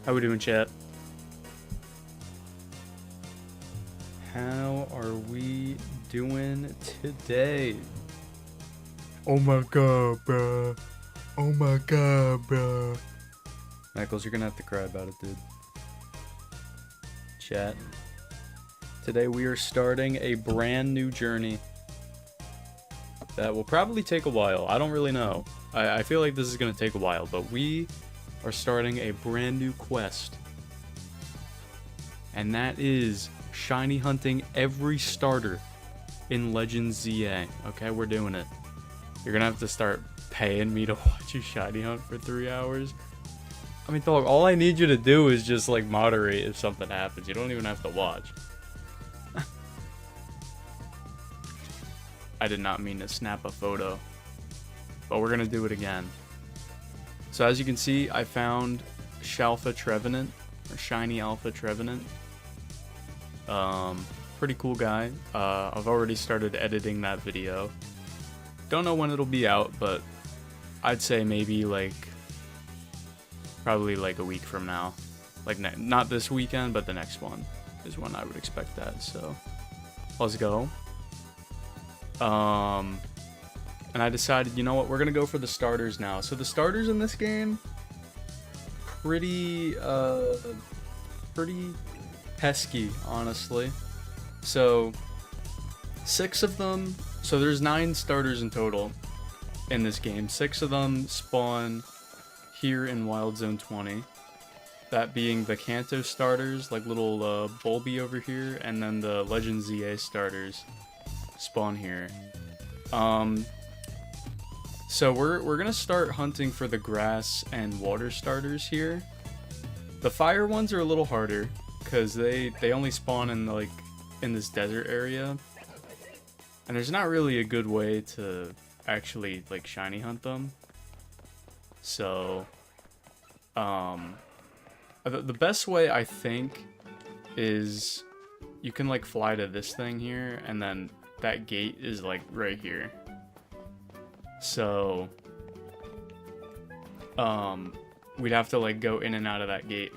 How we doing, chat? How are we doing today? Oh my god, bro. Oh my god, bro. Michaels, you're gonna have to cry about it, dude. Chat. Today we are starting a brand new journey that will probably take a while. I don't really know. I feel like this is gonna take a while, but we are starting a brand new quest. And that is shiny hunting every starter in Legends ZA. Okay, we're doing it. You're gonna have to start paying me to watch you shiny hunt for 3 hours. I mean, dog, all I need you to do is just like moderate if something happens. You don't even have to watch. I did not mean to snap a photo, but we're gonna do it again. So as you can see, I found Shalfa Trevenant, or Shiny Alpha Trevenant. Pretty cool guy. I've already started editing that video. Don't know when it'll be out, but I'd say maybe like probably like a week from now. Like not this weekend, but the next one is when I would expect that. So let's go. And I decided, you know what, we're gonna go for the starters now. So the starters in this game, pretty pesky, honestly. So 6 of them, so there's 9 starters in total in this game. 6 of them spawn here in Wild Zone 20. That being the Kanto starters, like little Bulby over here, and then the Legend ZA starters spawn here. So we're gonna start hunting for the grass and water starters here. The fire ones are a little harder because they only spawn in like in this desert area, and there's not really a good way to actually like shiny hunt them. So the best way I think is you can like fly to this thing here, and then that gate is like right here. So we'd have to like go in and out of that gate.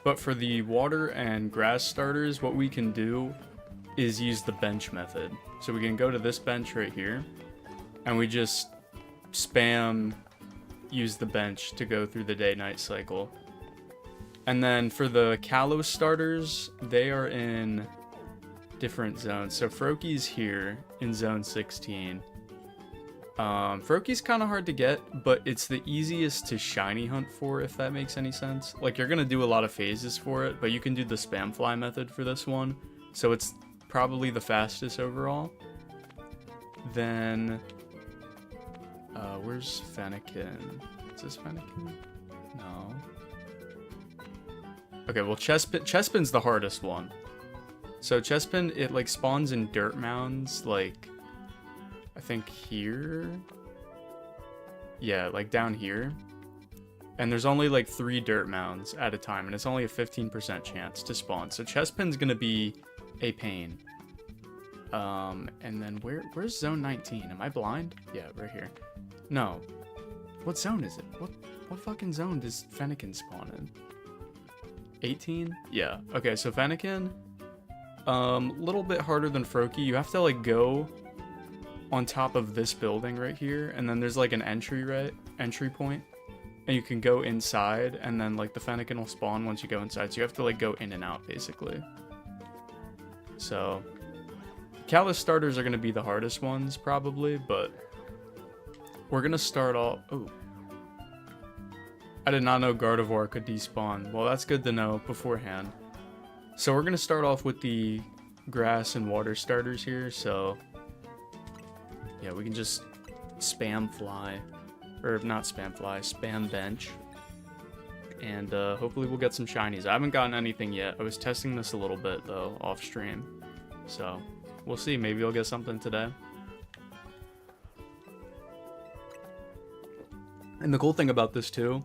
But for the water and grass starters, what we can do is use the bench method. So we can go to this bench right here, and we just spam use the bench to go through the day-night cycle. And then for the Kalos starters, they are in different zones. So Froakie's here in zone 16. Froakie's kind of hard to get, but it's the easiest to shiny hunt for, if that makes any sense. Like, you're gonna do a lot of phases for it, but you can do the spam fly method for this one, so it's probably the fastest overall. Then where's Fennekin? Is this Fennekin? No. Okay, well, Chespin's the hardest one. So Chespin, it like spawns in dirt mounds, like I think here. Yeah, like down here. And there's only like 3 dirt mounds at a time, and it's only a 15% chance to spawn. So Chespin's gonna be a pain. And then where's zone 19? Am I blind? Yeah, right here. No. What zone is it? What fucking zone does Fennekin spawn in? 18? Yeah. Okay, so Fennekin, little bit harder than Froakie. You have to like go on top of this building right here, and then there's like an entry point, and you can go inside, and then like the Fennekin will spawn once you go inside. So you have to like go in and out basically. So Kalos starters are gonna be the hardest ones probably, but we're gonna start off. Oh, I did not know Gardevoir could despawn. Well, that's good to know beforehand. So we're gonna start off with the grass and water starters here. So yeah, we can just spam fly, or not spam fly, spam bench, and hopefully we'll get some shinies. I haven't gotten anything yet. I was testing this a little bit though off stream, so we'll see. Maybe I'll get something today. And the cool thing about this too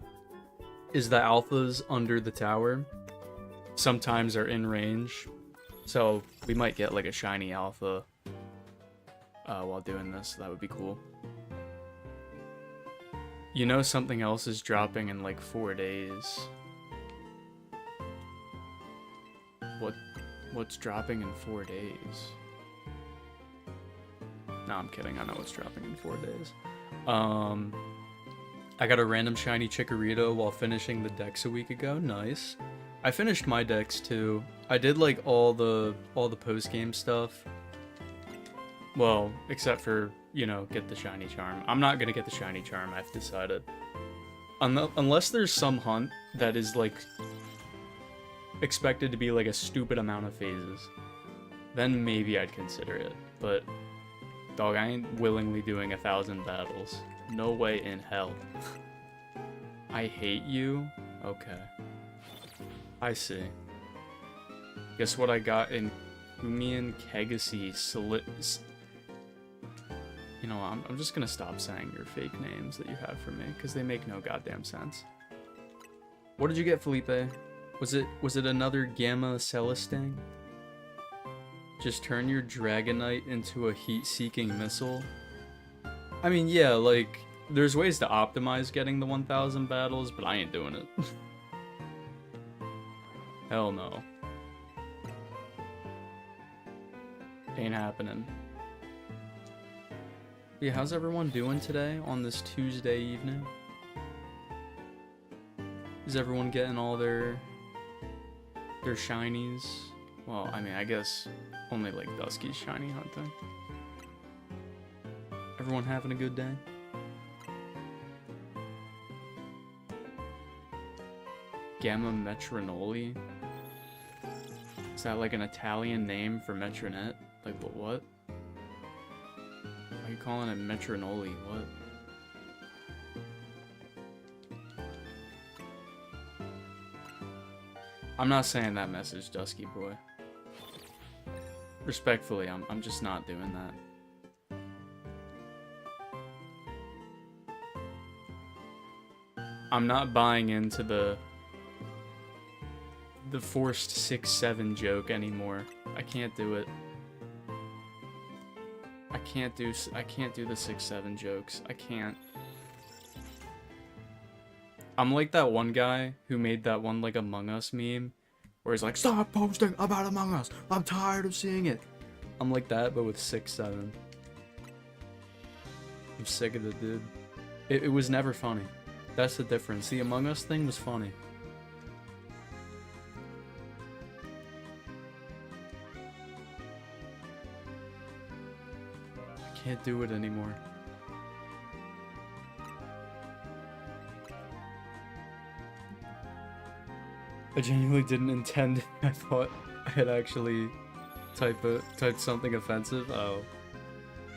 is the alphas under the tower sometimes are in range, so we might get like a shiny alpha while doing this. That would be cool. You know something else is dropping in like 4 days. What's dropping in 4 days? No, I'm kidding. I know what's dropping in 4 days. I got a random shiny Chikorita while finishing the decks a week ago. Nice. I finished my decks too. I did like all the post-game stuff. Well, except for, you know, get the shiny charm. I'm not gonna get the shiny charm, I've decided. Unless there's some hunt that is like expected to be like a stupid amount of phases, then maybe I'd consider it. But dog, I ain't willingly doing 1,000 battles. No way in hell. I hate you? Okay. I see. Guess what I got in Umian Kegasi You know, I'm just gonna stop saying your fake names that you have for me, because they make no goddamn sense. What did you get, Felipe? Was it another Gamma Celesting? Just turn your Dragonite into a heat-seeking missile? I mean, yeah, like, there's ways to optimize getting the 1,000 battles, but I ain't doing it. Hell no. Ain't happening. Yeah, how's everyone doing today on this Tuesday evening? Is everyone getting all their shinies? Well, I mean, I guess only like Dusky's shiny hunting. Everyone having a good day? Gamma Metronoli? Is that like an Italian name for Metronet? Like, what? Why are you calling it Metronoli? What? I'm not saying that message, Dusky Boy. Respectfully, I'm just not doing that. I'm not buying into the forced 6-7 joke anymore. I can't do it. I can't do the 6-7 jokes. I can't. I'm like that one guy who made that one like Among Us meme where he's like, "Stop posting about Among Us. I'm tired of seeing it." I'm like that, but with 6-7. I'm sick of it, dude. It was never funny. That's the difference. The Among Us thing was funny. I can't do it anymore. I genuinely didn't intend. I thought I had actually typed something offensive. Oh.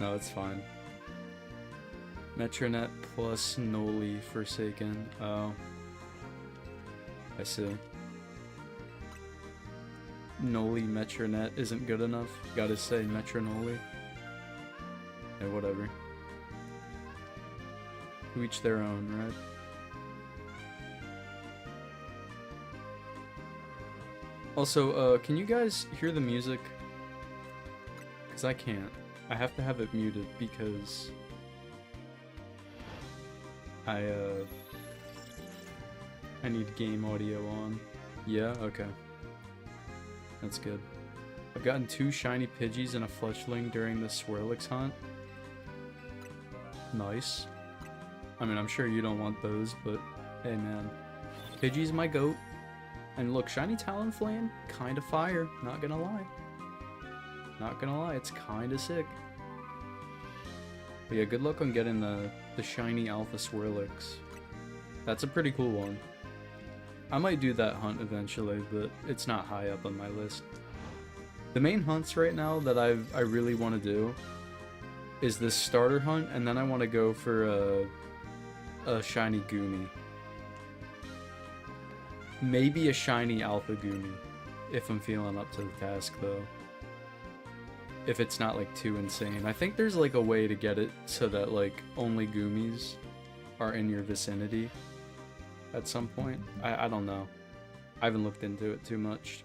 No, it's fine. Metronet plus Noli Forsaken. Oh. I see. Noli Metronet isn't good enough. Gotta say Metronoli. Yeah, whatever. To each their own, right? Also, can you guys hear the music? Because I can't. I have to have it muted because I need game audio on. Yeah? Okay. That's good. I've gotten 2 shiny Pidgeys and a Fletchling during the Swirlix hunt. Nice. I mean, I'm sure you don't want those, but hey man. Pidgey's my goat. And look, shiny Talonflame, kinda fire, not gonna lie. Not gonna lie, it's kinda sick. But yeah, good luck on getting the shiny Alpha Swirlix. That's a pretty cool one. I might do that hunt eventually, but it's not high up on my list. The main hunts right now that I really want to do is this starter hunt, and then I want to go for a shiny Goomy. Maybe a shiny Alpha Goomy, if I'm feeling up to the task though. If it's not like too insane. I think there's like a way to get it so that like only Goomies are in your vicinity at some point. I don't know. I haven't looked into it too much.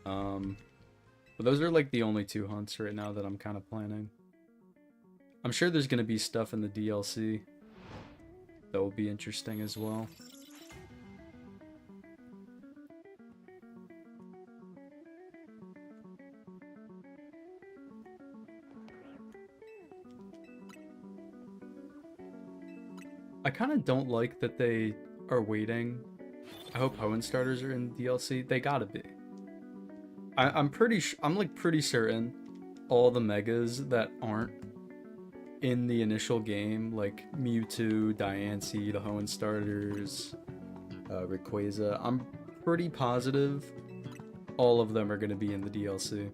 But those are like the only 2 hunts right now that I'm kind of planning. I'm sure there's gonna be stuff in the DLC that will be interesting as well. I kind of don't like that they are waiting. I hope Hoenn starters are in DLC. They gotta be. I'm like pretty certain all the megas that aren't in the initial game, like Mewtwo, Diancie, the Hoenn starters, Rayquaza, I'm pretty positive all of them are going to be in the DLC.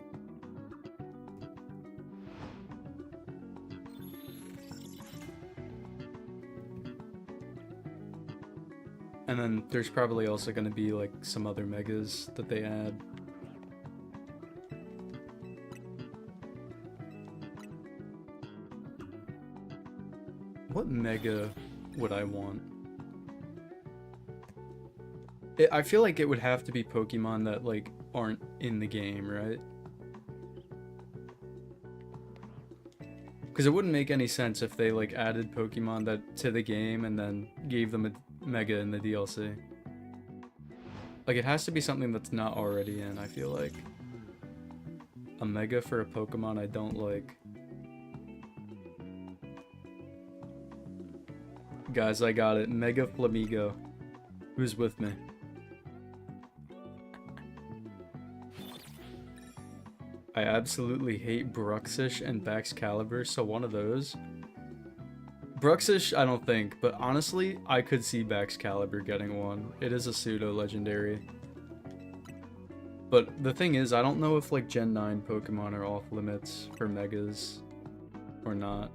And then there's probably also going to be like some other megas that they add. What mega would I want? I feel like it would have to be Pokemon that like aren't in the game, right? Because it wouldn't make any sense if they like added Pokemon that to the game and then gave them a mega in the DLC. Like it has to be something that's not already in, I feel like. A mega for a Pokemon I don't like. Guys, I got it. Mega Flamigo. Who's with me? I absolutely hate Bruxish and Baxcalibur, so one of those. Bruxish, I don't think, but honestly, I could see Baxcalibur getting one. It is a pseudo-legendary. But the thing is, I don't know if like Gen 9 Pokemon are off limits for Megas or not.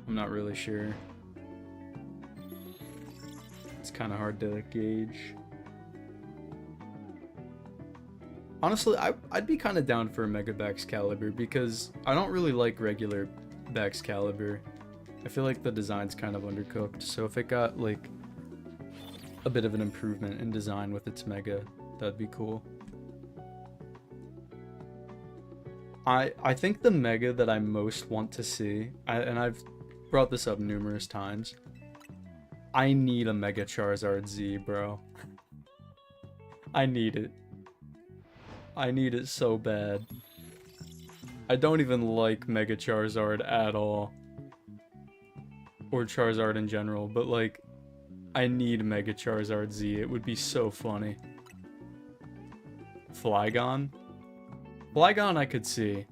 I'm not really sure. It's kind of hard to gauge. Honestly, I'd be kind of down for a Mega Baxcalibur because I don't really like regular Baxcalibur. I feel like the design's kind of undercooked, so if it got like a bit of an improvement in design with its Mega, that'd be cool. I think the Mega that I most want to see, and I've brought this up numerous times, I need a Mega Charizard Z, bro. I need it. I need it so bad. I don't even like Mega Charizard at all. Or Charizard in general, but like, I need Mega Charizard Z. It would be so funny. Flygon? Flygon I could see.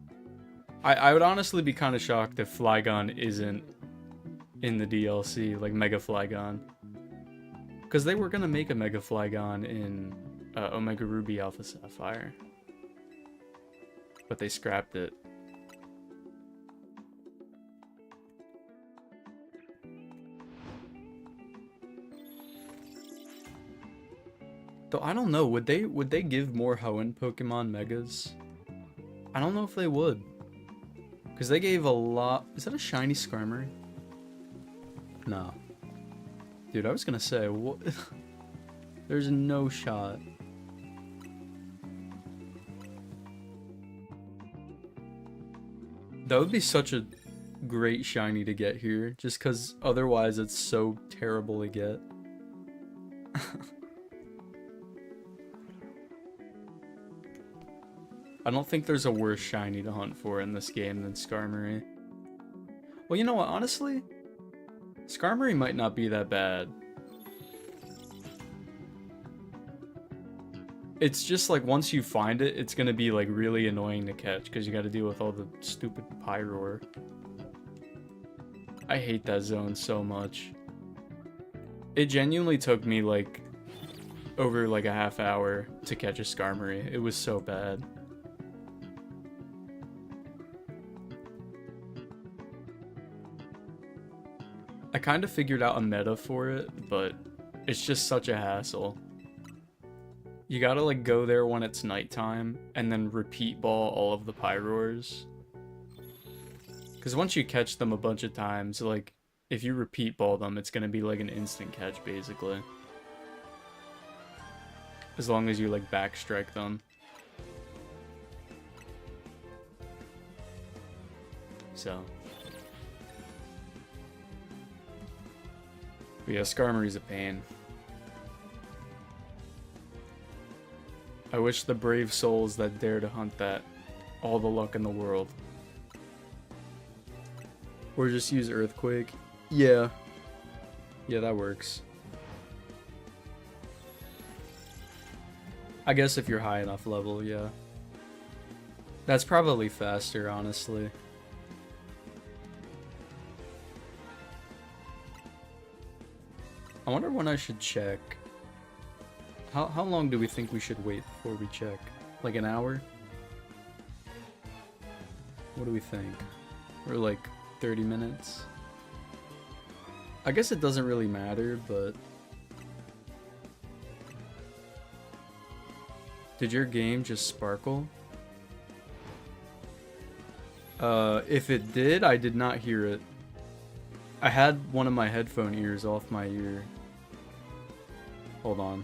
I would honestly be kind of shocked if Flygon isn't in the DLC, like Mega Flygon. Because they were going to make a Mega Flygon in Omega Ruby Alpha Sapphire. But they scrapped it. Though I don't know, would they give more Hoenn Pokemon Megas? I don't know if they would. Because they gave a lot... Is that a shiny Skarmory? No. Dude, I was gonna say, what? There's no shot. That would be such a great shiny to get here, just because otherwise it's so terrible to get. I don't think there's a worse shiny to hunt for in this game than Skarmory. Well, you know what, honestly? Skarmory might not be that bad. It's just like once you find it, it's gonna be like really annoying to catch because you gotta deal with all the stupid Pyroar. I hate that zone so much. It genuinely took me like over like a half hour to catch a Skarmory. It was so bad. I kind of figured out a meta for it, but it's just such a hassle. You gotta like go there when it's nighttime and then repeat ball all of the Pyroars. Because once you catch them a bunch of times, like if you repeat ball them, it's gonna be like an instant catch basically. As long as you like backstrike them. So. But yeah, Skarmory's a pain. I wish the brave souls that dare to hunt that all the luck in the world. Or just use Earthquake. Yeah. Yeah, that works. I guess if you're high enough level, yeah. That's probably faster, honestly. I wonder when I should check. How long do we think we should wait before we check? Like an hour? What do we think? Or like 30 minutes? I guess it doesn't really matter, but... Did your game just sparkle? If it did, I did not hear it. I had one of my headphone ears off my ear. Hold on.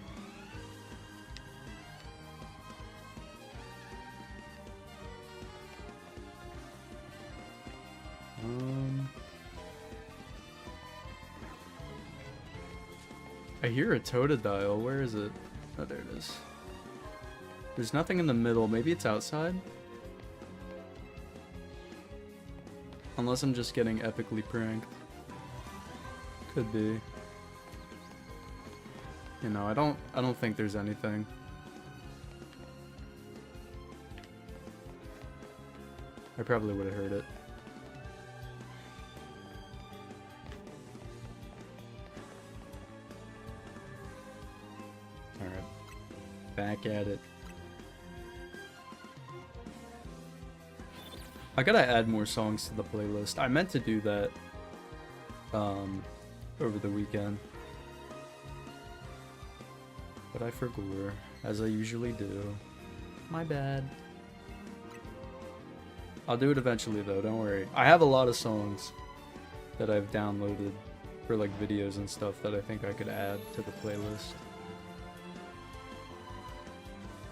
I hear a Totodile. Where is it? Oh, there it is. There's nothing in the middle. Maybe it's outside? Unless I'm just getting epically pranked. Could be. You know, I don't think there's anything. I probably would have heard it. Alright. Back at it. I gotta add more songs to the playlist. I meant to do that over the weekend. But I forgot, as I usually do. My bad. I'll do it eventually though, don't worry. I have a lot of songs that I've downloaded for like videos and stuff that I think I could add to the playlist.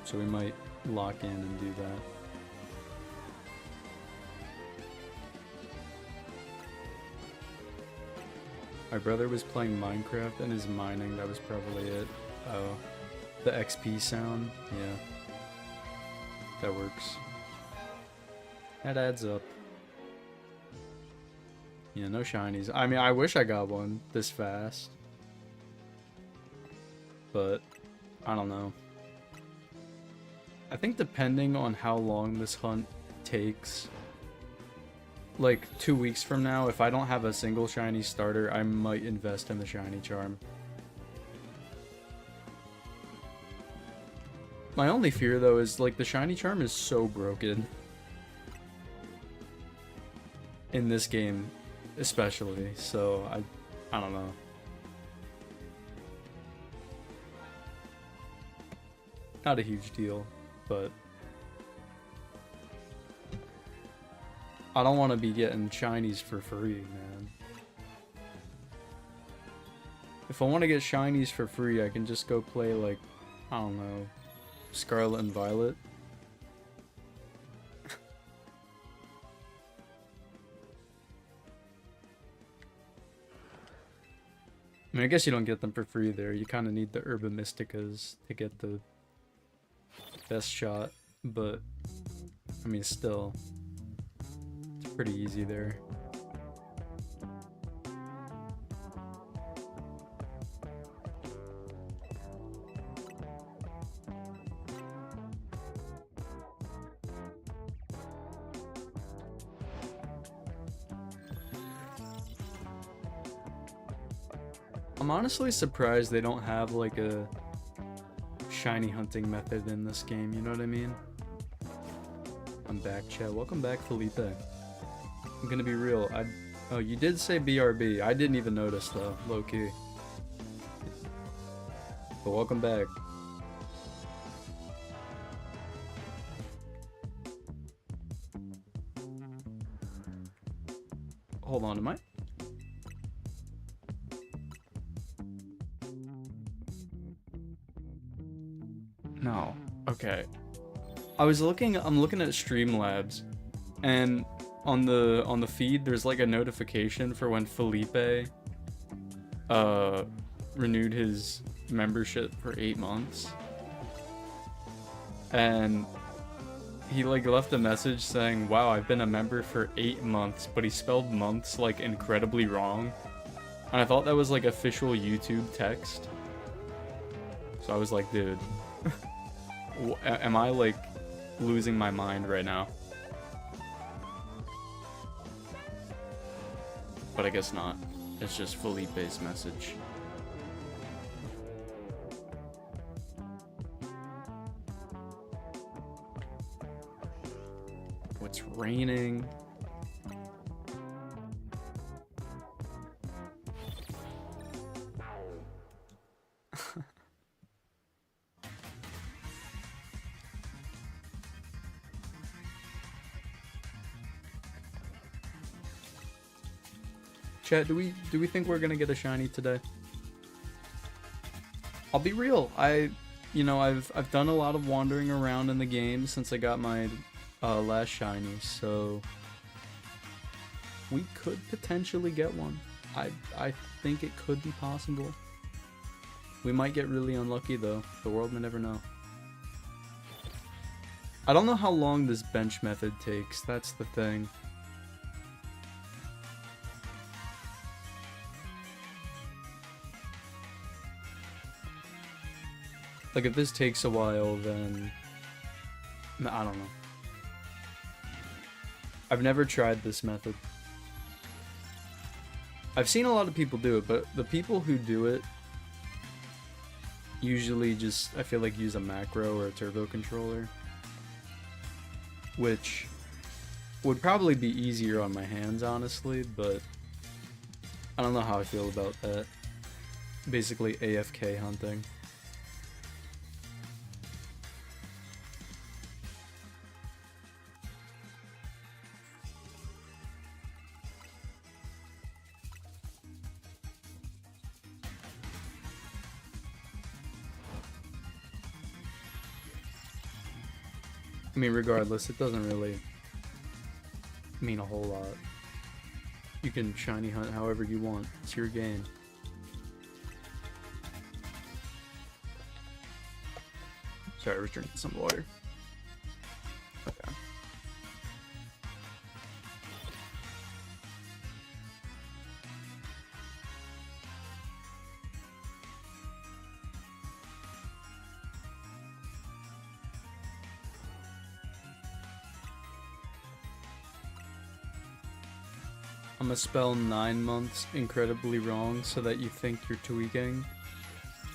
So we might lock in and do that. My brother was playing Minecraft and is mining, that was probably it. Oh, the XP sound, yeah. That works. That adds up. Yeah, no shinies. I mean, I wish I got one this fast. But, I don't know. I think depending on how long this hunt takes, like 2 weeks from now, if I don't have a single shiny starter, I might invest in the shiny charm. My only fear though is like the shiny charm is so broken. In this game especially, so I don't know. Not a huge deal, but I don't want to be getting shinies for free, man. If I want to get shinies for free, I can just go play like, I don't know, Scarlet and Violet. I mean, I guess you don't get them for free there. You kind of need the Herba Mysticas to get the best shot, but I mean, still, it's pretty easy there. I'm honestly surprised they don't have like a shiny hunting method in this game, you know what I mean? I'm back, chat. Welcome back, Felipe. I'm gonna be real. Oh, you did say BRB. I didn't even notice though, low key. But welcome back. Hold on, am I? No. Okay. I'm looking at Streamlabs, and on the feed there's like a notification for when Felipe renewed his membership for 8 months. And he like left a message saying, "Wow, I've been a member for 8 months," but he spelled months like incredibly wrong. And I thought that was like official YouTube text. So I was like, dude, am I like losing my mind right now? But I guess not. It's just Felipe's message. Oh, it's raining. Chat, do we think we're gonna get a shiny today? I'll be real. I've done a lot of wandering around in the game since I got my last shiny, so we could potentially get one. I think it could be possible. We might get really unlucky though. The world may never know. I don't know how long this bench method takes. That's the thing. Like, if this takes a while, then I don't know. I've never tried this method. I've seen a lot of people do it, but the people who do it usually just, I feel like, use a macro or a turbo controller, which would probably be easier on my hands, honestly, but I don't know how I feel about that. Basically AFK hunting. I mean, regardless, it doesn't really mean a whole lot. You can shiny hunt however you want. It's your game. Sorry, I was drinking some water. Okay. I'm gonna spell 9 months incredibly wrong so that you think you're tweaking.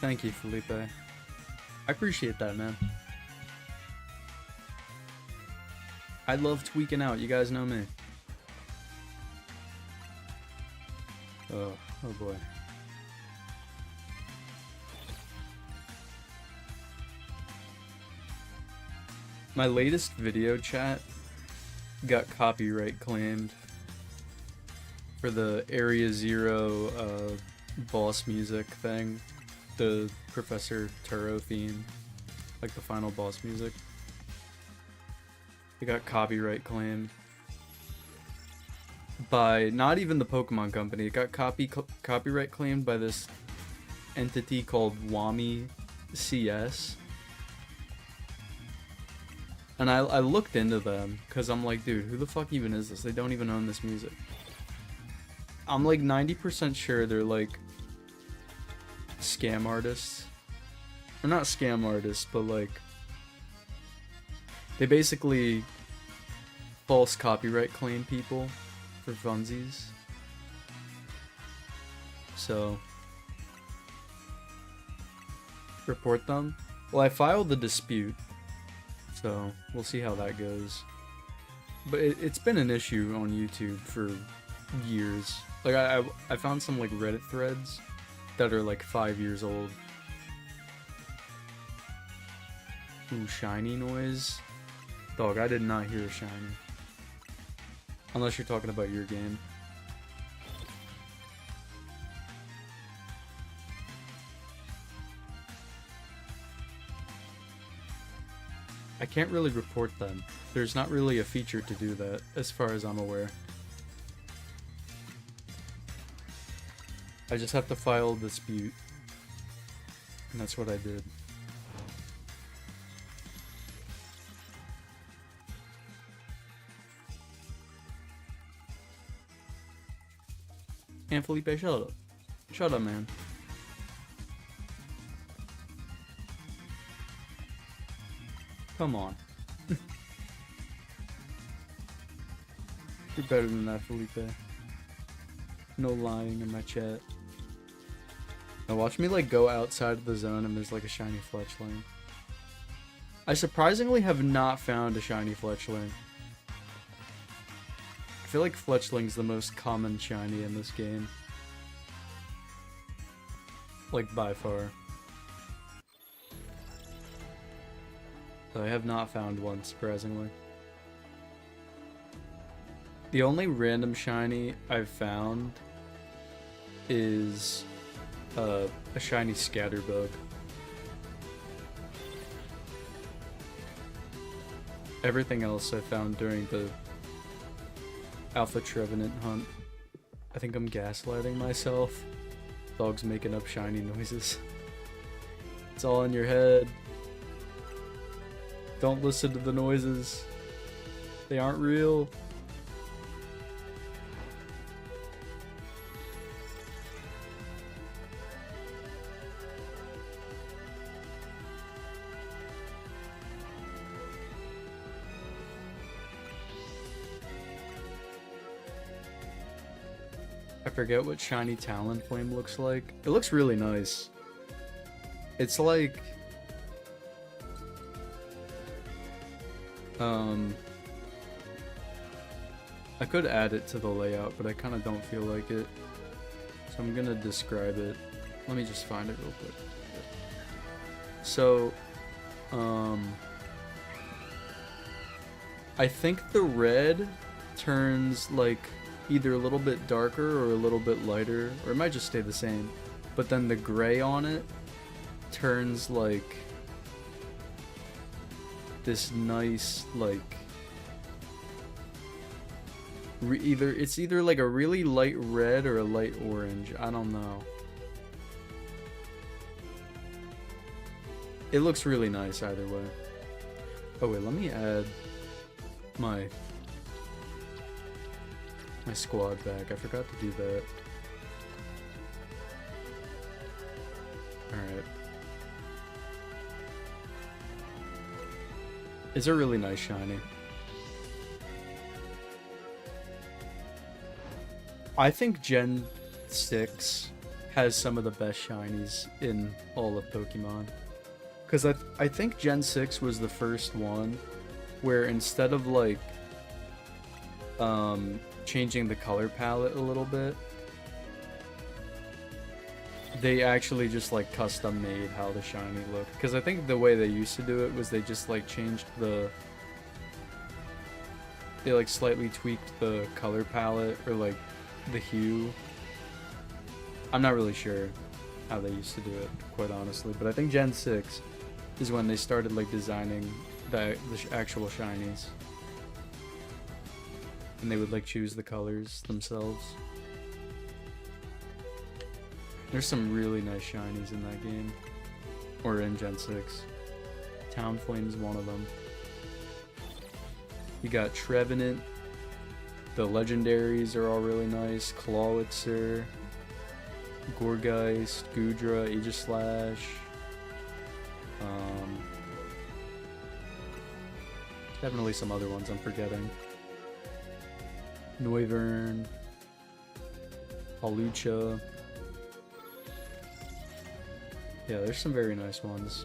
Thank you, Felipe. I appreciate that, man. I love tweaking out, you guys know me. Oh boy. My latest video chat got copyright claimed for the Area Zero boss music thing, the Professor Turo theme, like the final boss music. It got copyright claimed by not even the Pokemon Company. It got copyright claimed by this entity called Wami CS. And I looked into them because I'm like, dude, who the fuck even is this? They don't even own this music. I'm like 90% sure they're like scam artists. Or not scam artists, but like they basically false copyright claim people for funsies. So report them. Well, I filed the dispute, so we'll see how that goes. But it's been an issue on YouTube for years. Like I found some like Reddit threads that are like 5 years old. Ooh, shiny noise. Dog, I did not hear a shiny. Unless you're talking about your game. I can't really report them. There's not really a feature to do that, as far as I'm aware. I just have to file a dispute. And that's what I did. And Felipe, shut up. Shut up, man. Come on. You're better than that, Felipe. No lying in my chat. Now watch me like go outside of the zone and there's like a shiny Fletchling. I surprisingly have not found a shiny Fletchling. I feel like Fletchling's the most common shiny in this game. Like by far. So I have not found one, surprisingly. The only random shiny I've found is a shiny Scatterbug. Everything else I found during the Alpha Trevenant hunt. I think I'm gaslighting myself. Dog's making up shiny noises. It's all in your head. Don't listen to the noises. They aren't real. I forget what shiny Talonflame looks like. It looks really nice. It's like... I could add it to the layout, but I kind of don't feel like it. So I'm gonna describe it. Let me just find it real quick. So, I think the red turns like either a little bit darker or a little bit lighter, or it might just stay the same. But then the gray on it turns like this nice, like it's either like a really light red or a light orange. I don't know. It looks really nice either way. Oh wait, let me add my squad back. I forgot to do that. Alright. It's a really nice shiny. I think Gen 6 has some of the best shinies in all of Pokemon. Because I think Gen 6 was the first one where instead of like changing the color palette a little bit, they actually just like custom made how the shiny looked. Because I think the way they used to do it was they just like changed they like slightly tweaked the color palette or like the hue. I'm not really sure how they used to do it, quite honestly, but I think Gen 6 is when they started like designing the actual shinies. And they would like choose the colors themselves. There's some really nice shinies in that game. Or in Gen 6. Talonflame's one of them. You got Trevenant. The legendaries are all really nice. Clawitzer, Gourgeist, Goodra, Aegislash. Definitely some other ones I'm forgetting. Noivern, Hawlucha. Yeah, there's some very nice ones.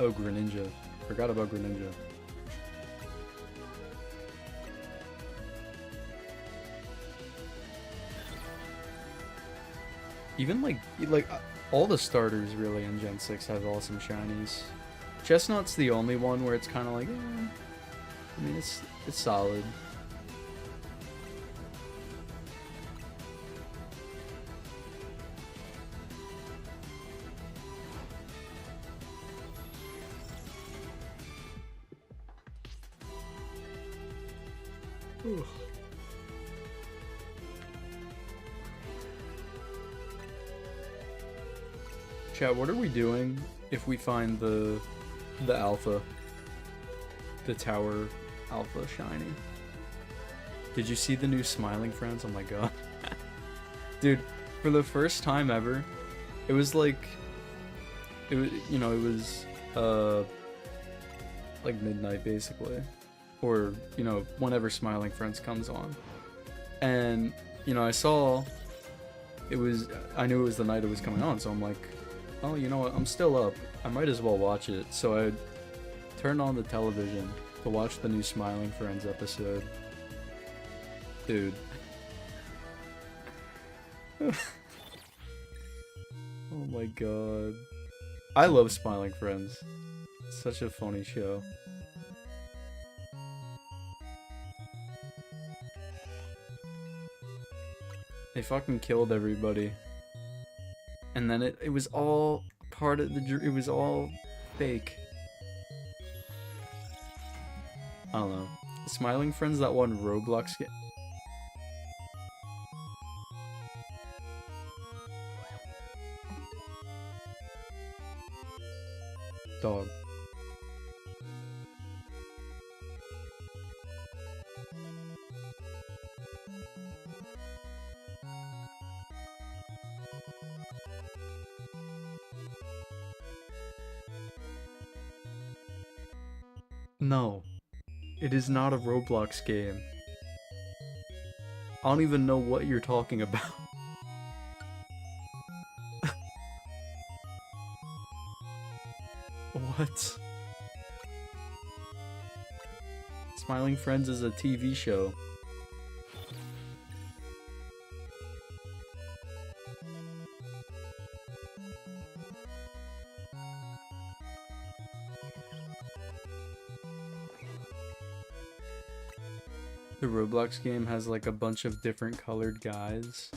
Oh, Greninja. Forgot about Greninja. Even like all the starters really in Gen 6 have awesome shinies. Chestnut's the only one where it's kind of like, I mean, it's solid. Ooh. Chat, what are we doing if we find the alpha? The tower alpha shiny? Did you see the new Smiling Friends? Oh my god. Dude, for the first time ever, it was like, it was, you know, it was, like midnight basically. Or, you know, whenever Smiling Friends comes on. And, you know, I knew it was the night it was coming on, so I'm like, oh, you know what, I'm still up. I might as well watch it. So I turned on the television to watch the new Smiling Friends episode. Dude. Oh my god. I love Smiling Friends. It's such a funny show. They fucking killed everybody. And then it was all part of it was all fake. I don't know. Smiling Friends, that one Roblox game. Dog. No. It is not a Roblox game. I don't even know what you're talking about. What? Smiling Friends is a TV show. The Roblox game has like a bunch of different colored guys.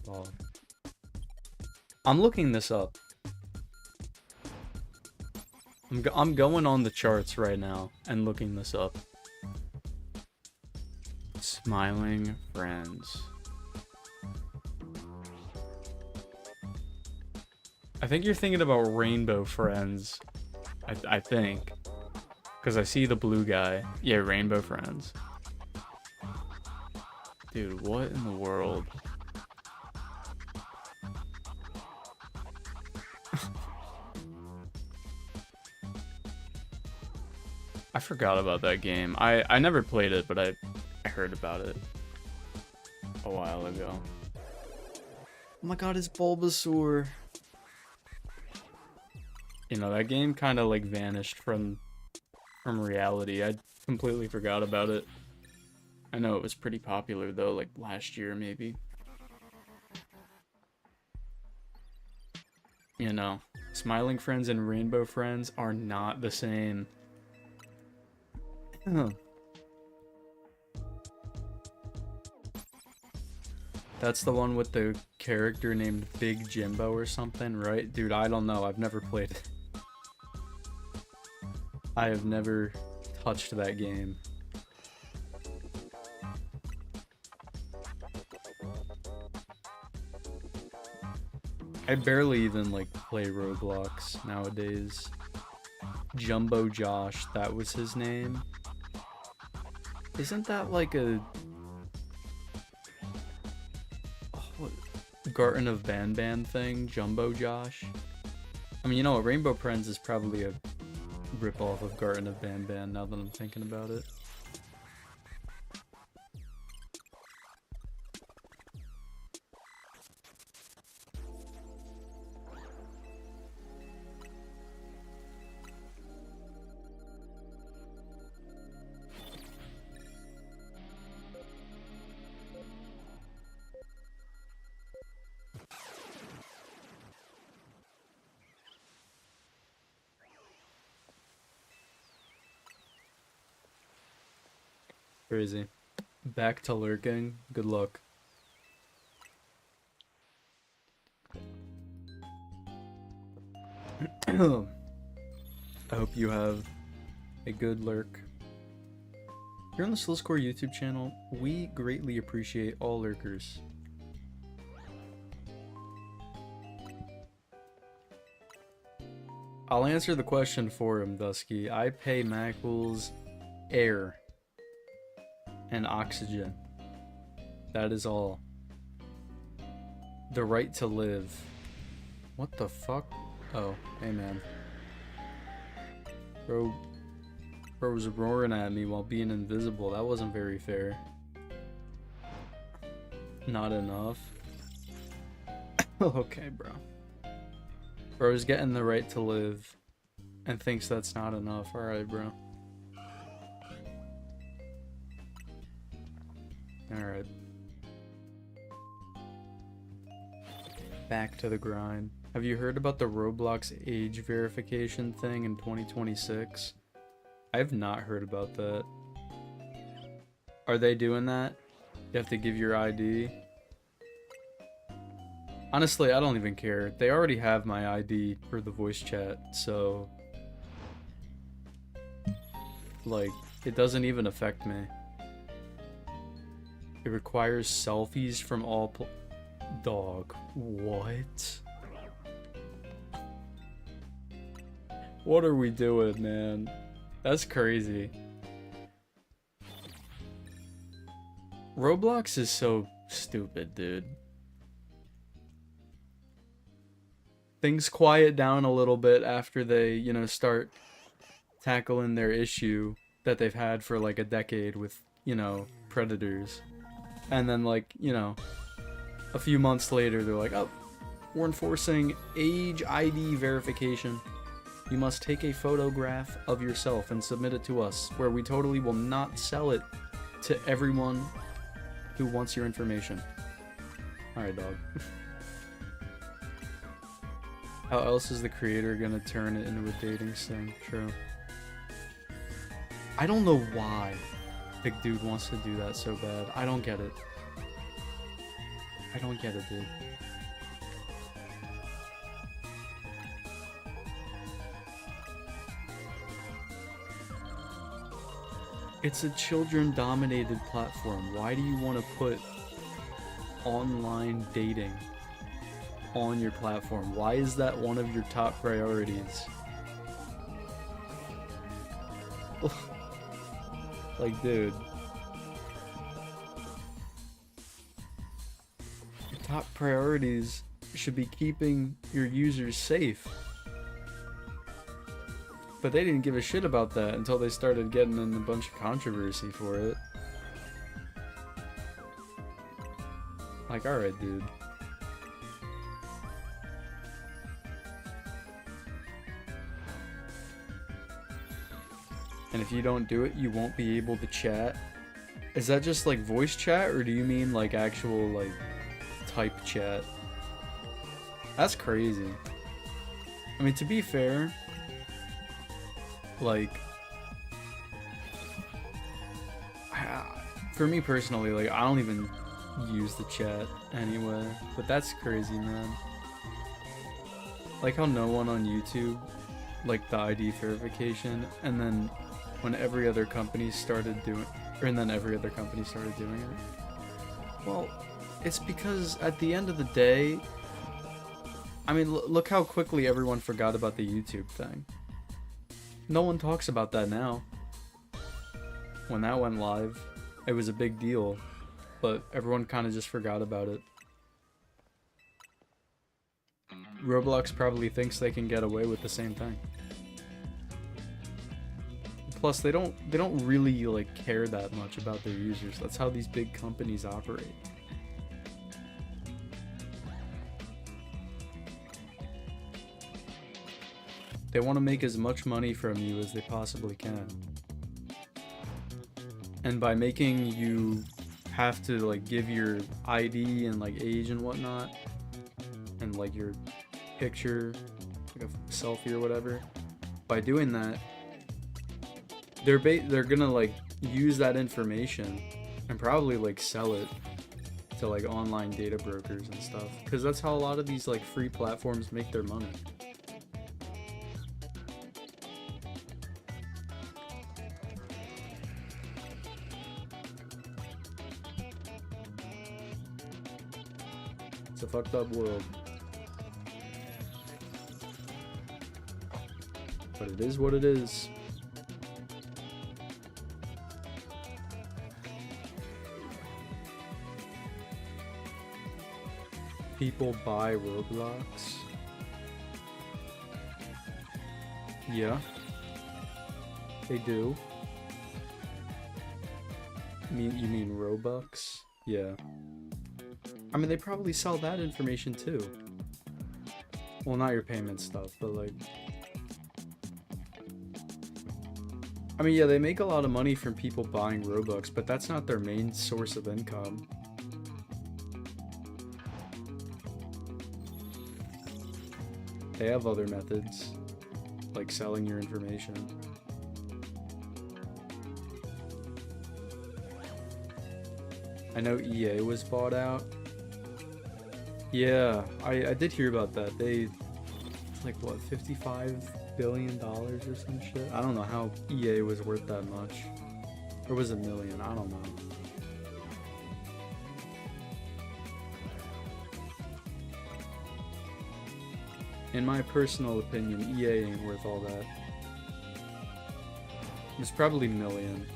Oh. I'm looking this up. I'm going on the charts right now and looking this up. Smiling Friends. I think you're thinking about Rainbow Friends. I think. Because I see the blue guy. Yeah, Rainbow Friends. Dude, what in the world? I forgot about that game. I never played it, but I heard about it a while ago. Oh my god, it's Bulbasaur. You know, that game kind of like vanished from reality. I completely forgot about it. I know it was pretty popular though, like last year maybe. You know, Smiling Friends and Rainbow Friends are not the same. That's the one with the character named Big Jimbo or something, right? Dude, I don't know. I've never played it. I have never touched that game. I barely even like play Roblox nowadays. Jumbo Josh, that was his name. Isn't that like a Garten of Banban thing? Jumbo Josh? I mean, you know what? Rainbow Friends is probably a ripoff of Garten of Banban now that I'm thinking about it. Crazy. Back to lurking. Good luck. I hope you have a good lurk. Here on the Slizcore YouTube channel, we greatly appreciate all lurkers. I'll answer the question for him, Dusky. I pay Mackles air. and oxygen. That is all. The right to live. What the fuck? Oh, hey man. Bro was roaring at me while being invisible. That wasn't very fair. Not enough. Okay, bro. Bro's getting the right to live and thinks that's not enough. Alright, bro. Alright. Back to the grind. Have you heard about the Roblox age verification thing in 2026? I have not heard about that. Are they doing that? You have to give your ID? Honestly, I don't even care. They already have my ID for the voice chat, so... like, it doesn't even affect me. It requires selfies from all dog. What? What are we doing, man? That's crazy. Roblox is so stupid, dude. Things quiet down a little bit after they, you know, start tackling their issue that they've had for like a decade with, you know, predators. And then, like, you know, a few months later, they're like, oh, we're enforcing age ID verification. You must take a photograph of yourself and submit it to us, where we totally will not sell it to everyone who wants your information. Alright, dog. How else is the creator gonna turn it into a dating sim? True. I don't know why Big Dude wants to do that so bad. I don't get it. I don't get it, dude. It's a children-dominated platform. Why do you want to put online dating on your platform? Why is that one of your top priorities? Like, dude. Your top priorities should be keeping your users safe. But they didn't give a shit about that until they started getting in a bunch of controversy for it. Like, alright, dude. And if you don't do it, you won't be able to chat. Is that just like voice chat, or do you mean like actual like type chat? That's crazy. I mean, to be fair, like, for me personally, like, I don't even use the chat anyway, but that's crazy, man. Like how no one on YouTube, like the ID verification, and then when every other company started doing, and then every other company started doing it. Well, it's because at the end of the day, I mean, look how quickly everyone forgot about the YouTube thing. No one talks about that now. When that went live, it was a big deal, but everyone kind of just forgot about it. Roblox probably thinks they can get away with the same thing. Plus, they don't really like care that much about their users. That's how these big companies operate. They want to make as much money from you as they possibly can. And by making you have to like give your ID and like age and whatnot, and like your picture, like a selfie or whatever, by doing that, they're gonna like use that information and probably like sell it to like online data brokers and stuff, because that's how a lot of these like free platforms make their money. It's a fucked up world. But it is what it is. People buy Roblox. Yeah. They do. You mean Robux? Yeah. I mean, they probably sell that information too. Well, not your payment stuff, but like... I mean, yeah, they make a lot of money from people buying Robux, but that's not their main source of income. They have other methods, like selling your information. I know EA was bought out. Yeah, I did hear about that. They, like, what, $55 billion or some shit? I don't know how EA was worth that much. Or was it million? I don't know. In my personal opinion, EA ain't worth all that. It's probably million.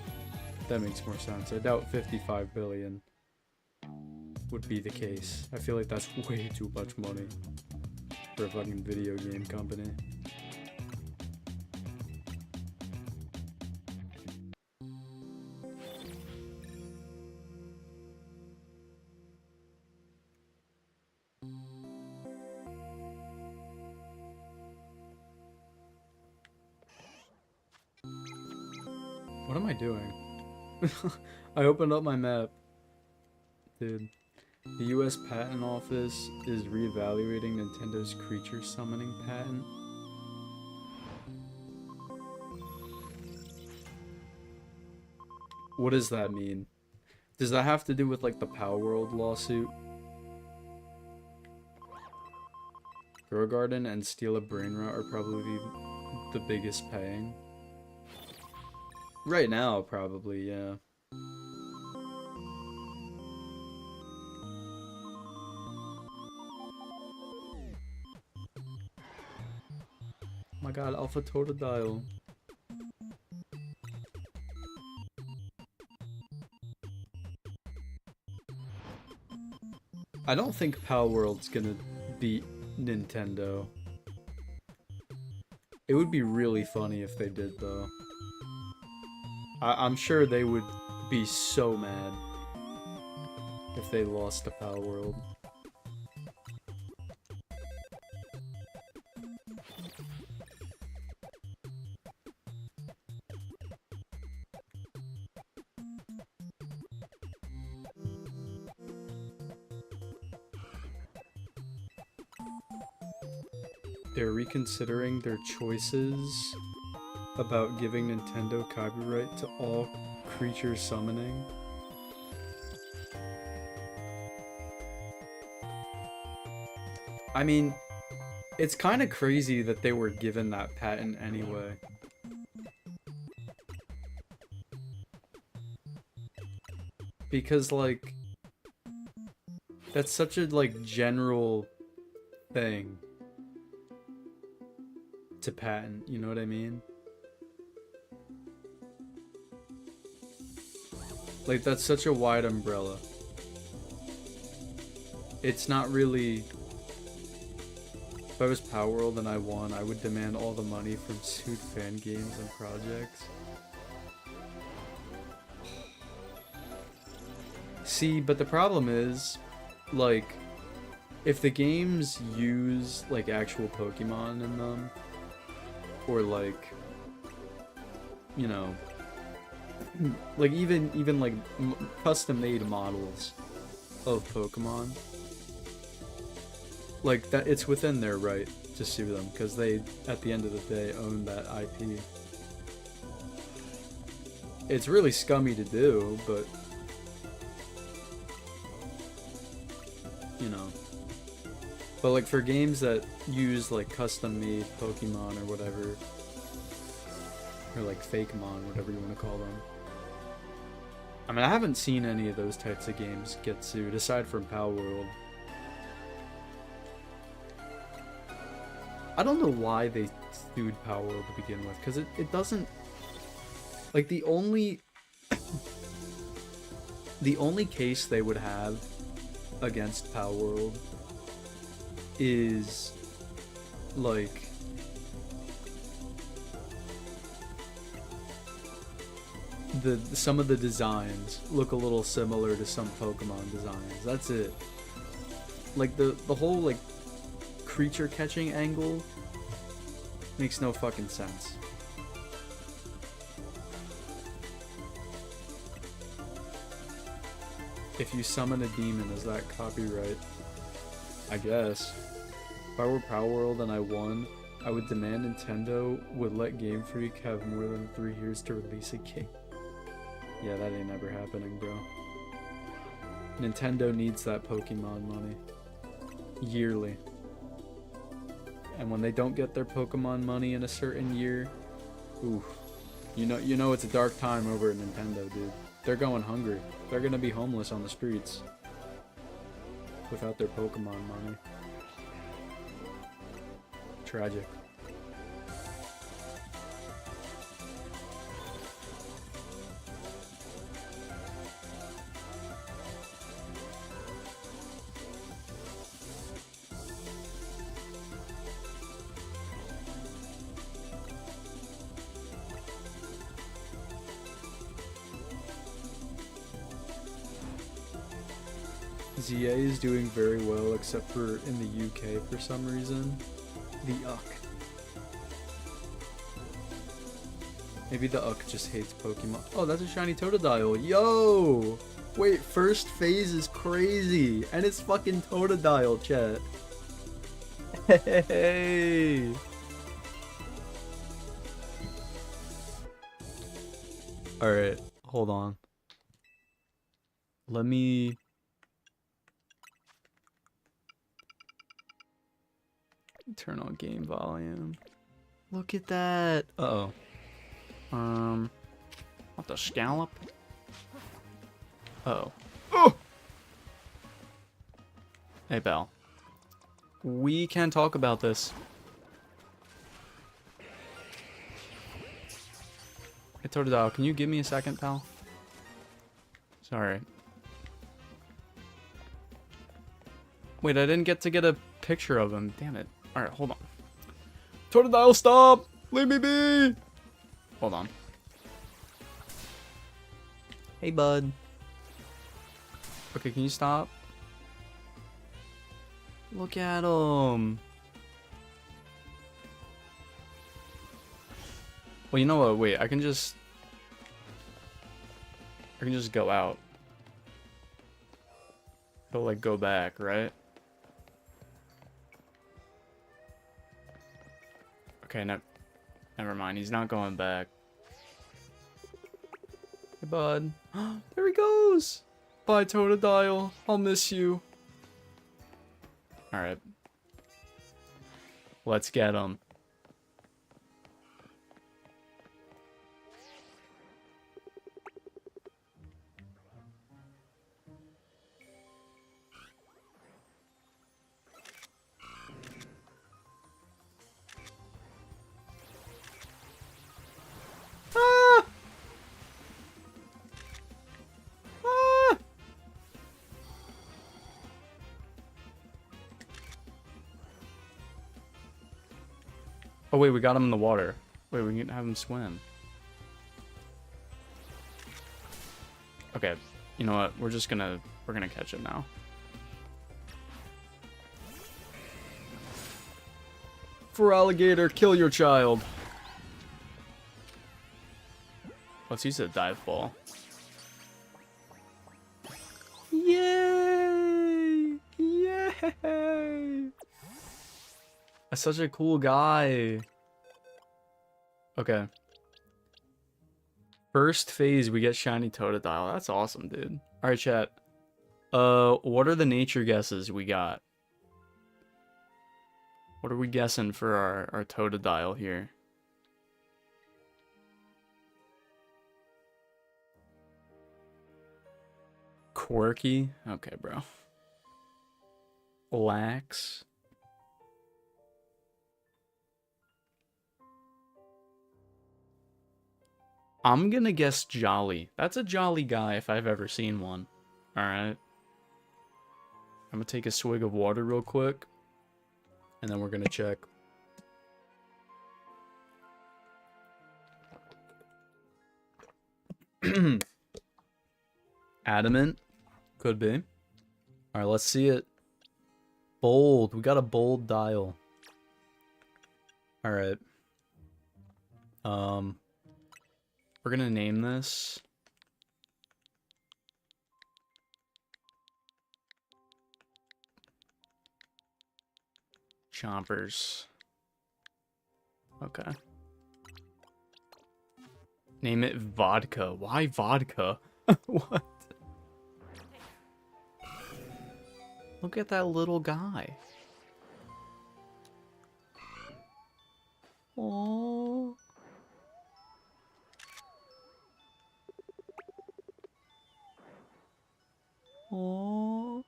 That makes more sense. I doubt 55 billion would be the case. I feel like that's way too much money for a fucking video game company. What am I doing? I opened up my map. Dude. The US Patent Office is reevaluating Nintendo's creature summoning patent. What does that mean? Does that have to do with like the Power World lawsuit? Grow Garden and Steal a Brain Rot are probably the biggest paying. Right now, probably, yeah. Oh my god, Alpha Totodile. I don't think Power World's gonna beat Nintendo. It would be really funny if they did, though. I'm sure they would be so mad if they lost to Power World. They're reconsidering their choices about giving Nintendo copyright to all creature summoning. I mean, it's kind of crazy that they were given that patent anyway. Because, like, that's such a, like, general thing to patent, you know what I mean? Like, that's such a wide umbrella. It's not really... If I was Power World and I won, I would demand all the money from sued fan games and projects. See, but the problem is, like, if the games use, like, actual Pokemon in them, or, like, you know, like, even like, custom-made models of Pokemon, like, that, it's within their right to sue them, because they, at the end of the day, own that IP. It's really scummy to do, but, you know. But, like, for games that use, like, custom-made Pokemon or whatever, or, like, Fakemon, whatever you want to call them. I mean, I haven't seen any of those types of games get sued, aside from Power World. I don't know why they sued Power World to begin with, because it doesn't... Like, the only... the only case they would have against Power World is like some of the designs look a little similar to some Pokemon designs. That's it. Like the whole like creature catching angle makes no fucking sense. If you summon a demon, is that copyright? I guess. If I were Power World and I won, I would demand Nintendo would let Game Freak have more than 3 years to release a game. Yeah, that ain't never happening, bro. Nintendo needs that Pokemon money. Yearly. And when they don't get their Pokemon money in a certain year, oof. You know it's a dark time over at Nintendo, dude. They're going hungry. They're gonna be homeless on the streets without their Pokemon money. Tragic. ZA is doing very well, except for in the UK for some reason. The UCK. Maybe the UCK just hates Pokemon. Oh, that's a shiny Totodile. Yo! Wait, first phase is crazy. And it's fucking Totodile, chat. Hey! Alright, hold on. Let me... turn on game volume. Look at that. Uh-oh. What the scallop? Uh-oh. Oh! Hey, Belle. We can talk about this. Hey, Totodile, can you give me a second, pal? Sorry. Wait, I didn't get to get a picture of him. Damn it. Alright, hold on. Totodile, stop! Leave me be! Hold on. Hey, bud. Okay, can you stop? Look at him. Well, you know what? Wait, I can just go out. He'll, like, go back, right? Okay, never mind. He's not going back. Hey, bud. There he goes! Bye, Totodile. I'll miss you. Alright. Let's get him. Oh wait, we got him in the water. Wait, we can have him swim. Okay, you know what? We're gonna catch him now. For alligator, kill your child. Let's use a dive ball. Yay! Yay! That's such a cool guy. Okay. First phase, we get shiny Totodile. That's awesome, dude. Alright, chat. What are the nature guesses we got? What are we guessing for our Totodile here? Quirky? Okay, bro. Lax. I'm gonna guess jolly. That's a jolly guy if I've ever seen one. Alright. I'm gonna take a swig of water real quick. And then we're gonna check. Adamant? Could be. Alright, let's see it. Bold. We got a bold dial. Alright. We're gonna name this. Chompers. Okay. Name it vodka. Why vodka? What? Look at that little guy. Aww. Aww.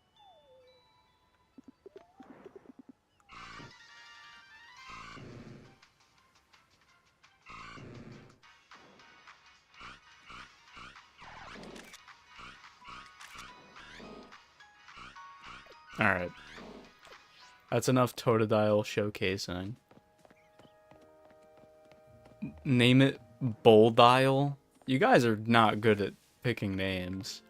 Alright. That's enough Totodile showcasing. Name it Boldile? You guys are not good at picking names.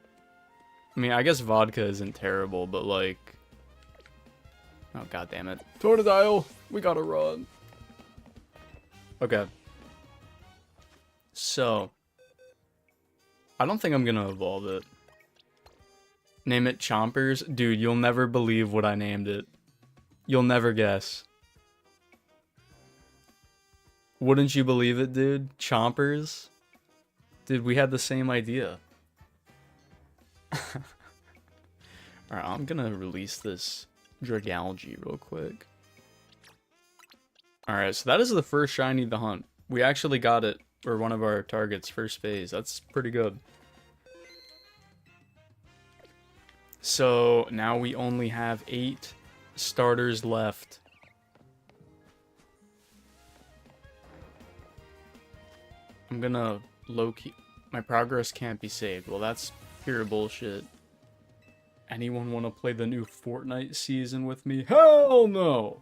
I mean, I guess vodka isn't terrible, but like... Oh, god damn it. Totodile! We gotta run. Okay. So... I don't think I'm gonna evolve it. Name it Chompers? Dude, you'll never believe what I named it. You'll never guess. Wouldn't you believe it, dude? Chompers? Dude, we had the same idea. Alright, I'm gonna release this Dragalge real quick. Alright, so that is the first shiny to hunt. We actually got it for one of our targets first phase. That's pretty good. So now we only have 8 starters left. I'm gonna low-key... My progress can't be saved. Well, that's pure bullshit. Anyone want to play the new Fortnite season with me? Hell no!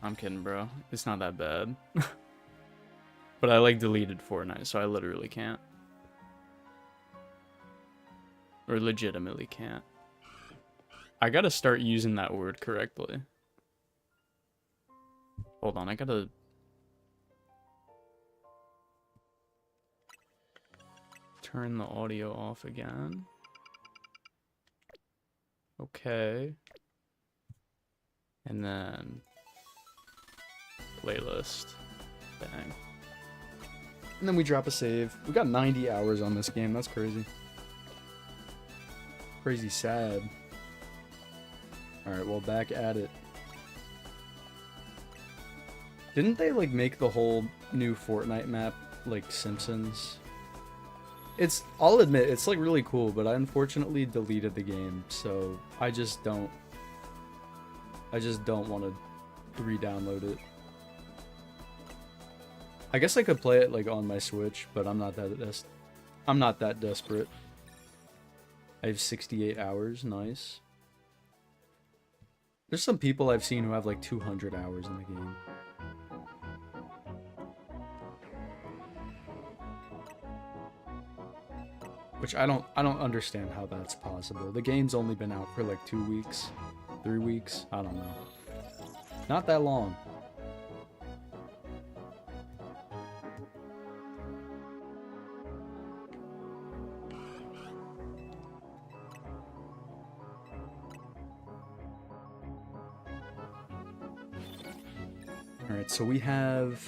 I'm kidding, bro. It's not that bad. But I like deleted Fortnite, so I literally can't. Or legitimately can't. I gotta start using that word correctly. Hold on, I gotta... turn the audio off again. Okay. And then... playlist. Bang. And then we drop a save. We got 90 hours on this game, that's crazy. Crazy sad. Alright, well, back at it. Didn't they, like, make the whole new Fortnite map, like, Simpsons? I'll admit, it's, like, really cool, but I unfortunately deleted the game, so I just don't want to re-download it. I guess I could play it, like, on my Switch, but I'm not that desperate. I have 68 hours, nice. There's some people I've seen who have like 200 hours in the game. Which I don't understand how that's possible. The game's only been out for like 2 weeks, 3 weeks, I don't know. Not that long. Alright, so we have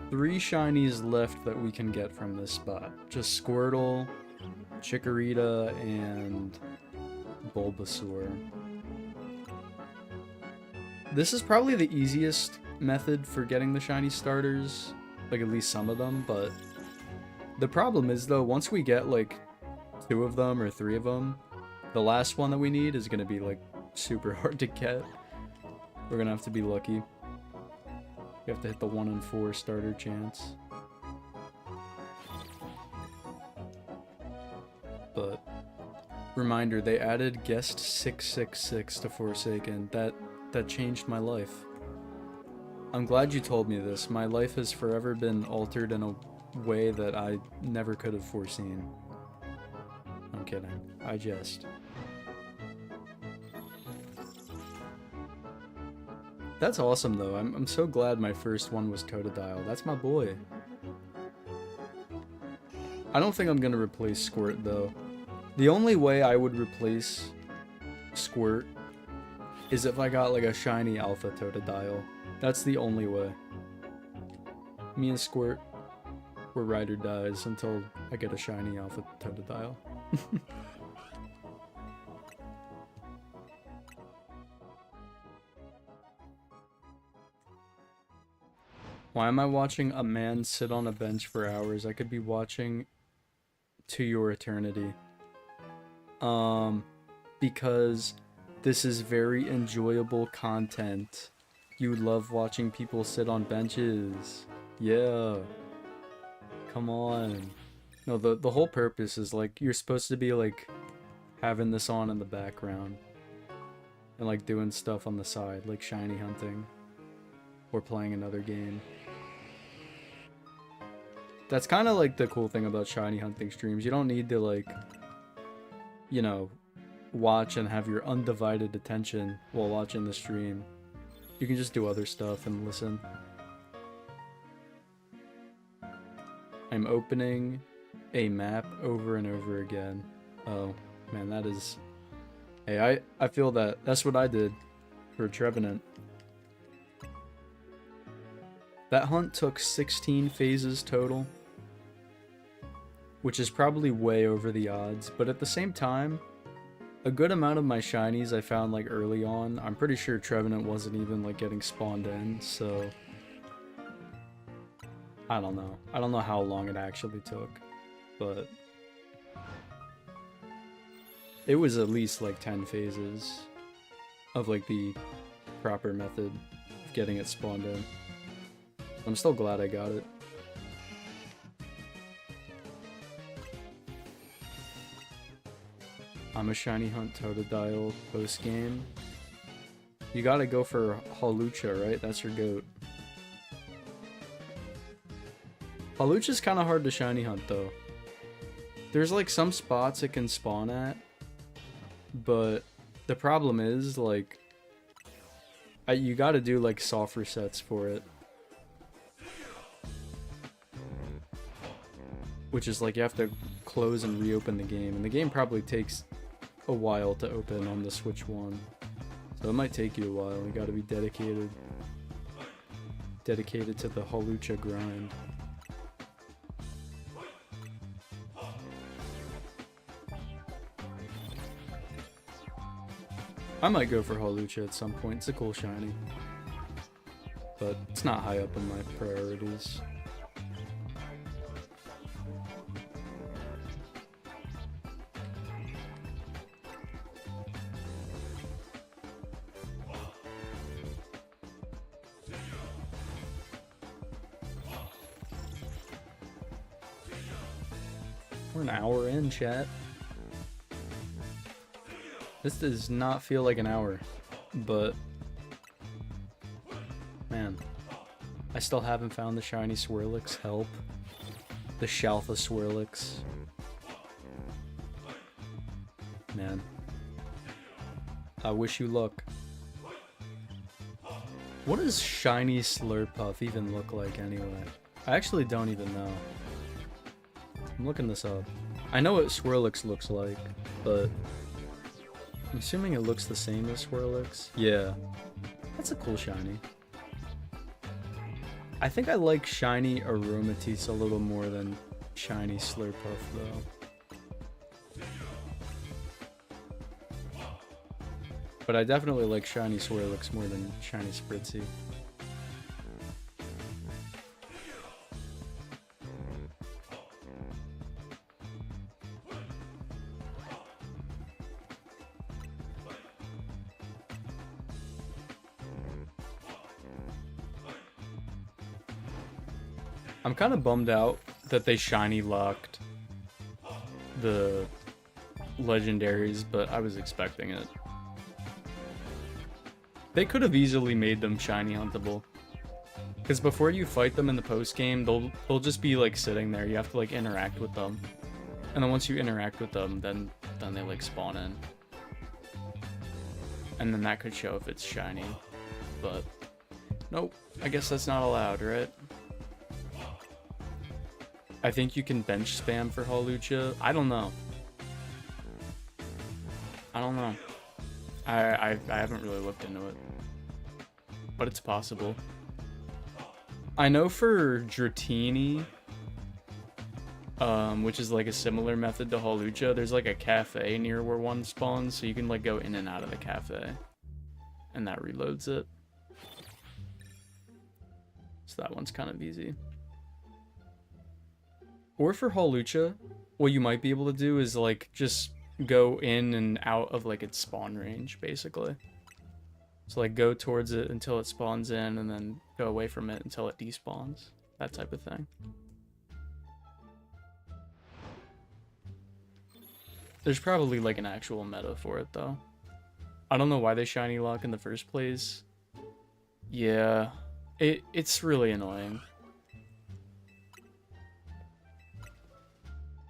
3 shinies left that we can get from this spot. Just Squirtle, Chikorita, and Bulbasaur. This is probably the easiest method for getting the shiny starters, like at least some of them, but the problem is though, once we get like 2 of them or 3 of them, the last one that we need is going to be like super hard to get. We're going to have to be lucky. We have to hit the 1 in 4 starter chance. But Reminder, they added guest 666 to Forsaken. That changed my life. I'm glad you told me this. My life has forever been altered in a way that I never could have foreseen. I'm kidding. I jest. That's awesome though. I'm so glad my first one was Totodile. That's my boy. I don't think I'm gonna replace Squirt though. The only way I would replace Squirt is if I got like a shiny Alpha Totodile. That's the only way. Me and Squirt, we're ride or dies until I get a shiny Alpha Totodile. Why am I watching a man sit on a bench for hours? I could be watching To Your Eternity. Because this is very enjoyable content. You love watching people sit on benches. Yeah. Come on. No, the whole purpose is like, you're supposed to be like having this on in the background. And like doing stuff on the side, like shiny hunting. Or playing another game. That's kind of like the cool thing about shiny hunting streams. You don't need to like, you know, watch and have your undivided attention while watching the stream. You can just do other stuff and listen. I'm opening a map over and over again. Oh, man, that is... Hey, I feel that. That's what I did for Trevenant. That hunt took 16 phases total, which is probably way over the odds, but at the same time, a good amount of my shinies I found like early on. I'm pretty sure Trevenant wasn't even like getting spawned in, so I don't know. I don't know how long it actually took, but it was at least like 10 phases of like the proper method of getting it spawned in. I'm still glad I got it. I'm a shiny hunt Totodile post game. You gotta go for Hawlucha, right? That's your goat. Hawlucha's kind of hard to shiny hunt though. There's like some spots it can spawn at, but the problem is like you gotta do like soft resets for it. Which is like you have to close and reopen the game, and the game probably takes a while to open on the Switch 1. So it might take you a while. You gotta be dedicated. Dedicated to the Hawlucha grind. I might go for Hawlucha at some point. It's a cool shiny. But it's not high up in my priorities. We're an hour in, chat. This does not feel like an hour, but man, I still haven't found the shiny Swirlix. Help. The Shalfa Swirlix. Man. I wish you luck. What does shiny Slurpuff even look like anyway? I actually don't even know. I'm looking this up. I know what Swirlix looks like, but I'm assuming it looks the same as Swirlix. Yeah. That's a cool shiny. I think I like shiny Aromatisse a little more than shiny Slurpuff though. But I definitely like shiny Swirlix more than shiny Spritzee. I'm kind of bummed out that they shiny locked the legendaries, but I was expecting it. They could have easily made them shiny huntable. Because before you fight them in the post game, they'll just be like sitting there. You have to like interact with them, and then once you interact with them, then they like spawn in, and then that could show if it's shiny. But nope, I guess that's not allowed, right? I think you can bench spam for Hawlucha. I don't know. I haven't really looked into it, but it's possible. I know for Dratini, which is like a similar method to Hawlucha, there's like a cafe near where one spawns, so you can like go in and out of the cafe, and that reloads it. So that one's kind of easy. Or for Hawlucha, what you might be able to do is like just go in and out of like its spawn range, basically. So like go towards it until it spawns in, and then go away from it until it despawns. That type of thing. There's probably like an actual meta for it though. I don't know why they shiny lock in the first place. Yeah, it's really annoying.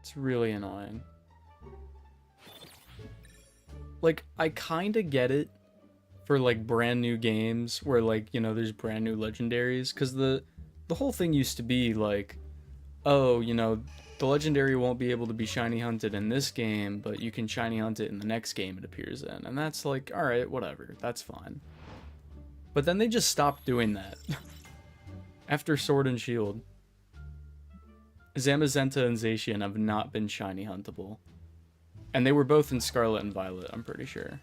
It's really annoying. Like, I kinda get it for like brand new games where like, you know, there's brand new legendaries, because the whole thing used to be like, oh, you know, the legendary won't be able to be shiny hunted in this game, but you can shiny hunt it in the next game it appears in. And that's like, alright, whatever, that's fine. But then they just stopped doing that. After Sword and Shield, Zamazenta and Zacian have not been shiny huntable. And they were both in Scarlet and Violet, I'm pretty sure.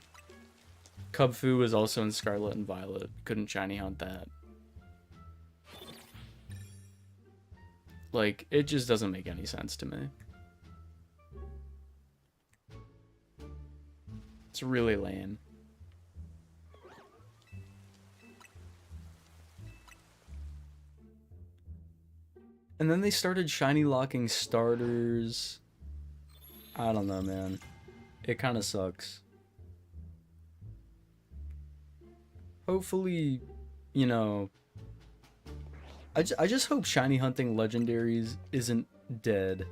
Kubfu was also in Scarlet and Violet. Couldn't shiny hunt that. Like, it just doesn't make any sense to me. It's really lame. And then they started shiny locking starters. I don't know, man. It kind of sucks. Hopefully, you know, I just hope shiny hunting legendaries isn't dead.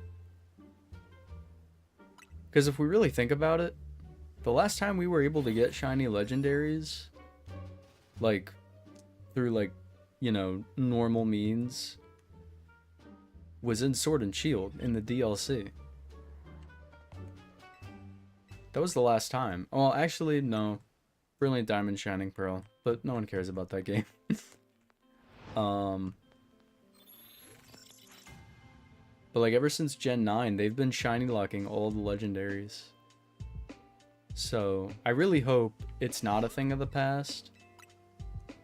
Because if we really think about it, the last time we were able to get shiny legendaries, like, through, like, you know, normal means, was in Sword and Shield, in the DLC. That was the last time. Well, actually, no. Brilliant Diamond, Shining Pearl. But no one cares about that game. But like ever since Gen 9, they've been shiny locking all the legendaries. So I really hope it's not a thing of the past.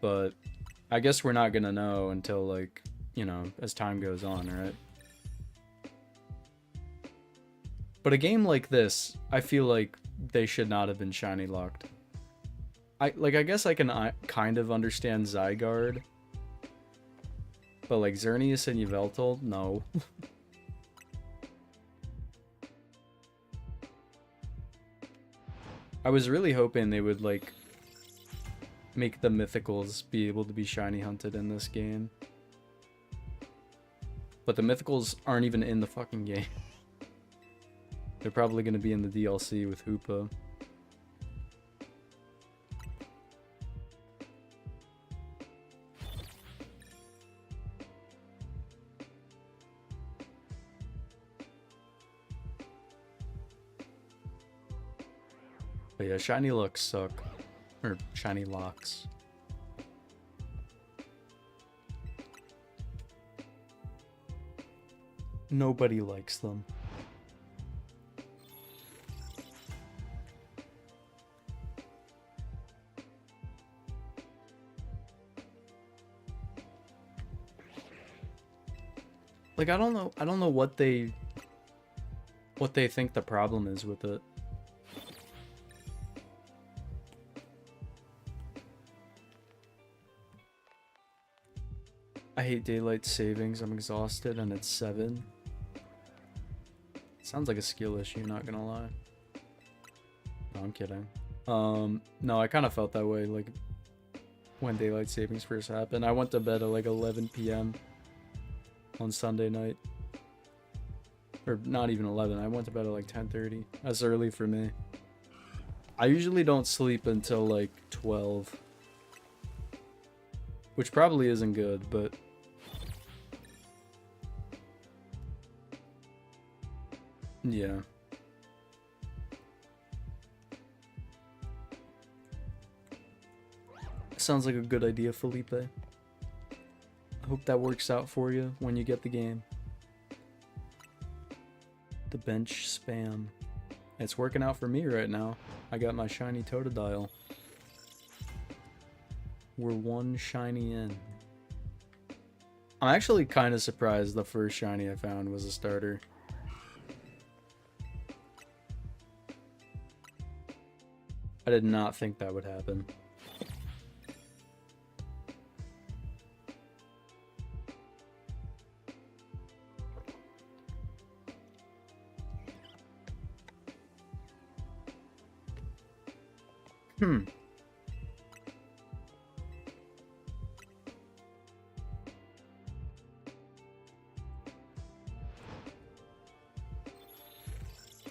But I guess we're not gonna know until, like, you know, as time goes on, right? But a game like this, I feel like they should not have been shiny locked. I guess I can kind of understand Zygarde. But like Xerneas and Yveltal, no. I was really hoping they would like make the mythicals be able to be shiny hunted in this game. But the mythicals aren't even in the fucking game. They're probably going to be in the DLC with Hoopa. But yeah, shiny locks suck. Or shiny locks. Nobody likes them. Like, I don't know what they think the problem is with it. I hate daylight savings. I'm exhausted and it's 7. Sounds like a skill issue, not gonna lie. No, I'm kidding. No, I kind of felt that way, like, when daylight savings first happened. I went to bed at like 11 p.m. on Sunday night. Or not even 11, I went to bed at like 10:30. That's early for me. I usually don't sleep until like 12. Which probably isn't good, but... yeah. Sounds like a good idea, Felipe. I hope that works out for you when you get the game. The bench spam. It's working out for me right now. I got my shiny Totodile. We're one shiny in. I'm actually kind of surprised the first shiny I found was a starter. I did not think that would happen.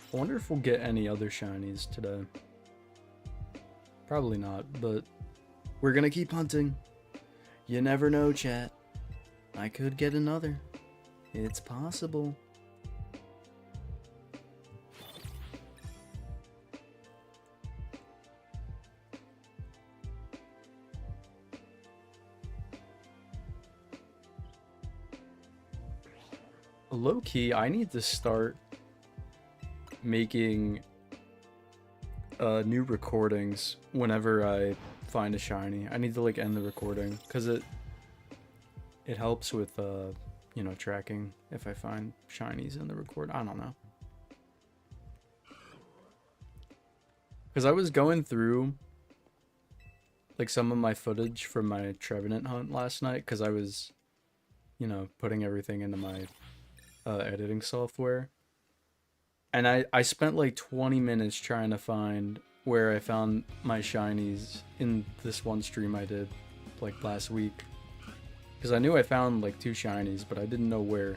I wonder if we'll get any other shinies today. Probably not, but we're gonna keep hunting. You never know, chat. I could get another. It's possible. Low-key, I need to start making new recordings whenever I find a shiny. I need to like end the recording because it helps with you know, tracking if I find shinies in the record. I don't know, because I was going through like some of my footage from my Trevenant hunt last night because I was, you know, putting everything into my editing software. And I spent like 20 minutes trying to find where I found my shinies in this one stream I did like last week. Because I knew I found like 2 shinies, but I didn't know where.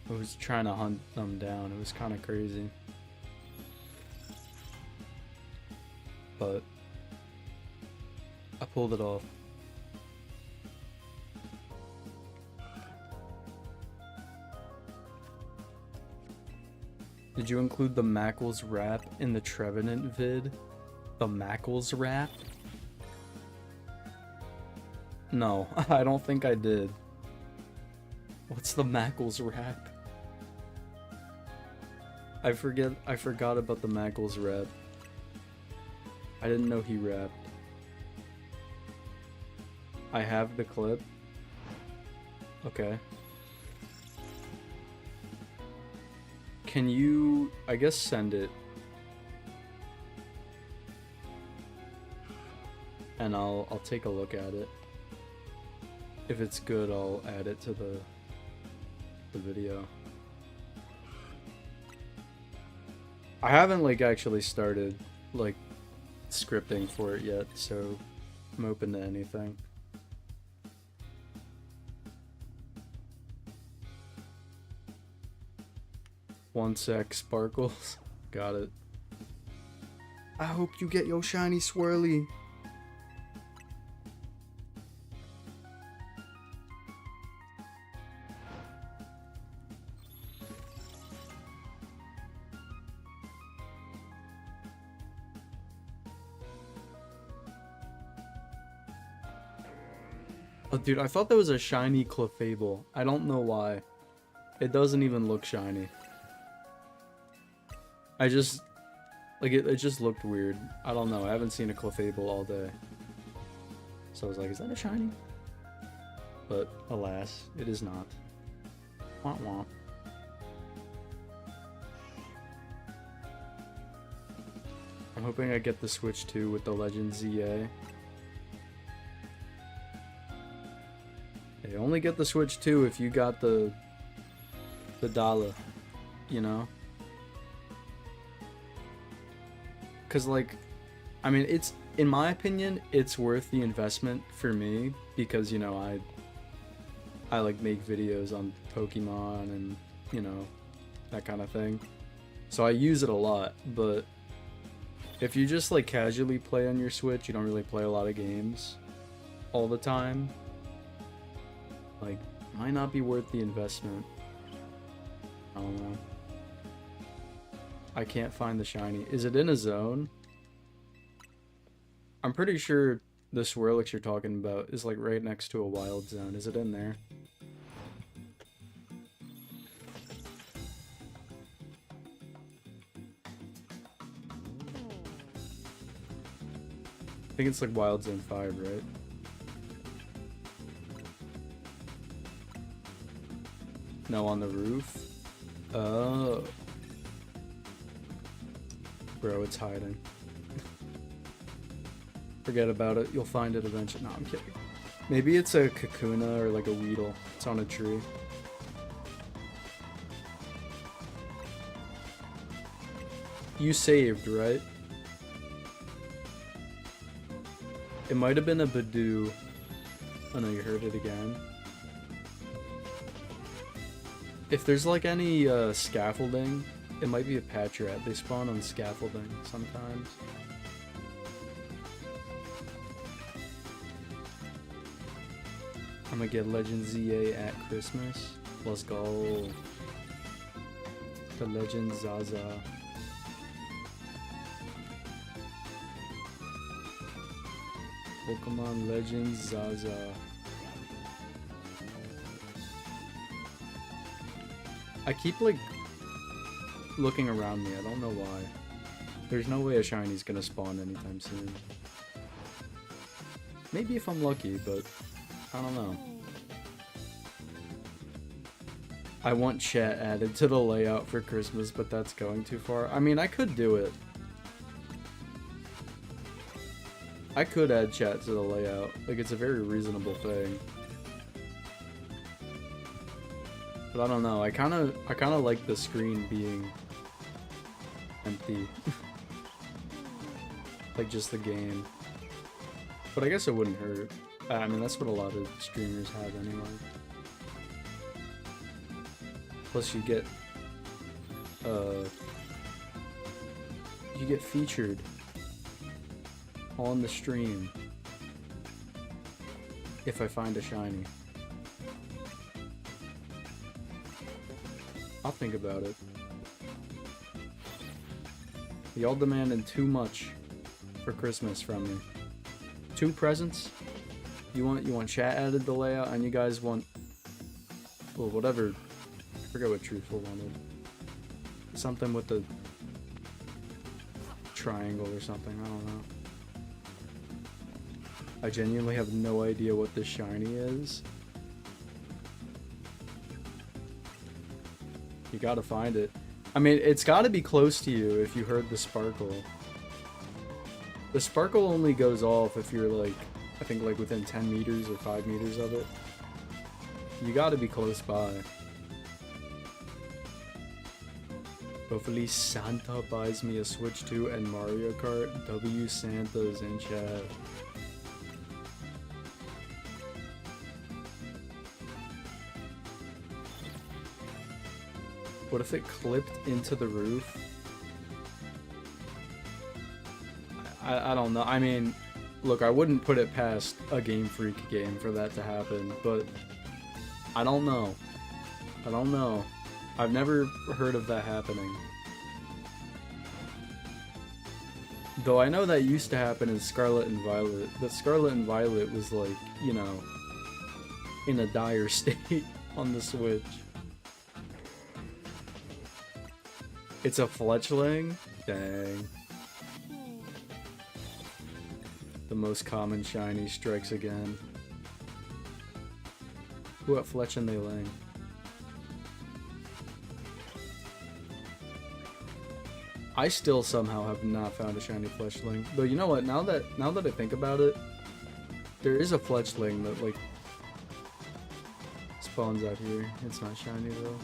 I was trying to hunt them down. It was kind of crazy. But I pulled it off. Did you include the Mackles rap in the Trevenant vid? The Mackles rap? No, I don't think I did. What's the Mackles rap? I forgot about the Mackles rap. I didn't know he rapped. I have the clip. Okay. Can you, I guess, send it? And I'll take a look at it. If it's good, I'll add it to the video. I haven't like actually started like scripting for it yet, so I'm open to anything. One sec, Sparkles. Got it. I hope you get your shiny swirly. Oh, dude, I thought that was a shiny Clefable. I don't know why. It doesn't even look shiny. I just, like, it just looked weird. I don't know. I haven't seen a Clefable all day. So I was like, is that a shiny? But, alas, it is not. Wah wah. I'm hoping I get the Switch 2 with the Legend ZA. Hey, only get the Switch 2 if you got the dollar, you know? Because, like, I mean, it's, in my opinion, it's worth the investment for me because, you know, I like make videos on Pokemon and, you know, that kind of thing. So I use it a lot, but if you just like casually play on your Switch, you don't really play a lot of games all the time, like, might not be worth the investment. I don't know. I can't find the shiny. Is it in a zone? I'm pretty sure the Swirlix you're talking about is like right next to a wild zone. Is it in there? I think it's like Wild Zone 5, right? No, on the roof? Oh. Bro, it's hiding. Forget about it. You'll find it eventually. No, I'm kidding. Maybe it's a Kakuna or like a Weedle. It's on a tree. You saved, right? It might have been a Badoo. Oh no, you heard it again. If there's like any scaffolding, it might be a Patrat. They spawn on scaffolding sometimes. I'm gonna get Legend ZA at Christmas. Let's go. The Legend Zaza. Pokemon Legend Zaza. I keep like looking around me. I don't know why. There's no way a shiny's gonna spawn anytime soon. Maybe if I'm lucky, but I don't know. I want chat added to the layout for Christmas, but that's going too far. I mean, I could do it. I could add chat to the layout. Like, it's a very reasonable thing. But I don't know. I kind of like the screen being empty. Like just the game. But I guess it wouldn't hurt. I mean, that's what a lot of streamers have anyway. Plus you get featured on the stream if I find a shiny. I'll think about it. Y'all demanding too much for Christmas from me. 2 presents? You want chat added to layout, and you guys want, well, whatever. I forget what Truthful wanted. Something with the triangle or something. I don't know. I genuinely have no idea what this shiny is. You gotta find it. I mean, it's gotta be close to you if you heard the sparkle. The sparkle only goes off if you're like, I think like within 10 meters or 5 meters of it. You gotta be close by. Hopefully Santa buys me a Switch 2 and Mario Kart. W Santa's in chat. What if it clipped into the roof? I don't know. I mean, look, I wouldn't put it past a Game Freak game for that to happen, but I don't know. I don't know. I've never heard of that happening. Though I know that used to happen in Scarlet and Violet. But Scarlet and Violet was like, you know, in a dire state on the Switch. It's a Fletchling? Dang. The most common shiny strikes again. What Fletch and they Ling? I still somehow have not found a shiny Fletchling. Though you know what, now that I think about it, there is a Fletchling that like spawns out here. It's not shiny though.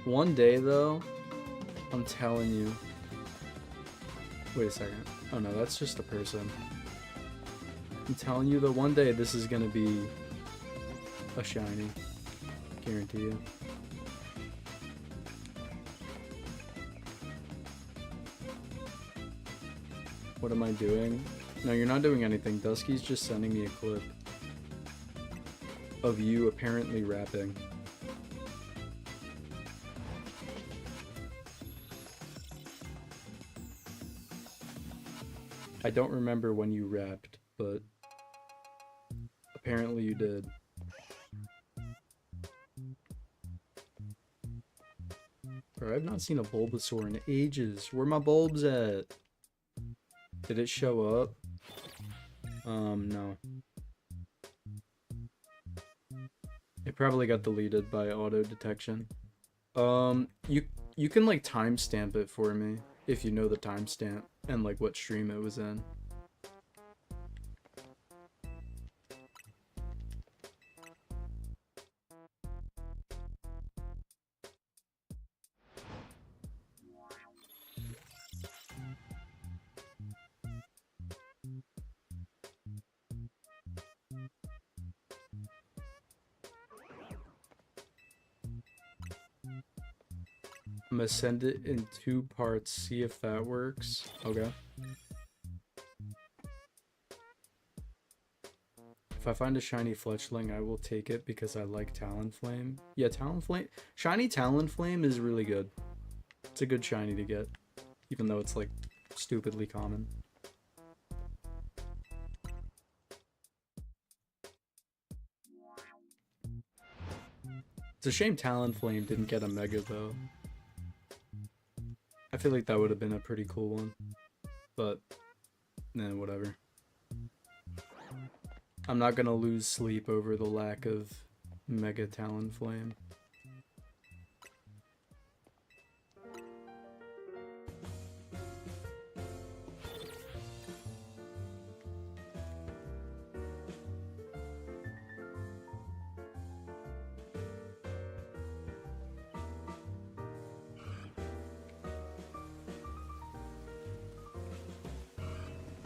One day though, I'm telling you. Wait a second. Oh no, that's just a person. I'm telling you that one day this is gonna be a shiny. Guarantee you. What am I doing? No, you're not doing anything. Dusky's just sending me a clip of you apparently rapping. I don't remember when you rapped, but apparently you did. Bro, I've not seen a Bulbasaur in ages. Where my bulbs at? Did it show up? No. It probably got deleted by auto detection. You can like timestamp it for me if you know the timestamp and like what stream it was in. I'm gonna send it in 2 parts, see if that works. Okay. If I find a shiny Fletchling, I will take it because I like Talonflame. Yeah, Talonflame. Shiny Talonflame is really good. It's a good shiny to get, even though it's like stupidly common. It's a shame Talonflame didn't get a Mega though. I feel like that would have been a pretty cool one, but nah, whatever. I'm not gonna lose sleep over the lack of Mega Talonflame.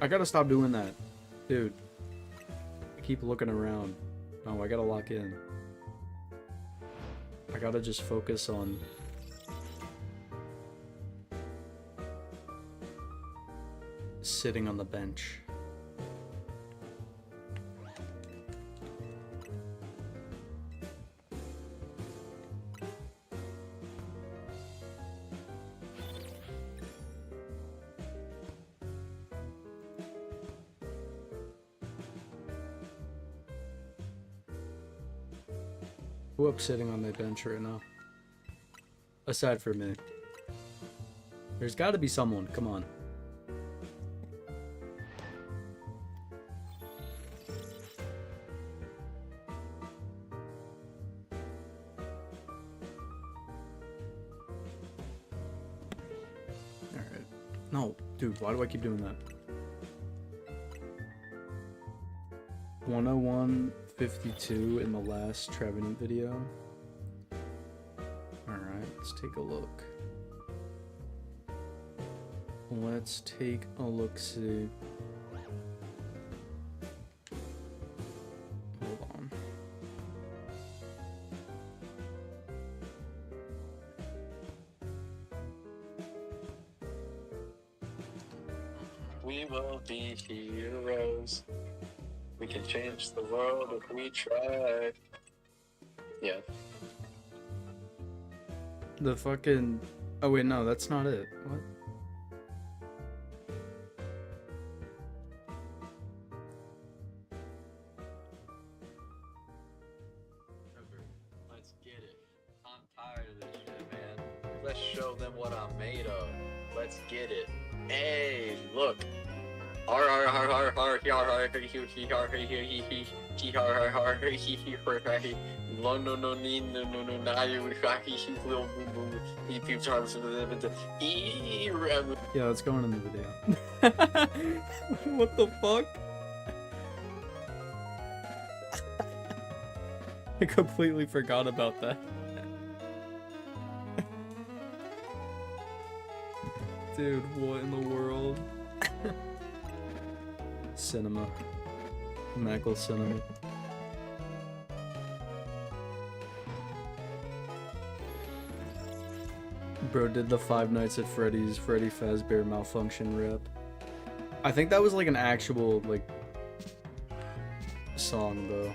I gotta stop doing that. Dude. I keep looking around. Oh, I gotta lock in. I gotta just focus on... sitting on the bench. Who up sitting on the bench right now? Aside from me. There's gotta be someone, come on. Alright. No, dude, why do I keep doing that? 101.52 in the last Trevenant video. Alright, let's take a look. Let's take a look-see. Hold on. We will be heroes. We can change the world if we try. Yeah. The fucking... Oh wait, no, that's not it. What? Let's get it. I'm tired of this shit, man. Let's show them what I'm made of. Let's get it. Hey, look. Yeah, let's go on in the video. What the fuck? I completely forgot about that. Dude, what in the world? Cinema. Mackle Cinema. Bro did the Five Nights at Freddy's Freddy Fazbear Malfunction rap. I think that was like an actual like song though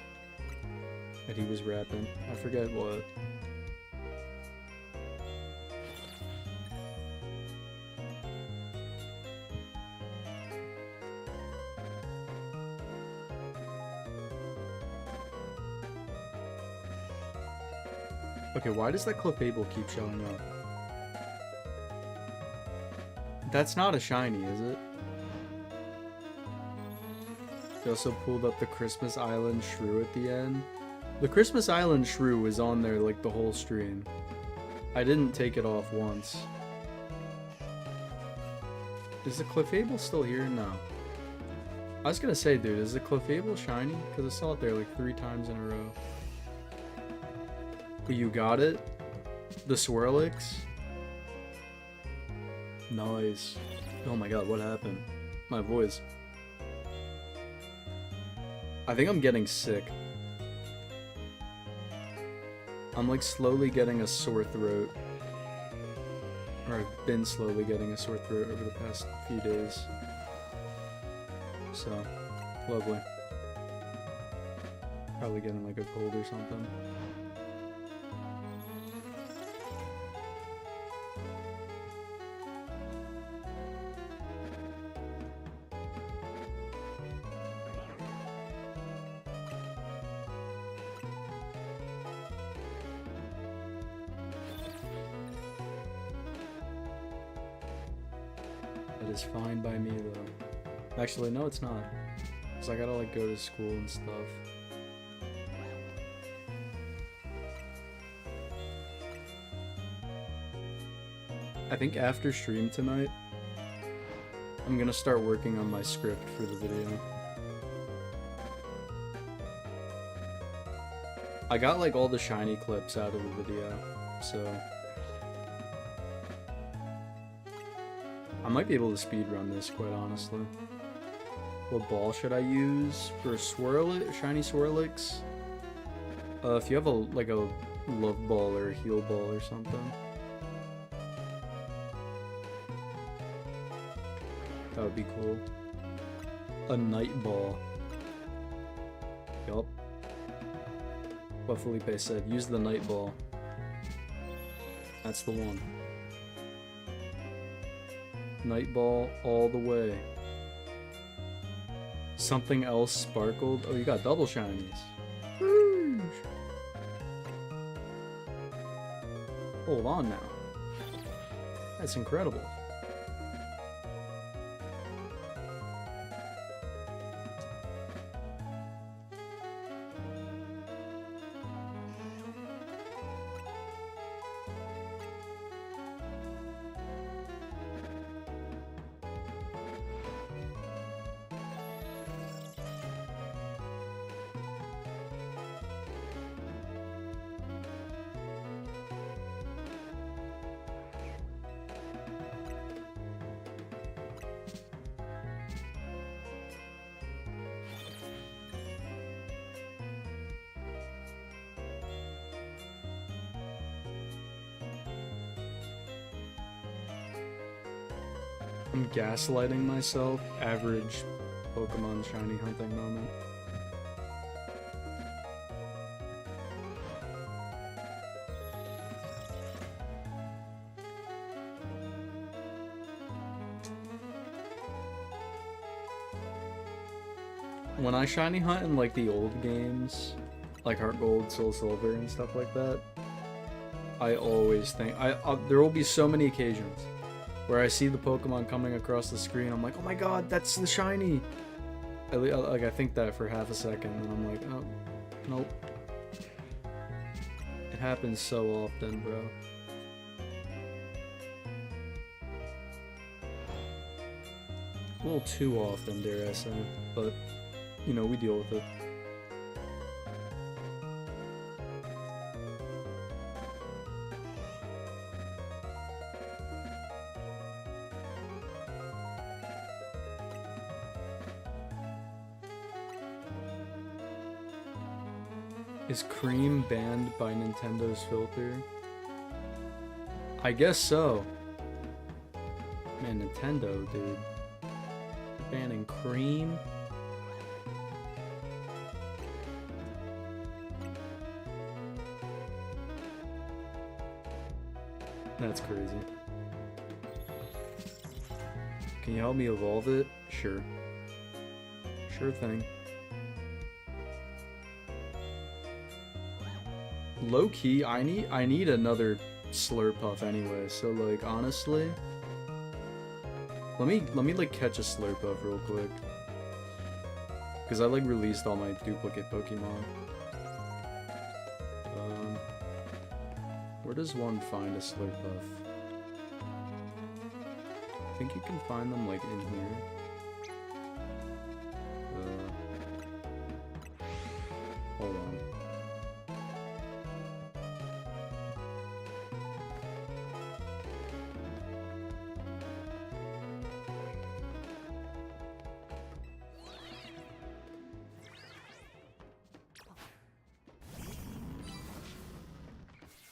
that he was rapping. I forget what. Okay, why does that Clefable keep showing up? That's not a shiny, is it? They also pulled up the Christmas Island Shrew at the end. The Christmas Island Shrew was on there like the whole stream. I didn't take it off once. Is the Clefable still here? No. I was gonna say, dude, is the Clefable shiny? Because I saw it there like 3 times in a row. You got it? The Swirlix? Nice. Oh my god, what happened? My voice. I think I'm getting sick. I'm like slowly getting a sore throat. Or I've been slowly getting a sore throat over the past few days. So, lovely. Probably getting like a cold or something. That is fine by me though. Actually, no, it's not. Cause I gotta like go to school and stuff. I think after stream tonight, I'm gonna start working on my script for the video. I got like all the shiny clips out of the video, so I might be able to speedrun this, quite honestly. What ball should I use for shiny Swirlix? If you have a like a love ball or a heal ball or something. That would be cool. A night ball. Yup. What Felipe said. Use the night ball. That's the one. Night ball all the way. Something else sparkled. Oh, you got double shinies. Whoosh. Hold on now. That's incredible. I'm gaslighting myself. Average Pokemon shiny hunting moment. When I shiny hunt in like the old games, like Heart Gold, Soul Silver, and stuff like that, I always think there will be so many occasions where I see the Pokemon coming across the screen. I'm like, oh my god, that's the shiny. Like I think that for half a second, and I'm like, oh, nope. It happens so often, bro. A little too often, dare I say, but you know, we deal with it. Is cream banned by Nintendo's filter? I guess so. Man, Nintendo, dude. Banning cream? That's crazy. Can you help me evolve it? Sure. Sure thing. Low key, I need another Slurpuff anyway. So like honestly, let me like catch a Slurpuff real quick, because I like released all my duplicate Pokemon. Where does one find a Slurpuff? I think you can find them like in here. Hold on.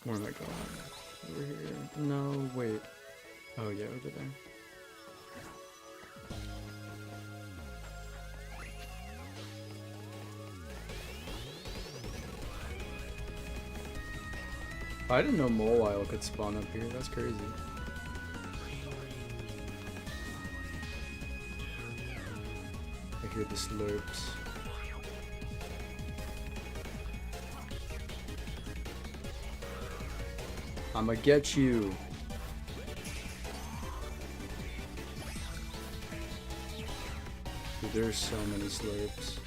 Where am I going? Over here? No, wait. Oh yeah, over there. I didn't know Mawile could spawn up here. That's crazy. I hear the slurps. I'ma get you. Dude, there's so many slurps.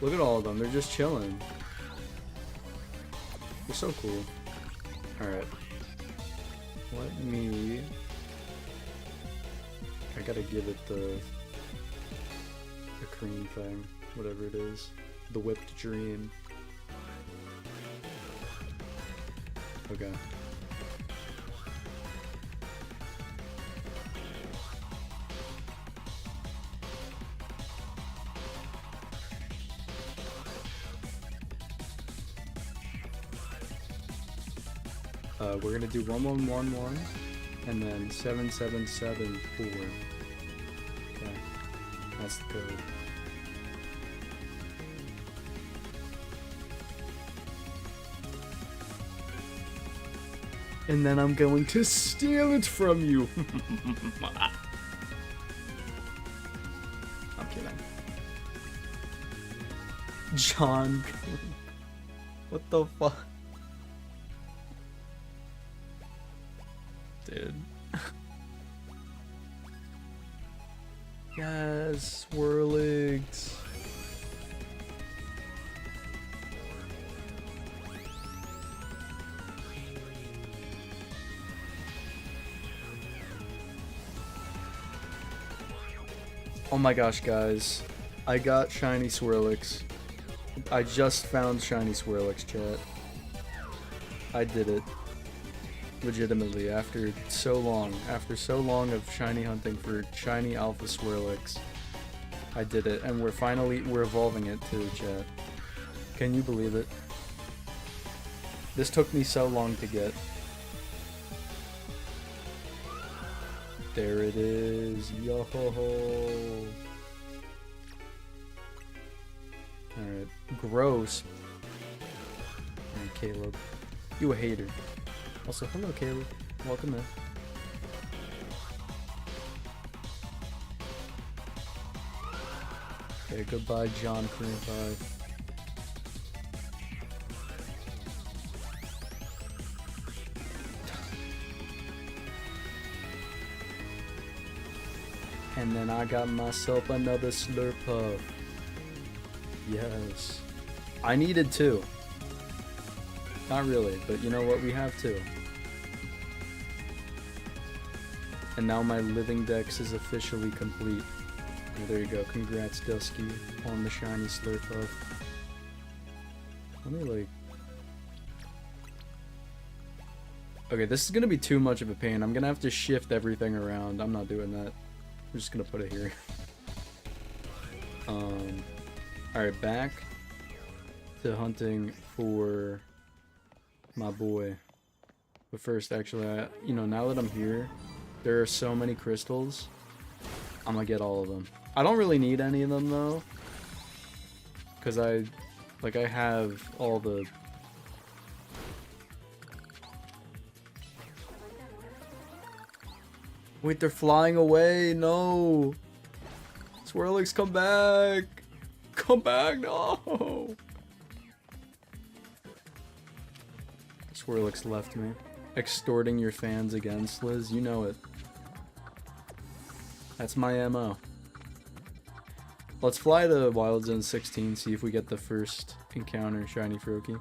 Look at all of them. They're just chilling. They're so cool. Alright. Let me... I gotta give it the cream thing. Whatever it is. The whipped dream. Okay. We're gonna do 1111 and then 7774. Okay, that's the code. And then I'm going to steal it from you. I'm kidding. John. What the fuck? Dude. Yes, Swirlix. Oh my gosh, guys. I got shiny Swirlix. I just found shiny Swirlix, chat. I did it. Legitimately, after so long of shiny hunting for shiny Alpha Swirlix, I did it, and we're evolving it too, chat. Can you believe it? This took me so long to get. There it is, yo ho ho. Alright, gross. Alright, Caleb. You a hater. Also, hello Caleb. Welcome in. Okay, goodbye John Cream 5. And then I got myself another Slurpuff. Yes. I needed two. Not really, but you know what? We have two. And now my living dex is officially complete. Oh, there you go. Congrats, Dusky, on the shiny Slurpuff. Let me, like... Okay, this is gonna be too much of a pain. I'm gonna have to shift everything around. I'm not doing that. I'm just gonna put it here. Alright, back to hunting for my boy. But first, actually, now that I'm here, there are so many crystals. I'm gonna get all of them. I don't really need any of them, though. Because I have all the... Wait, they're flying away! No! Swirlix, come back! Come back, no! Swirlix left me. Extorting your fans again, Sliz, you know it. That's my MO. Let's fly to Wild Zone 16, see if we get the first encounter, Shiny Froakie.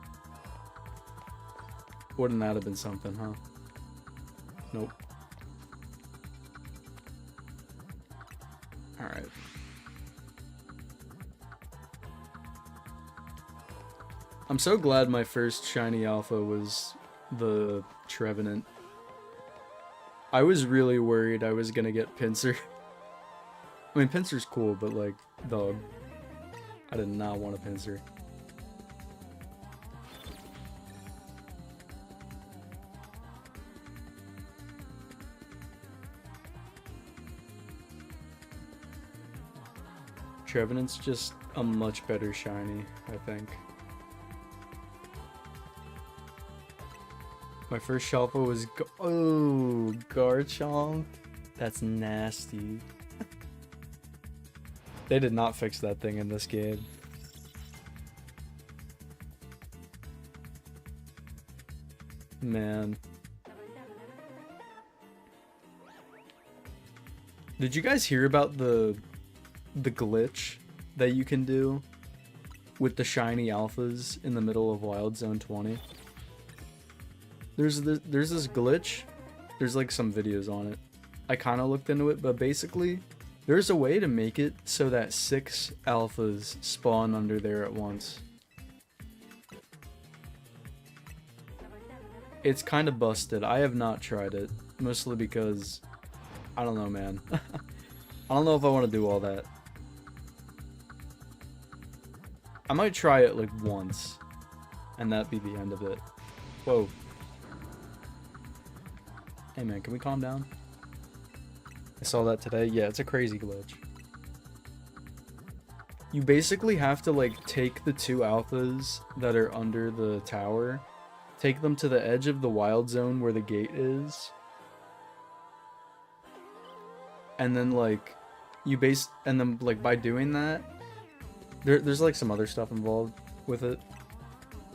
Wouldn't that have been something, huh? Nope. Alright. I'm so glad my first Shiny Alpha was the Trevenant. I was really worried I was gonna get Pinsir. I mean, Pinsir's cool, but like, dog. I did not want a Pinsir. Trevenant's just a much better Shiny, I think. My first Shalpa was oh, Garchomp. That's nasty. They did not fix that thing in this game. Man. Did you guys hear about the glitch that you can do with the shiny alphas in the middle of Wild Zone 20? There's this glitch. There's like some videos on it. I kind of looked into it, but basically there's a way to make it so that 6 alphas spawn under there at once. It's kind of busted. I have not tried it, mostly because I don't know, man. I don't know if I want to do all that. I might try it like once, and that be the end of it. Whoa. Hey man, can we calm down? I saw that today. Yeah, it's a crazy glitch. You basically have to like take the 2 alphas that are under the tower, take them to the edge of the wild zone where the gate is, and then like by doing that, there's like some other stuff involved with it.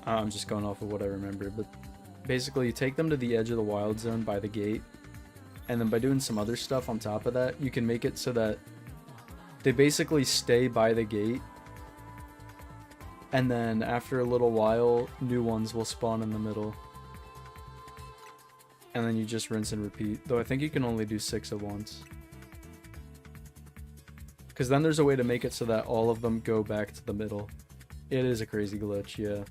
I'm just going off of what I remember, but basically you take them to the edge of the wild zone by the gate, and then by doing some other stuff on top of that, you can make it so that they basically stay by the gate, and then after a little while, new ones will spawn in the middle. And then you just rinse and repeat, though I think you can only do 6 at once. Because then there's a way to make it so that all of them go back to the middle. It is a crazy glitch, yeah.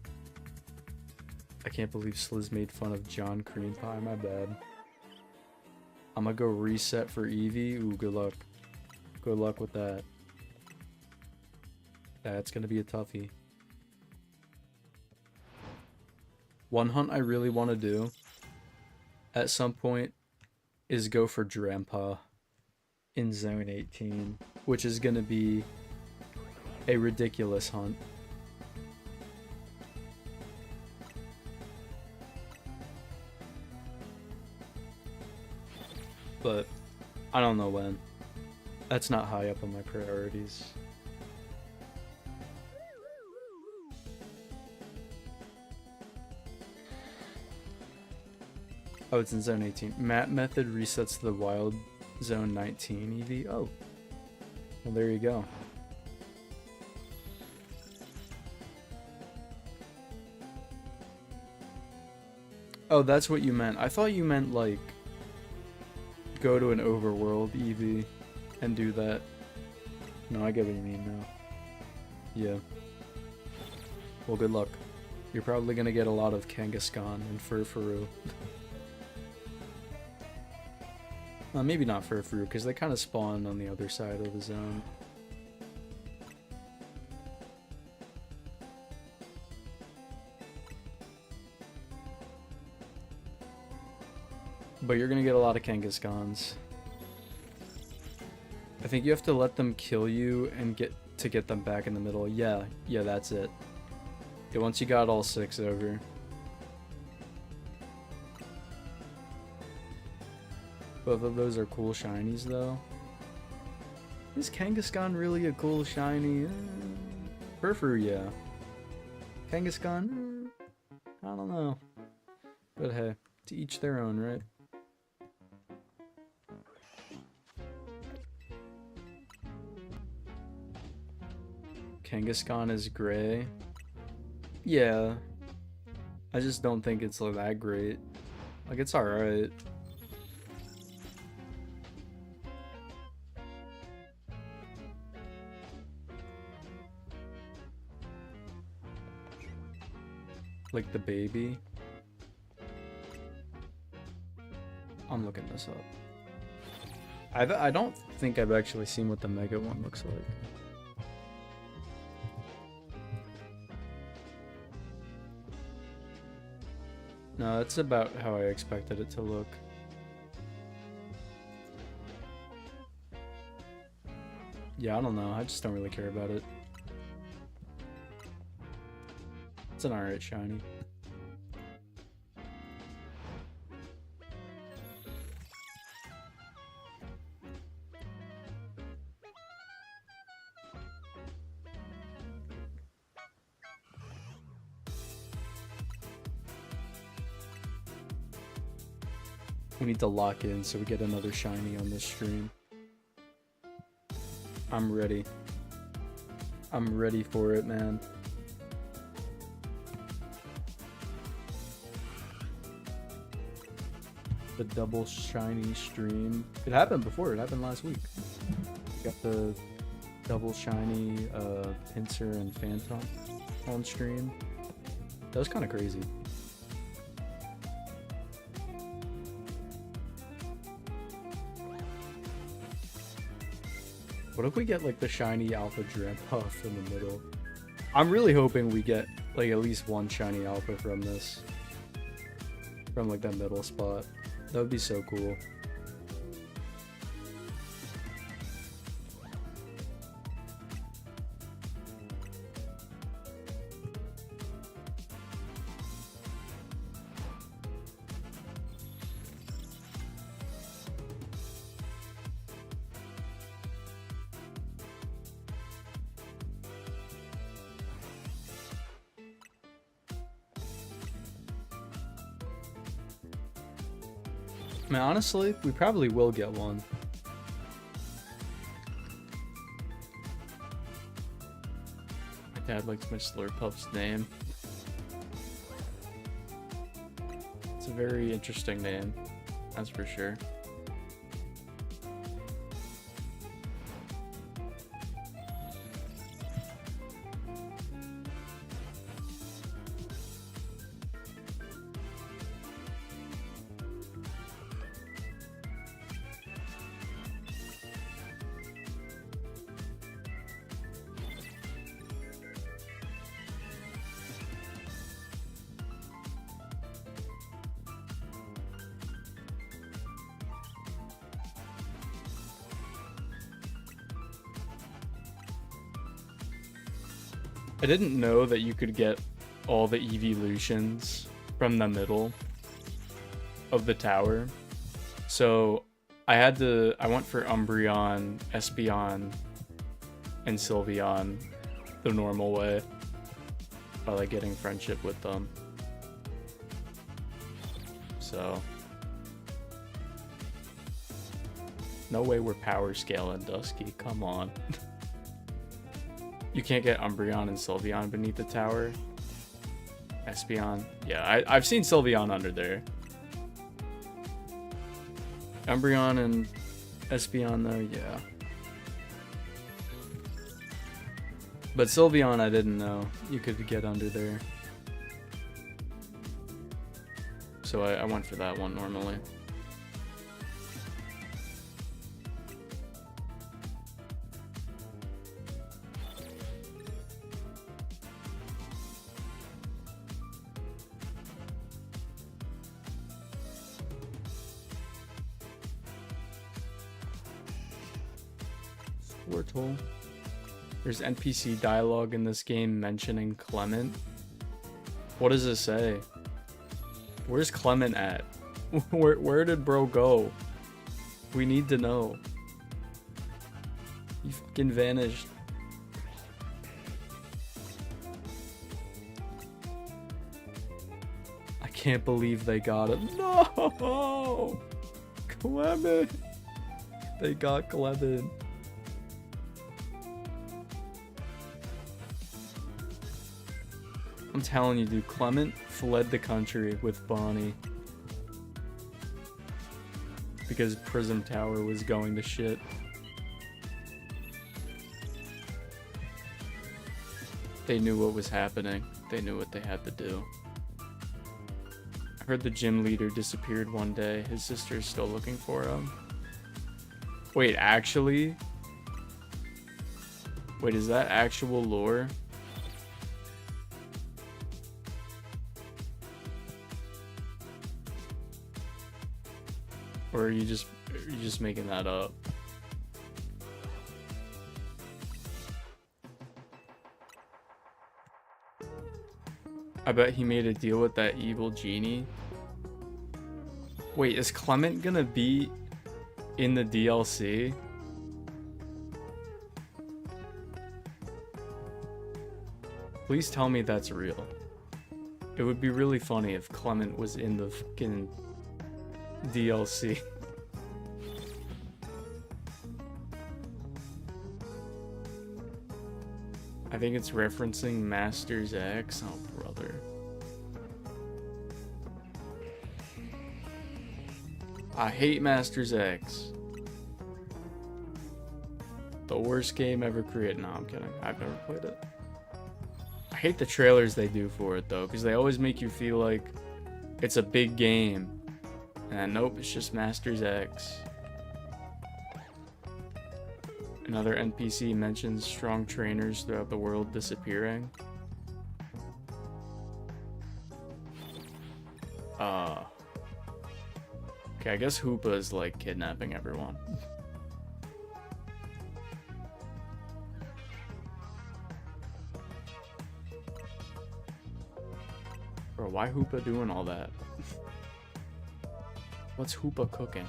I can't believe Sliz made fun of John Cream Pie, my bad. I'm gonna go reset for Eevee. Ooh, good luck. Good luck with that. That's gonna be a toughie. One hunt I really want to do at some point is go for Drampa in Zone 18, which is gonna be a ridiculous hunt. But I don't know when. That's not high up on my priorities. Oh, it's in Zone 18. Map method resets the Wild Zone 19 EV. Oh. Well, there you go. Oh, that's what you meant. I thought you meant, like, go to an overworld EV and do that. No, I get what you mean now. Yeah. Well, good luck. You're probably gonna get a lot of Kangaskhan and Furfuru. Maybe not Furfuru, because they kind of spawn on the other side of the zone. But you're gonna get a lot of Kangaskhan's. I think you have to let them kill you and get them back in the middle. Yeah, that's it. Yeah, once you got all 6 over. Both of those are cool shinies though. Is Kangaskhan really a cool shiny? Furfrou, yeah. Kangaskhan? I don't know. But hey, to each their own, right? Kangaskhan is gray. Yeah. I just don't think it's that great. Like, it's alright. Like the baby. I'm looking this up. I don't think I've actually seen what the mega one looks like. No, that's about how I expected it to look. Yeah, I don't know. I just don't really care about it. It's an alright shiny. We need to lock in so we get another shiny on this stream. I'm ready. I'm ready for it, man. The double shiny stream. It happened before. It happened last week. Got the double shiny Pinsir and Phantom on stream. That was kind of crazy. What if we get like the shiny Alpha Drampuff in the middle? I'm really hoping we get like at least one shiny Alpha from this. From like that middle spot. That would be so cool. I mean, honestly, we probably will get one. My dad likes my Slurpuff's name. It's a very interesting name, that's for sure. I didn't know that you could get all the evolutions from the middle of the tower. So I went for Umbreon, Espeon, and Sylveon the normal way by like getting friendship with them. So no way we're power scaling Dusky, come on. You can't get Umbreon and Sylveon beneath the tower. Espeon. Yeah, I've seen Sylveon under there. Umbreon and Espeon though, yeah. But Sylveon I didn't know you could get under there. So I went for that one normally. portal. There's NPC dialogue in this game mentioning Clement. What does it say? Where's Clement at? Where did bro go? We need to know. He fucking vanished. I can't believe they got him. No! Clement! They got Clement. I'm telling you, dude, Clement fled the country with Bonnie. Because Prism Tower was going to shit. They knew what was happening. They knew what they had to do. I heard the gym leader disappeared one day. His sister's still looking for him. Wait, actually? Wait, is that actual lore? Or are you just making that up? I bet he made a deal with that evil genie. Wait, is Clement gonna be in the DLC? Please tell me that's real. It would be really funny if Clement was in the fucking DLC. I think it's referencing Masters X. Oh, brother. I hate Masters X. The worst game ever created. No, I'm kidding. I've never played it. I hate the trailers they do for it, though, because they always make you feel like it's a big game. And nope, it's just Masters X. Another NPC mentions strong trainers throughout the world disappearing. Okay, I guess Hoopa is like kidnapping everyone. Bro, why Hoopa doing all that? What's Hoopa cooking?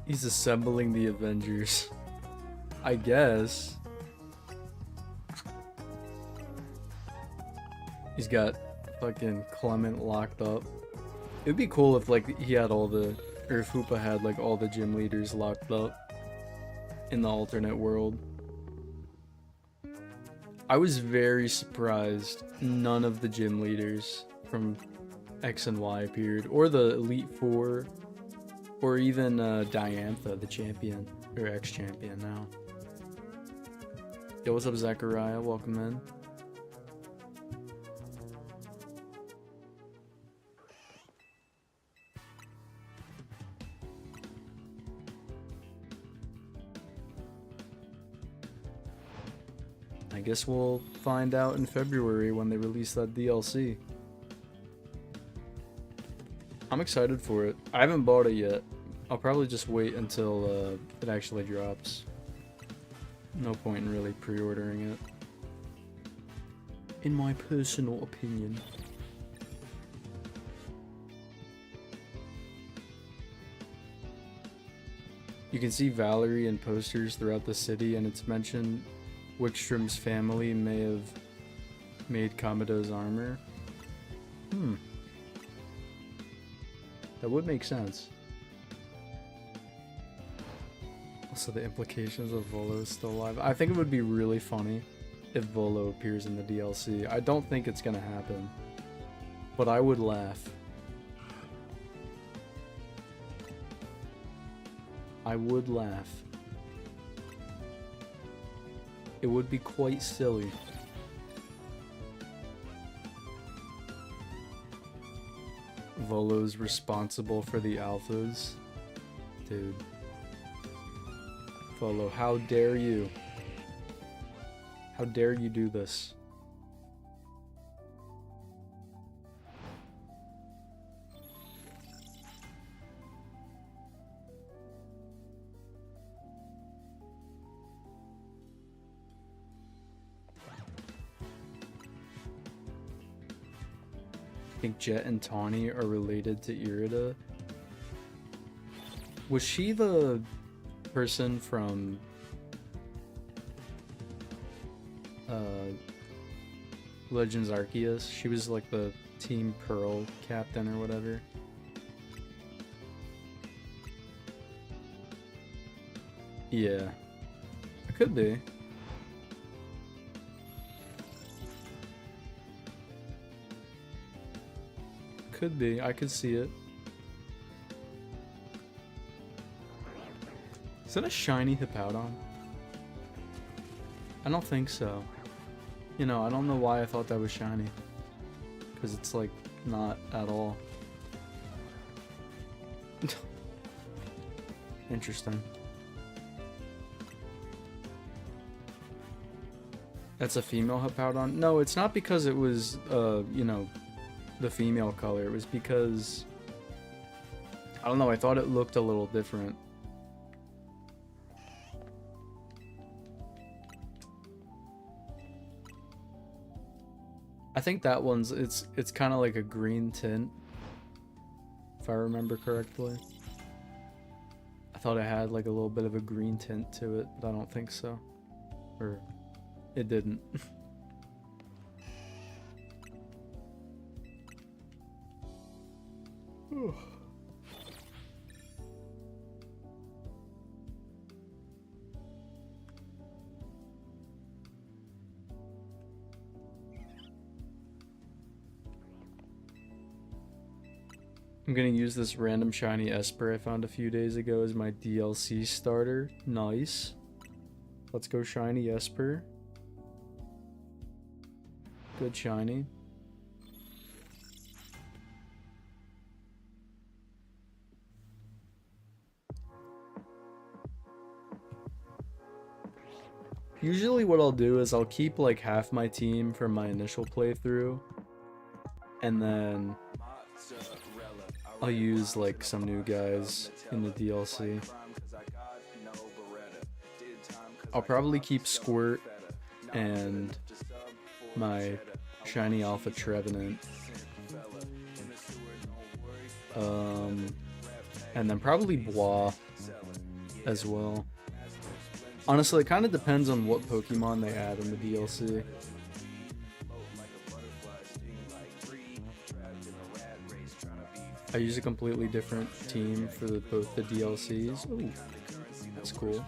He's assembling the Avengers. I guess. He's got fucking Clement locked up. It'd be cool if like he had all the, or if Hoopa had like all the gym leaders locked up in the alternate world. I was very surprised none of the gym leaders from X and Y appeared, or the Elite Four, or even Diantha, the champion, or ex-champion now. Yo, what's up, Zachariah? Welcome in. I guess we'll find out in February when they release that DLC. I'm excited for it. I haven't bought it yet. I'll probably just wait until it actually drops. No point in really pre-ordering it, in my personal opinion. You can see Valerie in posters throughout the city, and it's mentioned Wickstrom's family may have made Kamado's armor. That would make sense. Also, the implications of Volo is still alive. I think it would be really funny if Volo appears in the DLC. I don't think it's gonna happen, but I would laugh. I would laugh. It would be quite silly. Volo's responsible for the alphas. Dude. Volo, how dare you? How dare you do this? I think Jet and Tawny are related to Irida. Was she the person from Legends Arceus? She was like the Team Pearl captain or whatever. Yeah. It could be. Could be. I could see it. Is that a shiny Hippowdon? I don't think so. You know, I don't know why I thought that was shiny. Because it's like, not at all. Interesting. That's a female Hippowdon? No, it's not because it was, you know, the female color. It was because, I don't know, I thought it looked a little different. I think that one's, it's kind of like a green tint, if I remember correctly. I thought it had like a little bit of a green tint to it, but I don't think so. Or, it didn't. I'm gonna use this random shiny Esper I found a few days ago as my DLC starter. Nice. Let's go shiny Esper. Good shiny. Usually what I'll do is I'll keep like half my team from my initial playthrough, and then I'll use like some new guys in the DLC. I'll probably keep Squirt and my shiny Alpha Trevenant. And then probably Bois as well. Honestly, it kind of depends on what Pokemon they add in the DLC. I use a completely different team for both the DLCs. Ooh, that's cool.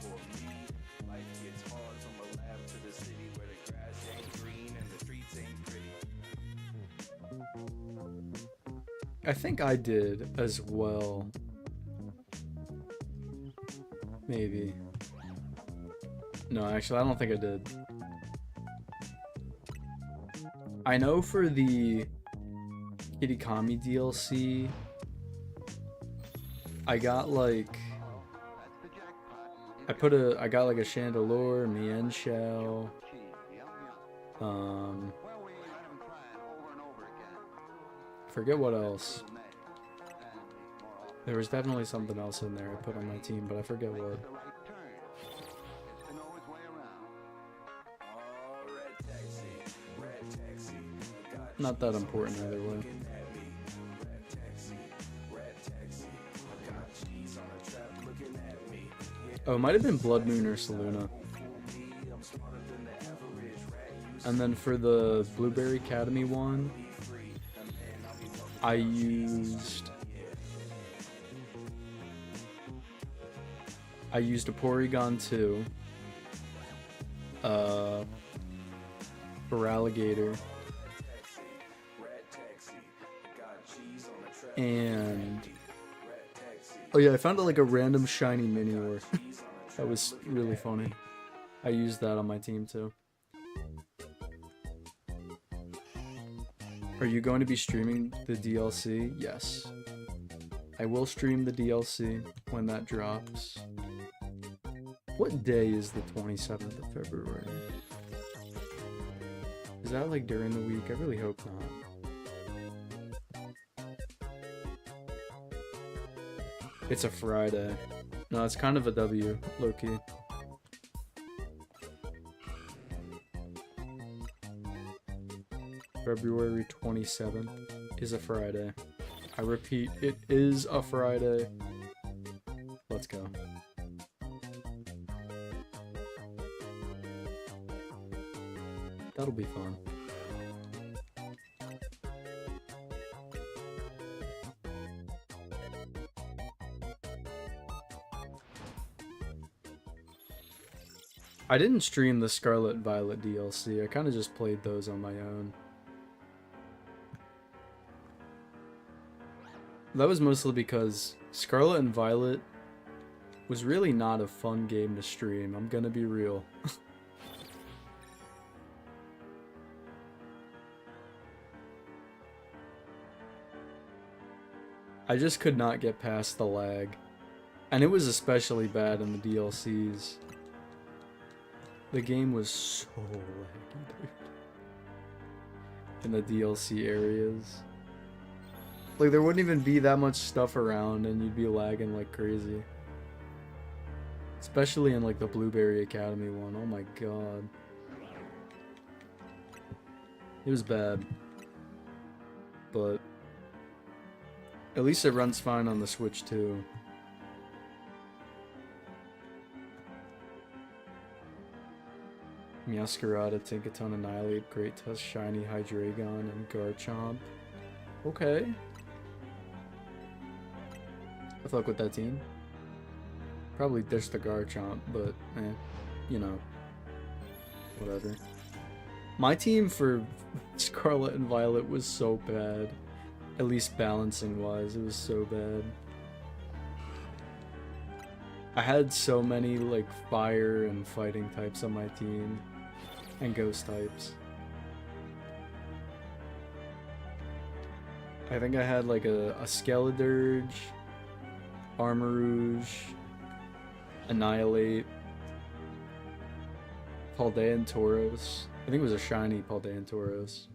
I think I did as well. Maybe. No, actually, I don't think I did. I know for the Kitakami DLC, I got like, I got like a Chandelure, Mienshao, forget what else. There was definitely something else in there I put on my team, but I forget what. Not that important either way. Oh, it might have been Blood Moon or Saluna. And then for the Blueberry Academy one, I used a Porygon 2, Feraligatr, and oh yeah, I found like a random shiny Minior. That was really funny. I used that on my team too. Are you going to be streaming the DLC? Yes. I will stream the DLC when that drops. What day is the 27th of February? Is that like during the week? I really hope not. It's a Friday. No, it's kind of a W, low-key. February 27th is a Friday. I repeat, it is a Friday. Let's go. That'll be fun. I didn't stream the Scarlet and Violet DLC. I kind of just played those on my own. That was mostly because Scarlet and Violet was really not a fun game to stream. I'm gonna be real. I just could not get past the lag. And it was especially bad in the DLCs. The game was so laggy, dude. In the DLC areas. Like, there wouldn't even be that much stuff around and you'd be lagging like crazy. Especially in, like, the Blueberry Academy one. Oh my god. It was bad. But at least it runs fine on the Switch, too. Meowscarada, Tinkaton, Annihilate, Great Tusk, Shiny, Hydreigon, and Garchomp. Okay. I fuck with that team. Probably ditch the Garchomp, but you know. Whatever. My team for Scarlet and Violet was so bad. At least balancing wise, it was so bad. I had so many like fire and fighting types on my team. And ghost types. I think I had like a Skeledirge, Armarouge, Annihilate, Paldean Tauros. I think it was a shiny Paldean Tauros.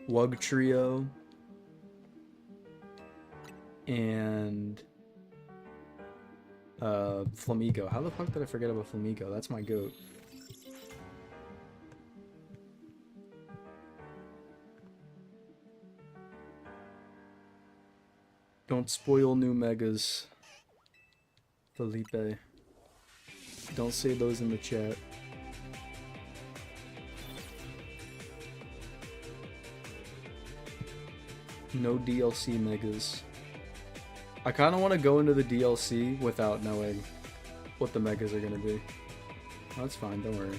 Wugtrio. And Flamigo. How the fuck did I forget about Flamigo? That's my goat. Don't spoil new megas, Felipe. Don't say those in the chat. No DLC megas. I kind of want to go into the DLC without knowing what the megas are going to be. Oh, that's fine, don't worry.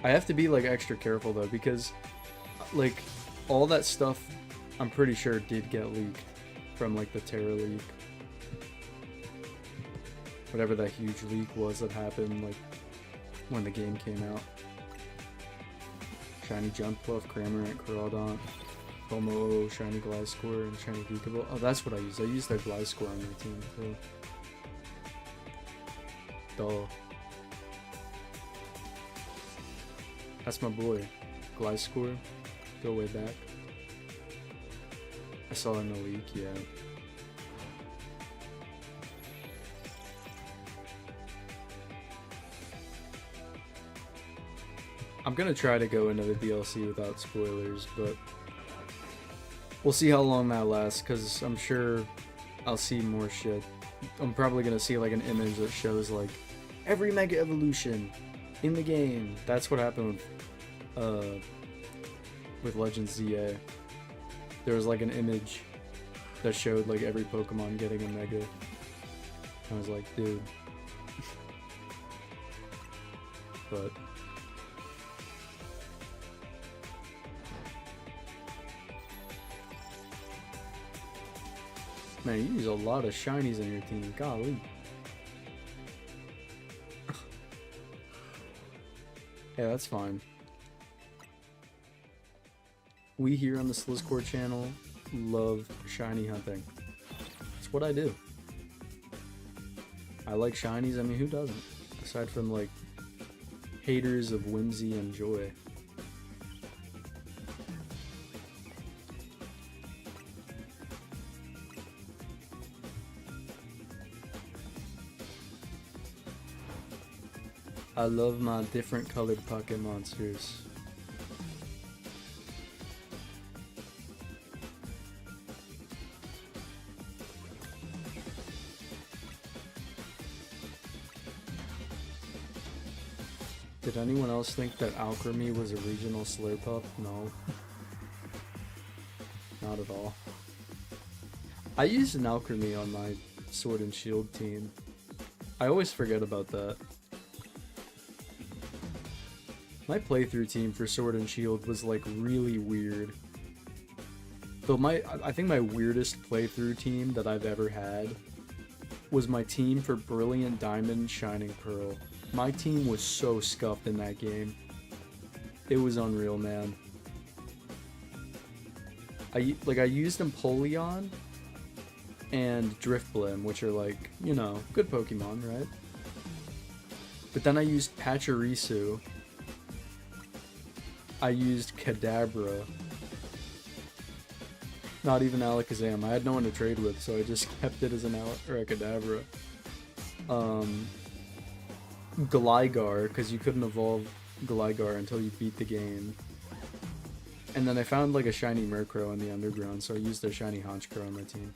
I have to be like extra careful though, because like all that stuff I'm pretty sure did get leaked from like the Terra leak. Whatever that huge leak was that happened like when the game came out. Shiny Jumpluff, Cramorant, Coraldont, Homo, Shiny Gliscor, and Shiny Vikavolt. Oh, that's what I used. I used that Gliscor on my team too. Duh. That's my boy. Gliscor. Go way back. I saw it in the leak, yeah. I'm gonna try to go into the DLC without spoilers, but we'll see how long that lasts, because I'm sure I'll see more shit. I'm probably gonna see like an image that shows like every Mega Evolution in the game. That's what happened with Legends ZA. There was like an image that showed like every Pokemon getting a Mega. I was like, dude. But man, you use a lot of shinies on your team. Golly. Yeah, that's fine. We here on the Sliscore channel love shiny hunting. It's what I do. I like shinies. I mean, who doesn't? Aside from, like, haters of whimsy and joy. I love my different colored pocket monsters. Did anyone else think that Alchemy was a regional Slurpup? No. Not at all. I used an Alchemy on my Sword and Shield team. I always forget about that. My playthrough team for Sword and Shield was like really weird. Though I think my weirdest playthrough team that I've ever had was my team for Brilliant Diamond Shining Pearl. My team was so scuffed in that game. It was unreal, man. I used Empoleon and Drifblim, which are like, you know, good Pokemon, right? But then I used Pachirisu. I used Kadabra. Not even Alakazam. I had no one to trade with, so I just kept it as a Kadabra. Gligar, because you couldn't evolve Gligar until you beat the game. And then I found like a shiny Murkrow in the underground, so I used a shiny Honchkrow on my team.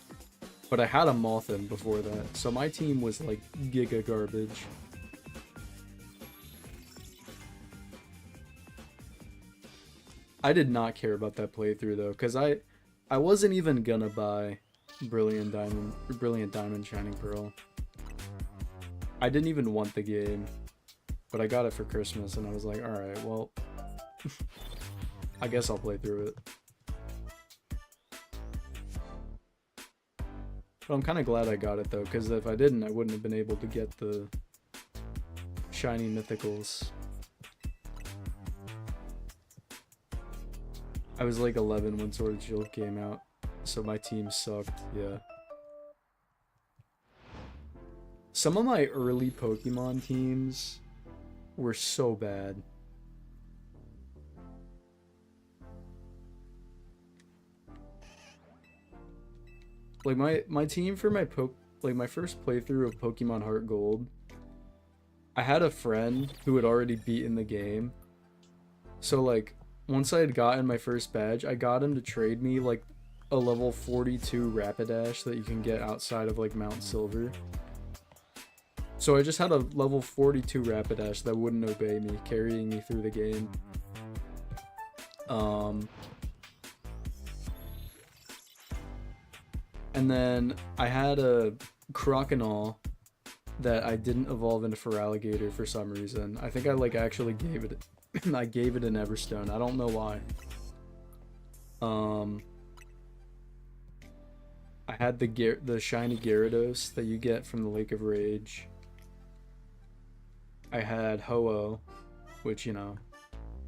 But I had a Molten before that, so my team was like giga garbage. I did not care about that playthrough though, because I wasn't even gonna buy Brilliant Diamond Shining Pearl. I didn't even want the game, but I got it for Christmas and I was like, alright, well, I guess I'll play through it. But I'm kind of glad I got it though, because if I didn't, I wouldn't have been able to get the shiny mythicals. I was like 11 when Sword and Shield came out, so my team sucked, yeah. Some of my early Pokemon teams were so bad. Like my team for my my first playthrough of Pokemon Heart Gold, I had a friend who had already beaten the game. So like once I had gotten my first badge, I got him to trade me like a level 42 Rapidash that you can get outside of like Mount Silver. So I just had a level 42 Rapidash that wouldn't obey me, carrying me through the game. And then I had a Croconaw that I didn't evolve into Feraligatr for some reason. I think I like actually gave it I gave it an Everstone. I don't know why. I had the shiny Gyarados that you get from the Lake of Rage. I had Ho-Oh, which, you know,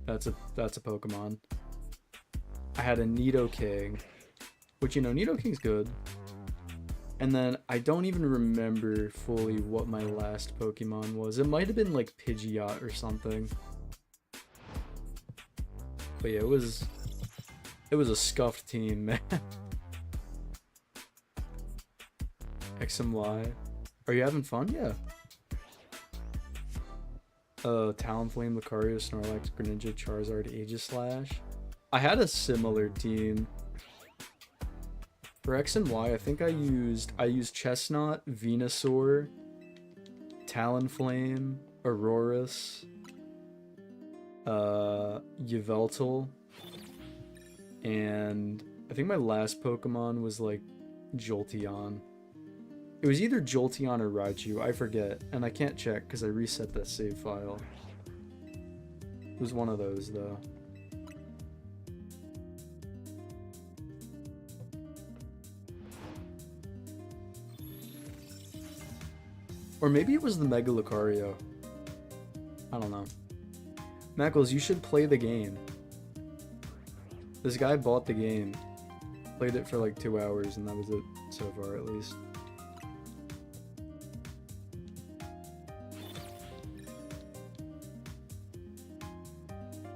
that's a Pokemon. I had a Nidoking, which, you know, Nidoking's good. And then I don't even remember fully what my last Pokemon was. It might have been like Pidgeot or something. But yeah, it was a scuffed team, man. X and Y. Are you having fun? Yeah. Talonflame, Lucario, Snorlax, Greninja, Charizard, Aegislash. I had a similar team. For X and Y, I think I used Chestnut, Venusaur, Talonflame, Aurorus, Yveltal, and I think my last Pokemon was like Jolteon. It was either Jolteon or Raichu, I forget, and I can't check because I reset that save file. It was one of those though. Or maybe it was the Mega Lucario. I don't know. Mackles, you should play the game. This guy bought the game. Played it for like 2 hours and that was it so far at least.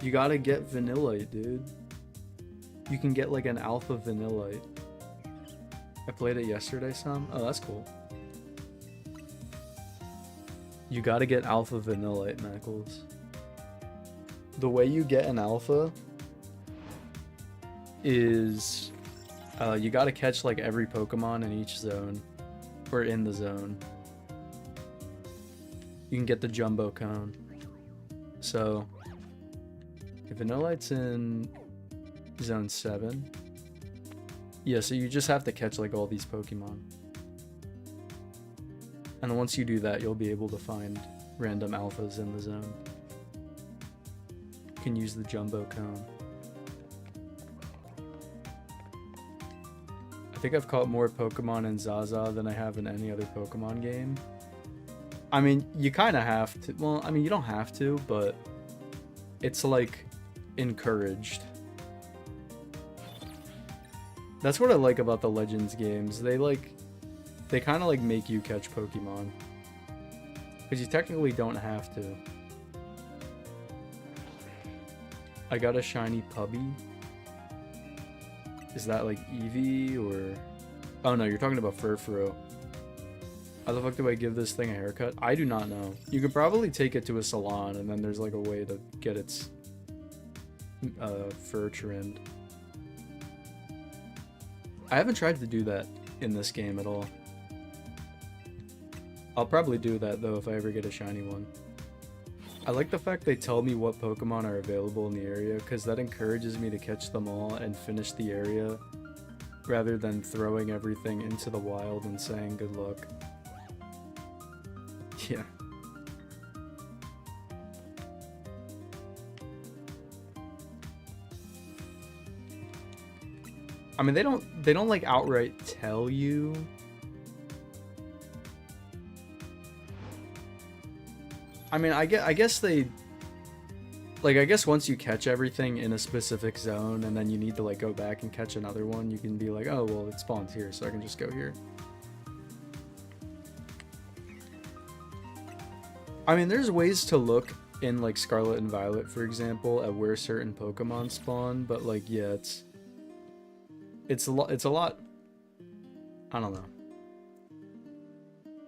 You gotta get Vanillite, dude. You can get like an alpha Vanillite. I played it yesterday some. Oh, that's cool. You gotta get alpha Vanillite, Mackles. The way you get an alpha is you gotta catch like every Pokemon in each zone. Or in the zone. You can get the Jumbo Cone. So if Vanillite's in zone 7. Yeah, so you just have to catch like all these Pokemon. And once you do that, you'll be able to find random alphas in the zone. You can use the Jumbo Cone. I think I've caught more Pokemon in Zaza than I have in any other Pokemon game. I mean, you kind of have to. Well, I mean, you don't have to, but it's like encouraged. That's what I like about the Legends games. They kind of like make you catch Pokemon. Because you technically don't have to. I got a shiny Pubby. Is that like Eevee or... Oh no, you're talking about Furfrou. How the fuck do I give this thing a haircut? I do not know. You could probably take it to a salon and then there's like a way to get its fur trimmed. I haven't tried to do that in this game at all. I'll probably do that though if I ever get a shiny one. I like the fact they tell me what Pokemon are available in the area because that encourages me to catch them all and finish the area rather than throwing everything into the wild and saying good luck. Yeah. I mean, they don't like outright tell you. I mean, I guess they like, I guess once you catch everything in a specific zone and then you need to like go back and catch another one, you can be like, oh, well, it spawns here, so I can just go here. I mean, there's ways to look in like Scarlet and Violet, for example, at where certain Pokemon spawn, but like, yeah, it's a lot, I don't know.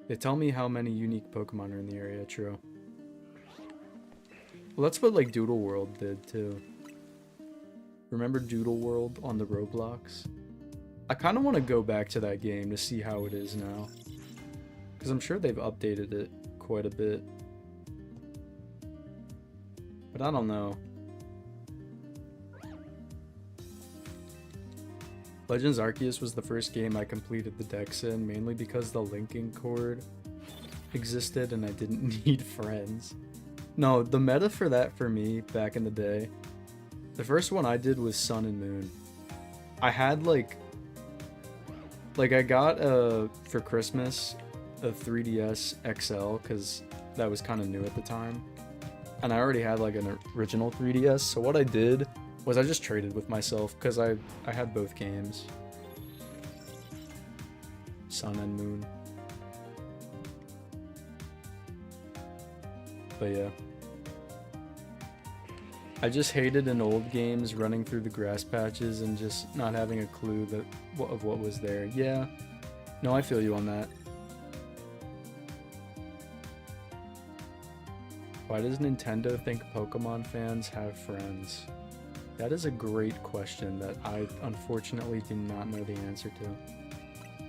They tell me how many unique Pokemon are in the area, true. Well, that's what like Doodle World did too. Remember Doodle World on the Roblox? I kind of want to go back to that game to see how it is now. Because I'm sure they've updated it quite a bit. But I don't know. Legends Arceus was the first game I completed the Dex in, mainly because the linking cord existed and I didn't need friends. No, the meta for that for me back in the day, the first one I did was Sun and Moon. I had like I got for Christmas a 3DS XL because that was kind of new at the time. And I already had like an original 3DS, so what I did was I just traded with myself because I had both games. Sun and Moon. But yeah. I just hated in old games running through the grass patches and just not having a clue of what was there. Yeah. No, I feel you on that. Why does Nintendo think Pokemon fans have friends? That is a great question that I unfortunately do not know the answer to.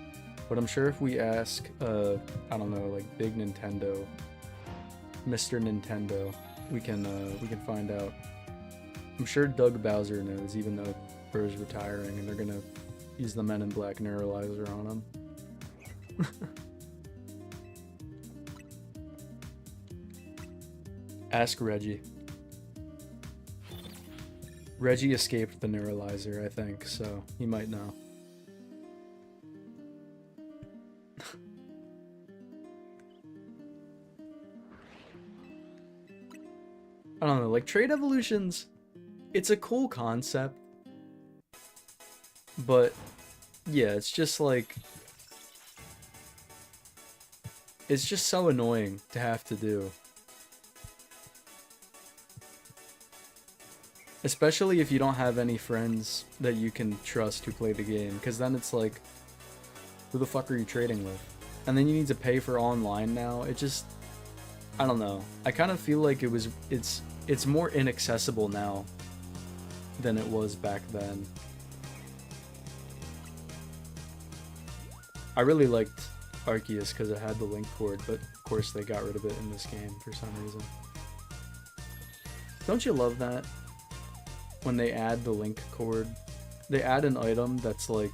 But I'm sure if we ask, I don't know, like Big Nintendo, Mr. Nintendo, we can find out. I'm sure Doug Bowser knows, even though Bro's retiring and they're gonna use the Men in Black Neuralizer on him. Ask Reggie. Reggie escaped the Neuralizer, I think, so he might know. I don't know, like trade evolutions, it's a cool concept, but yeah, it's just like, it's just so annoying to have to do. Especially if you don't have any friends that you can trust who play the game, because then it's like, who the fuck are you trading with? And then you need to pay for online now. It just, I don't know. I kind of feel like it's more inaccessible now than it was back then. I really liked Arceus because it had the link cord, but of course they got rid of it in this game for some reason. Don't you love that? When they add the link cord, they add an item that's like,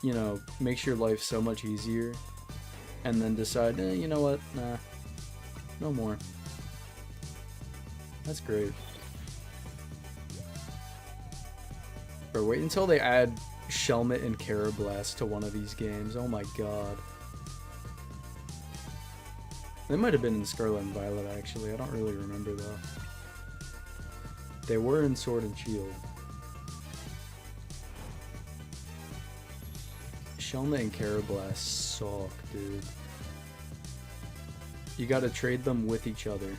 you know, makes your life so much easier, and then decide, you know what, nah, no more. That's great. Or wait until they add Shelmet and Karrablast to one of these games. Oh my god. They might have been in Scarlet and Violet, actually. I don't really remember, though. They were in Sword and Shield. Shelmet and Karrablast suck, dude. You gotta trade them with each other.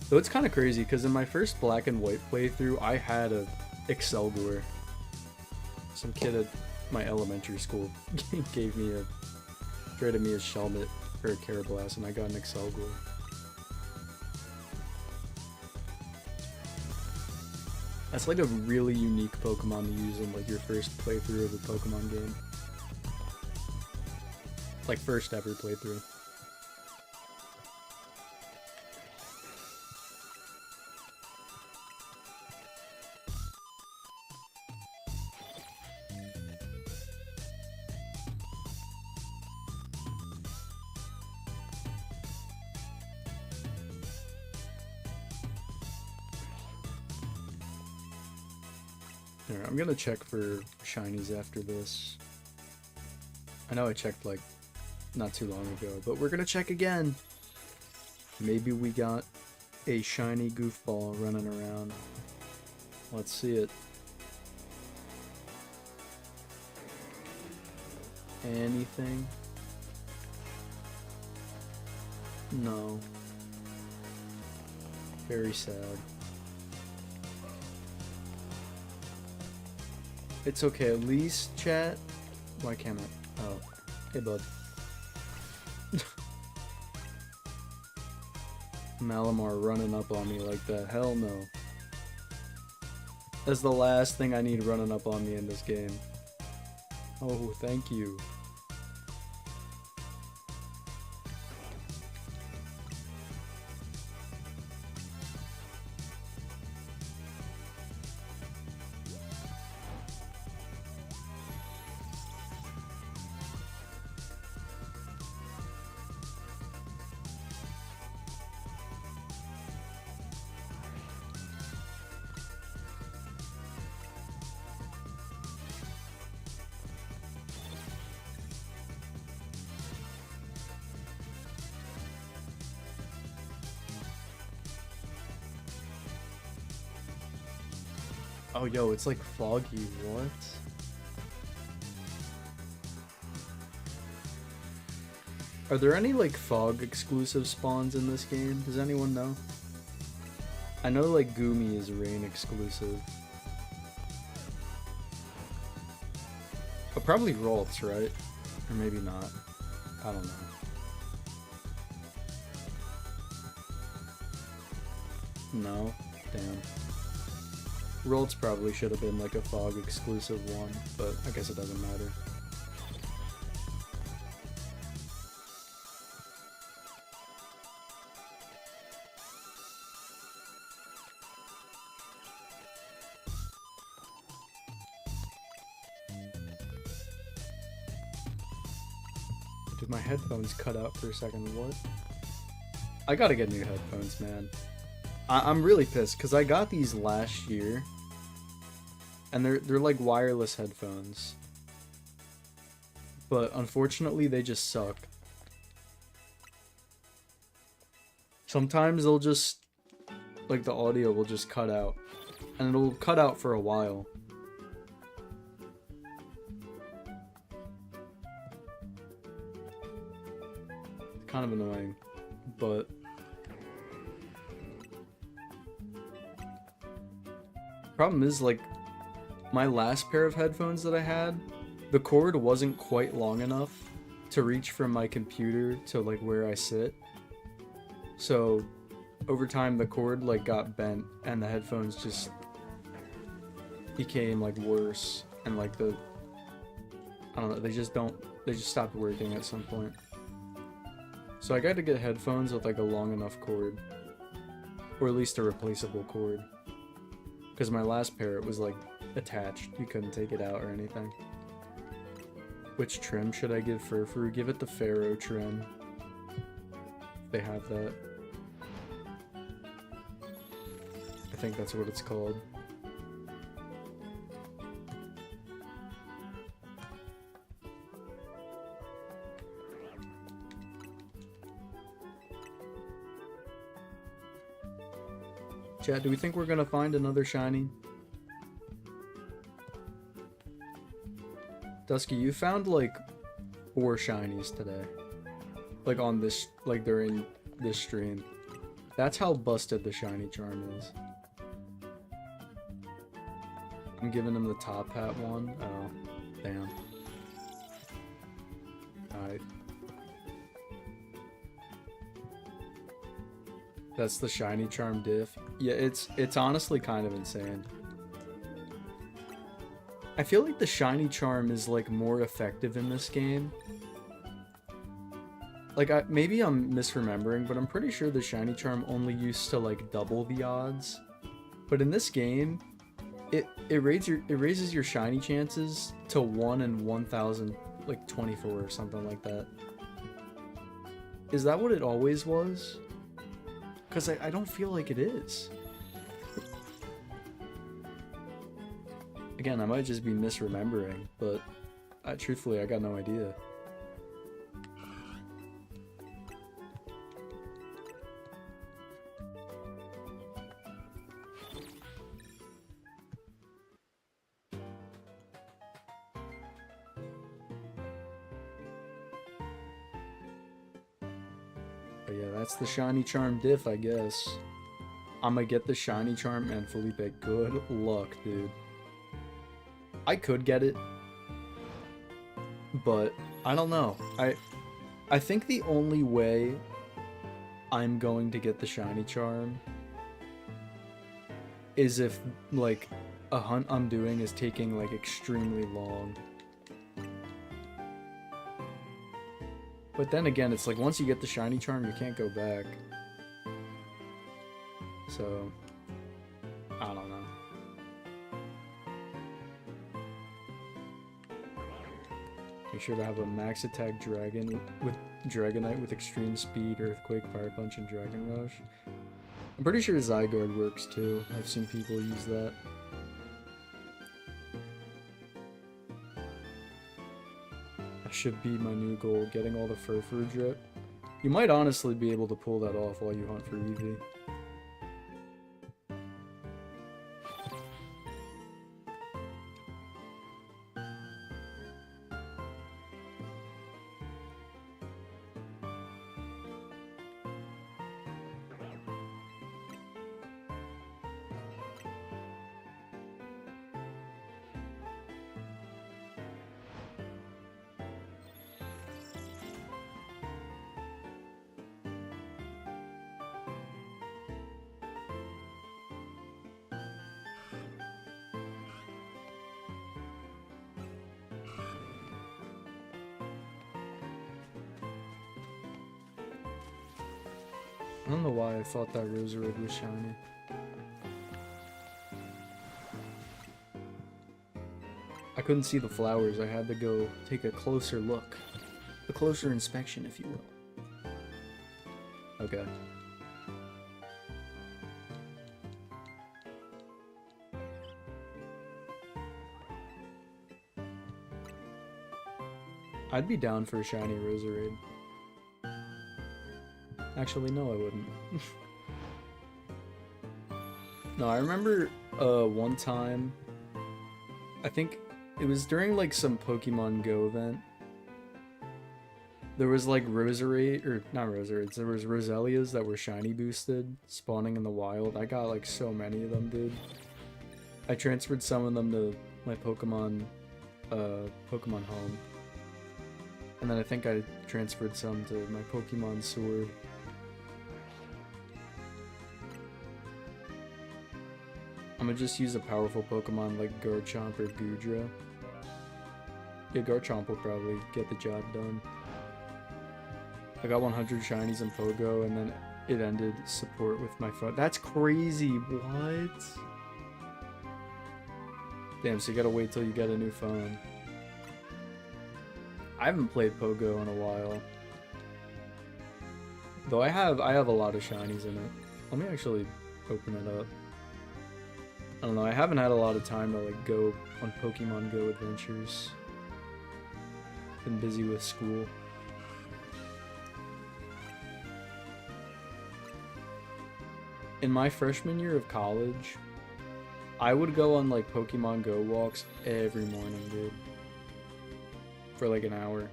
So it's kind of crazy because in my first Black and White playthrough, I had a Excelgor. Some kid at my elementary school traded me a Shelmet or a Karrablast, and I got an Excelgor. That's like a really unique Pokemon to use in like your first playthrough of a Pokemon game. Like first ever playthrough. Alright, I'm gonna check for shinies after this. I know I checked like not too long ago, but we're gonna check again. Maybe we got a shiny goofball running around. Let's see it. Anything? No. Very sad. It's okay, at least, chat. Why can't I? Oh. Hey, bud. Malamar running up on me like that. Hell no. That's the last thing I need running up on me in this game. Oh, thank you. Oh, yo, it's like foggy. What? Are there any like fog exclusive spawns in this game? Does anyone know? I know like Goomy is rain exclusive. But probably Ralts, right? Or maybe not. I don't know. No? Damn. Ralts probably should have been like a fog exclusive one, but I guess it doesn't matter. Did my headphones cut out for a second? What? I gotta get new headphones, man. I'm really pissed because I got these last year, and they're like wireless headphones, but unfortunately they just suck. Sometimes they'll just, like, the audio will just cut out, and it'll cut out for a while. It's kind of annoying, but problem is, like, my last pair of headphones that I had, the cord wasn't quite long enough to reach from my computer to, like, where I sit. So over time the cord, like, got bent and the headphones just became, like, worse, and, like, I don't know, they just stopped working at some point. So I got to get headphones with, like, a long enough cord, or at least a replaceable cord, because my last pair, it was, like, attached, you couldn't take it out or anything. Which trim should I give Furfur? Give it the Pharaoh trim. They have that. I think that's what it's called. Chat, do we think we're gonna find another shiny? Dusky, you found like 4 shinies today. Like on this, like during this stream. That's how busted the shiny charm is. I'm giving him the top hat one. Oh, damn. Alright. That's the shiny charm diff. Yeah, it's honestly kind of insane. I feel like the shiny charm is like more effective in this game. Like, maybe I'm misremembering, but I'm pretty sure the shiny charm only used to like double the odds. But in this game, it raises your shiny chances to 1 in 1,024 or something like that. Is that what it always was? Because I don't feel like it is. Again, I might just be misremembering, but truthfully, I got no idea. But yeah, that's the shiny charm diff, I guess. I'm gonna get the shiny charm, and Felipe, good luck, dude. I could get it, but I don't know. I think the only way I'm going to get the shiny charm is if, like, a hunt I'm doing is taking, like, extremely long. But then again, it's like, once you get the shiny charm, you can't go back. So, I don't know. Make sure to have a max attack dragon with Dragonite with extreme speed, Earthquake, Fire Punch, and Dragon Rush. I'm pretty sure Zygarde works too. I've seen people use that. That should be my new goal, getting all the Furfur drip. You might honestly be able to pull that off while you hunt for Eevee. I don't know why I thought that Roserade was shiny. I couldn't see the flowers, I had to go take a closer look. A closer inspection, if you will. Okay. I'd be down for a shiny Roserade. Actually, no, I wouldn't. No, I remember one time, I think it was during like some Pokemon Go event. There was like Roserade, or not Roserades, there was Roselias that were shiny boosted, spawning in the wild. I got like so many of them, dude. I transferred some of them to my Pokemon Home. And then I think I transferred some to my Pokemon Sword. I'm gonna just use a powerful Pokemon like Garchomp or Goodra. Yeah, Garchomp will probably get the job done. I got 100 shinies in Pogo, and then it ended support with my phone. That's crazy. What? Damn, so you gotta wait till you get a new phone. I haven't played Pogo in a while. Though I have a lot of shinies in it. Let me actually open it up. I don't know, I haven't had a lot of time to like go on Pokemon Go adventures. Been busy with school. In my freshman year of college, I would go on like Pokemon Go walks every morning, dude. For like an hour.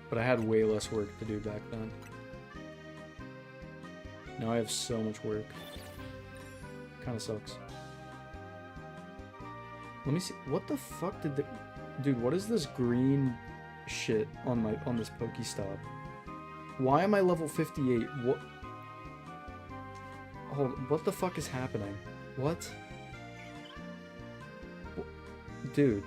But I had way less work to do back then. Now I have so much work. Kinda sucks. Let me see. What the fuck did the... Dude, what is this green shit on this Pokestop? Why am I level 58? What? Hold, what the fuck is happening? What? Dude.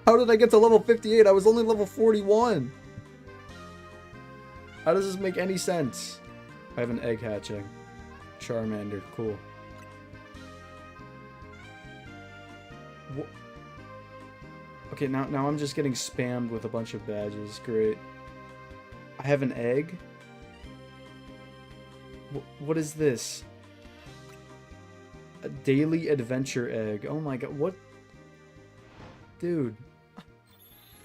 How did I get to level 58? I was only level 41. How does this make any sense? I have an egg hatching. Charmander, cool. What? Okay, now I'm just getting spammed with a bunch of badges. Great. I have an egg? What is this? A daily adventure egg. Oh my god, what? Dude.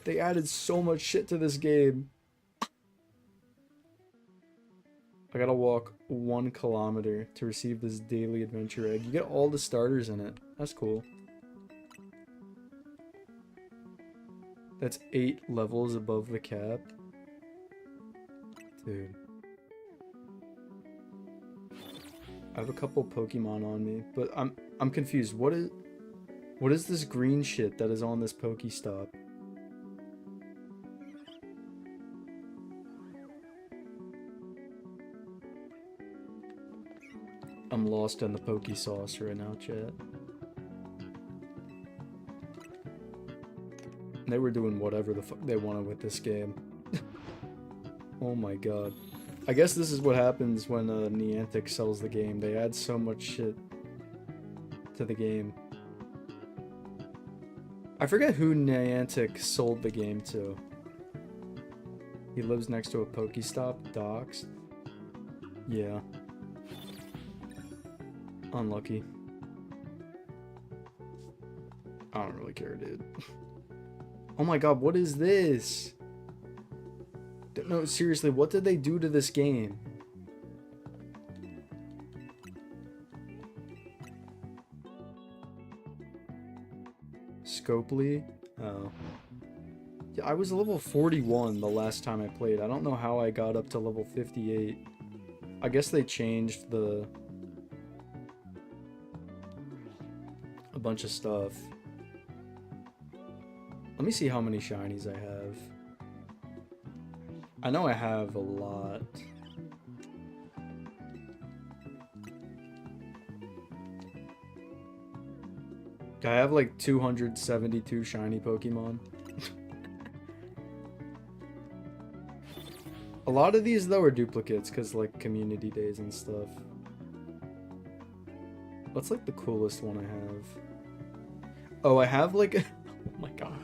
They added so much shit to this game. I gotta walk 1 kilometer to receive this daily adventure egg. You get all the starters in it. That's cool. That's 8 levels above the cap. Dude. I have a couple Pokemon on me, but I'm confused. What is this green shit that is on this Pokestop? I'm lost in the Pokesauce right now, chat. They were doing whatever the fuck they wanted with this game. Oh my god. I guess this is what happens when Niantic sells the game. They add so much shit to the game. I forget who Niantic sold the game to. He lives next to a Pokestop. Doxed. Yeah. Unlucky. I don't really care, dude. Oh my god, what is this? No, seriously, what did they do to this game? Scopely? Oh. Yeah, I was level 41 the last time I played. I don't know how I got up to level 58. I guess they changed a bunch of stuff. Let me see how many shinies I have. I know I have a lot. I have like 272 shiny Pokemon. A lot of these though are duplicates because like community days and stuff. What's like the coolest one I have? Oh, I have like oh my god.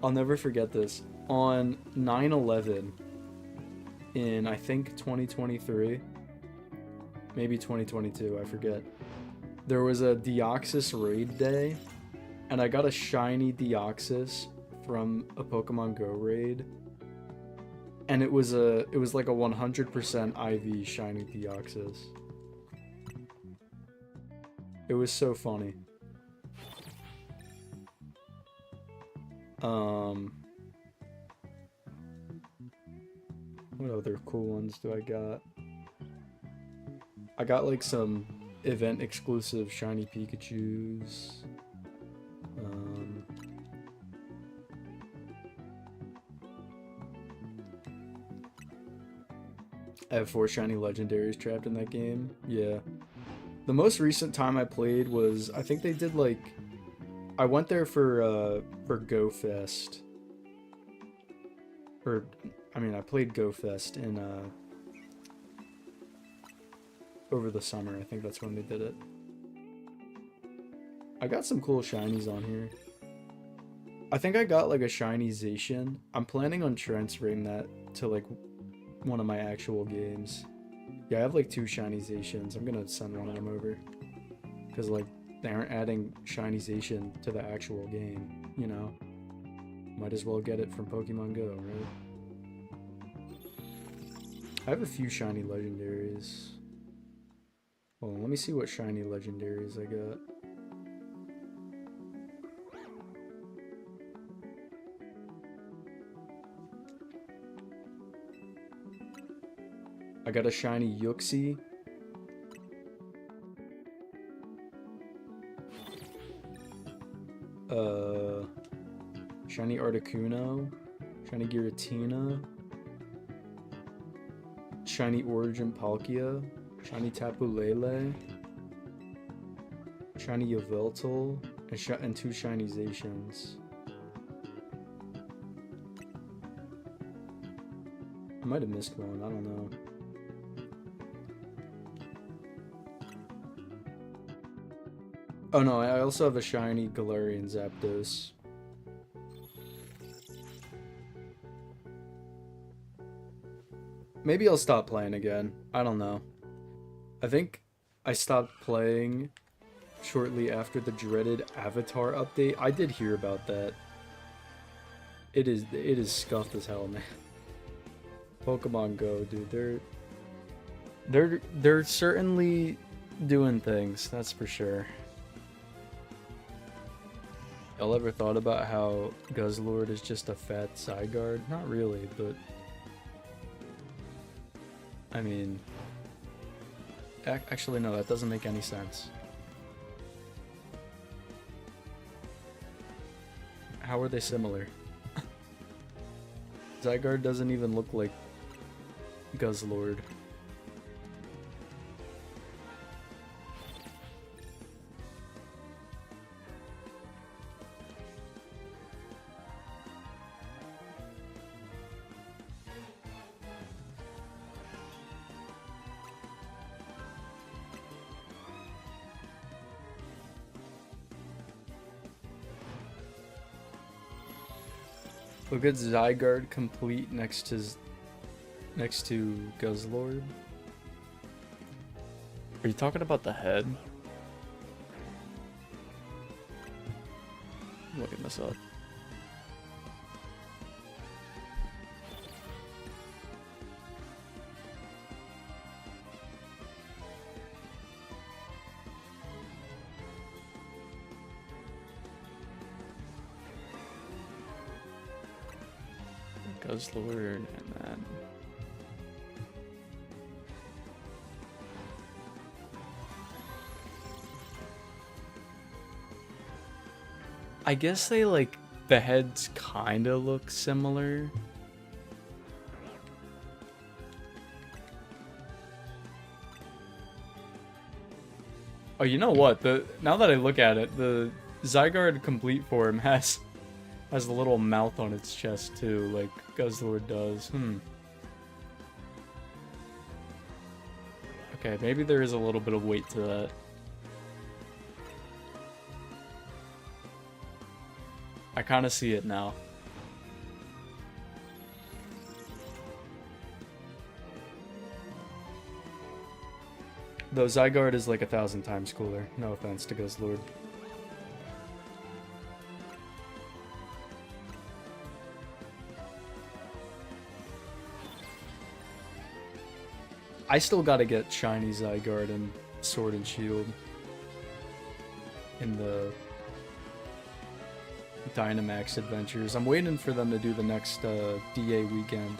I'll never forget this. On 9/11 in I think 2023, maybe 2022, I forget. There was a Deoxys raid day, and I got a shiny Deoxys from a Pokemon Go raid. And it was like a 100% IV shiny Deoxys. It was so funny. What other cool ones do I got? I got like some event exclusive shiny Pikachus. I have 4 shiny legendaries trapped in that game. Yeah. The most recent time I played was, I think they did like, I went there for Go Fest. I played Go Fest in over the summer. I think that's when they did it. I got some cool shinies on here. I think I got like a shiny Zacian. I'm planning on transferring that to like one of my actual games. Yeah, I have like 2 shiny Zacians. I'm gonna send one of them over. Because like, they aren't adding shiny Zacian to the actual game, you know? Might as well get it from Pokemon Go, right? I have a few shiny legendaries. Hold on, let me see what shiny legendaries I got. I got a shiny Yuxi. Shiny Articuno. Shiny Giratina. Shiny Origin Palkia. Shiny Tapu Lele. Shiny Yveltal. And 2 shiny Zacians. I might have missed one, I don't know. Oh no, I also have a shiny Galarian Zapdos. Maybe I'll stop playing again. I don't know. I think I stopped playing shortly after the dreaded Avatar update. I did hear about that. It is scuffed as hell, man. Pokemon Go, dude, they're certainly doing things, that's for sure. Y'all ever thought about how Guzzlord is just a fat Zygarde? Not really, but I mean, actually no, that doesn't make any sense. How are they similar? Zygarde doesn't even look like Guzzlord. Look at Zygarde complete next to Guzzlord. Are you talking about the head? I'm looking this up. Guzzlord, and then I guess they like the heads kind of look similar. Oh, you know what? Now that I look at it, the Zygarde complete form has a little mouth on its chest too, like Guzzlord does. Okay, maybe there is a little bit of weight to that. I kind of see it now. Though Zygarde is like 1,000 times cooler. No offense to Ghost Lord. I still gotta get Shiny Zygarde and Sword and Shield in the Dynamax Adventures. I'm waiting for them to do the next DA weekend.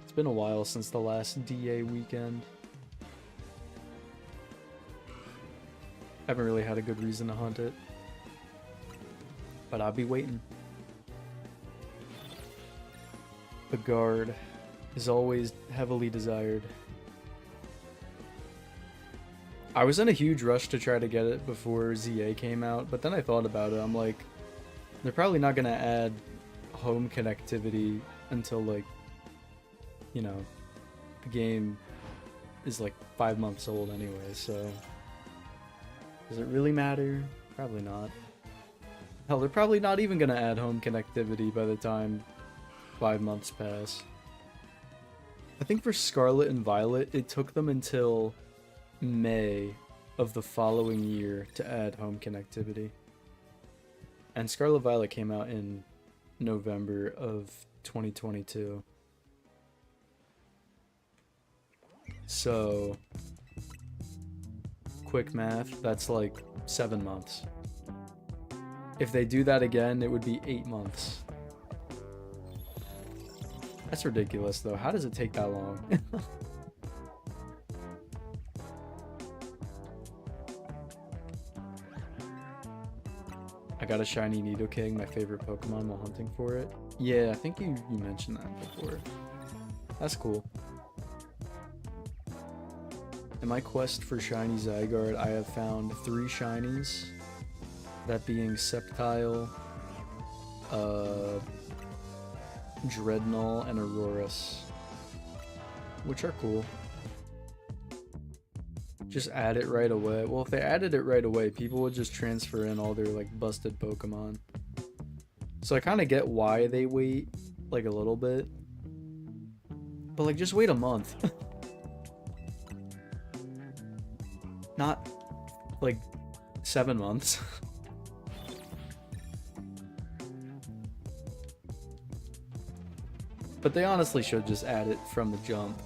It's been a while since the last DA weekend. Haven't really had a good reason to hunt it. But I'll be waiting. The guard is always heavily desired. I was in a huge rush to try to get it before ZA came out, but then I thought about it. I'm like, they're probably not going to add home connectivity until, like, you know, the game is like 5 months old anyway, so does it really matter? Probably not. Hell, they're probably not even going to add home connectivity by the time 5 months pass. I think for Scarlet and Violet, it took them until May of the following year to add home connectivity. And Scarlet Violet came out in November of 2022. So, quick math, that's like 7 months. If they do that again, it would be 8 months. That's ridiculous, though. How does it take that long? I got a shiny Nidoking, my favorite Pokemon, while hunting for it. Yeah, I think you mentioned that before. That's cool. In my quest for shiny Zygarde, I have found 3 shinies. That being Sceptile, Dreadnought, and Aurorus, which are cool. Just add it right away. Well, if they added it right away, people would just transfer in all their like busted Pokemon. So I kind of get why they wait like a little bit, but like just wait a month. Not like 7 months. But they honestly should just add it from the jump.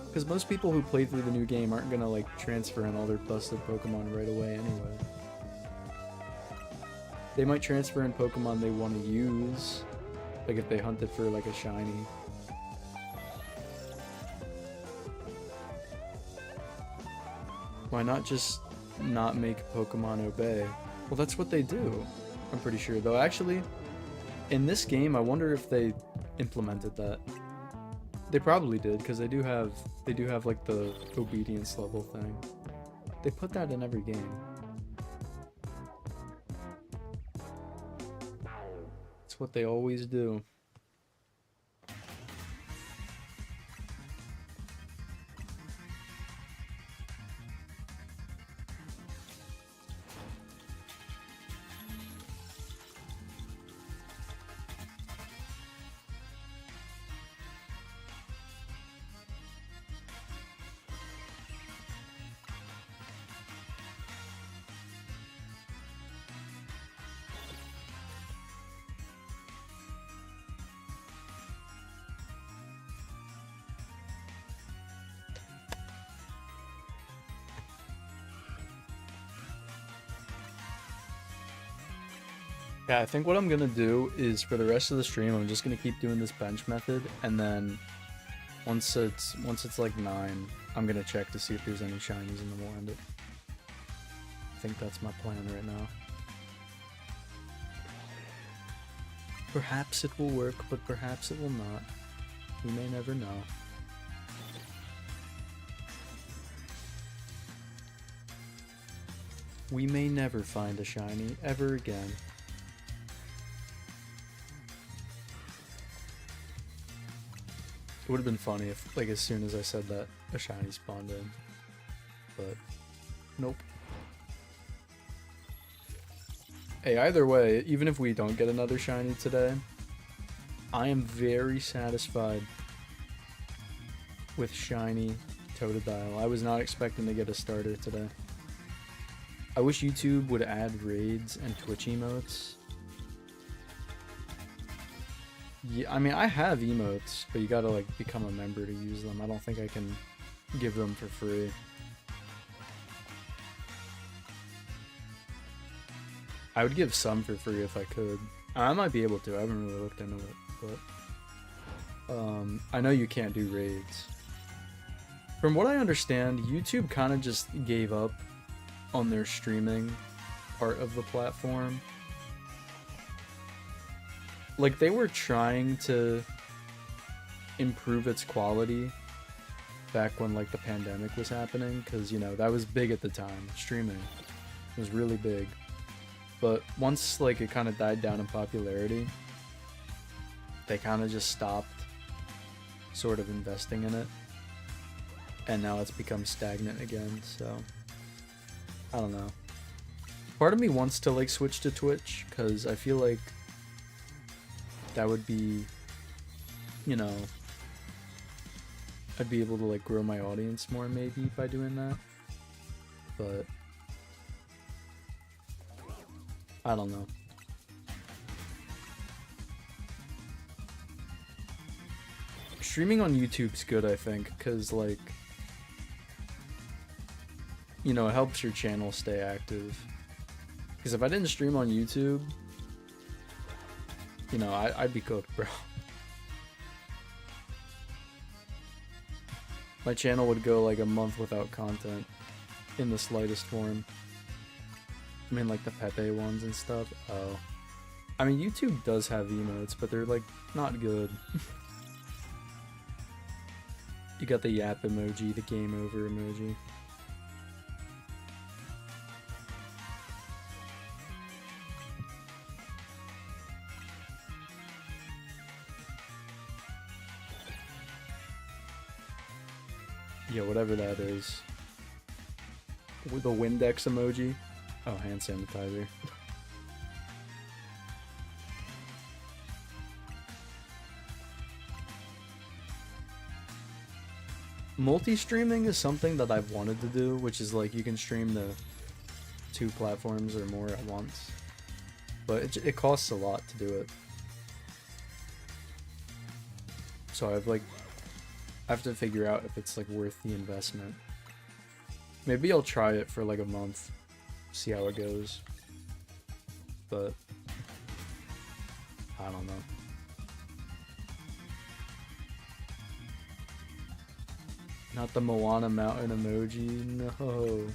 Because most people who play through the new game aren't gonna like transfer in all their busted Pokemon right away anyway. They might transfer in Pokemon they want to use, like if they hunted for like a shiny. Why not just not make Pokemon obey? Well, that's what they do, I'm pretty sure. Though actually, in this game, I wonder if they implemented that. They probably did, because they do have like the obedience level thing. They put that in every game. It's what they always do. Yeah, I think what I'm gonna do is for the rest of the stream, I'm just gonna keep doing this bench method, and then once it's like 9, I'm gonna check to see if there's any shinies, and then we'll end it. I think that's my plan right now. Perhaps it will work, but perhaps it will not. We may never know. We may never find a shiny ever again. It would have been funny if, like, as soon as I said that, a shiny spawned in. But, nope. Hey, either way, even if we don't get another shiny today, I am very satisfied with shiny Totodile. I was not expecting to get a starter today. I wish YouTube would add raids and Twitch emotes. Yeah, I mean, I have emotes, but you gotta like become a member to use them. I don't think I can give them for free. I would give some for free if I could. I might be able to. I haven't really looked into it, but I know you can't do raids. From what I understand, YouTube kind of just gave up on their streaming part of the platform. Like, they were trying to improve its quality back when, like, the pandemic was happening, because, you know, that was big at the time. Streaming was really big. But once, like, it kind of died down in popularity, they kind of just stopped sort of investing in it. And now it's become stagnant again, so I don't know. Part of me wants to like switch to Twitch because I feel like that would be, you know, I'd be able to like grow my audience more maybe by doing that. But I don't know. Streaming on YouTube's good, I think, because like, you know, it helps your channel stay active. Because if I didn't stream on YouTube, you know, I'd be cooked, bro. My channel would go like a month without content in the slightest form. I mean, like the Pepe ones and stuff. Oh. I mean, YouTube does have emotes, but they're like not good. You got the yap emoji, the game over emoji. Yeah, whatever that is. With the Windex emoji. Oh, hand sanitizer. Multi-streaming is something that I've wanted to do, which is like you can stream to 2 platforms or more at once. But it costs a lot to do it. So I have to figure out if it's like worth the investment. Maybe I'll try it for like a month, see how it goes. But I don't know. Not the Moana mountain emoji, no.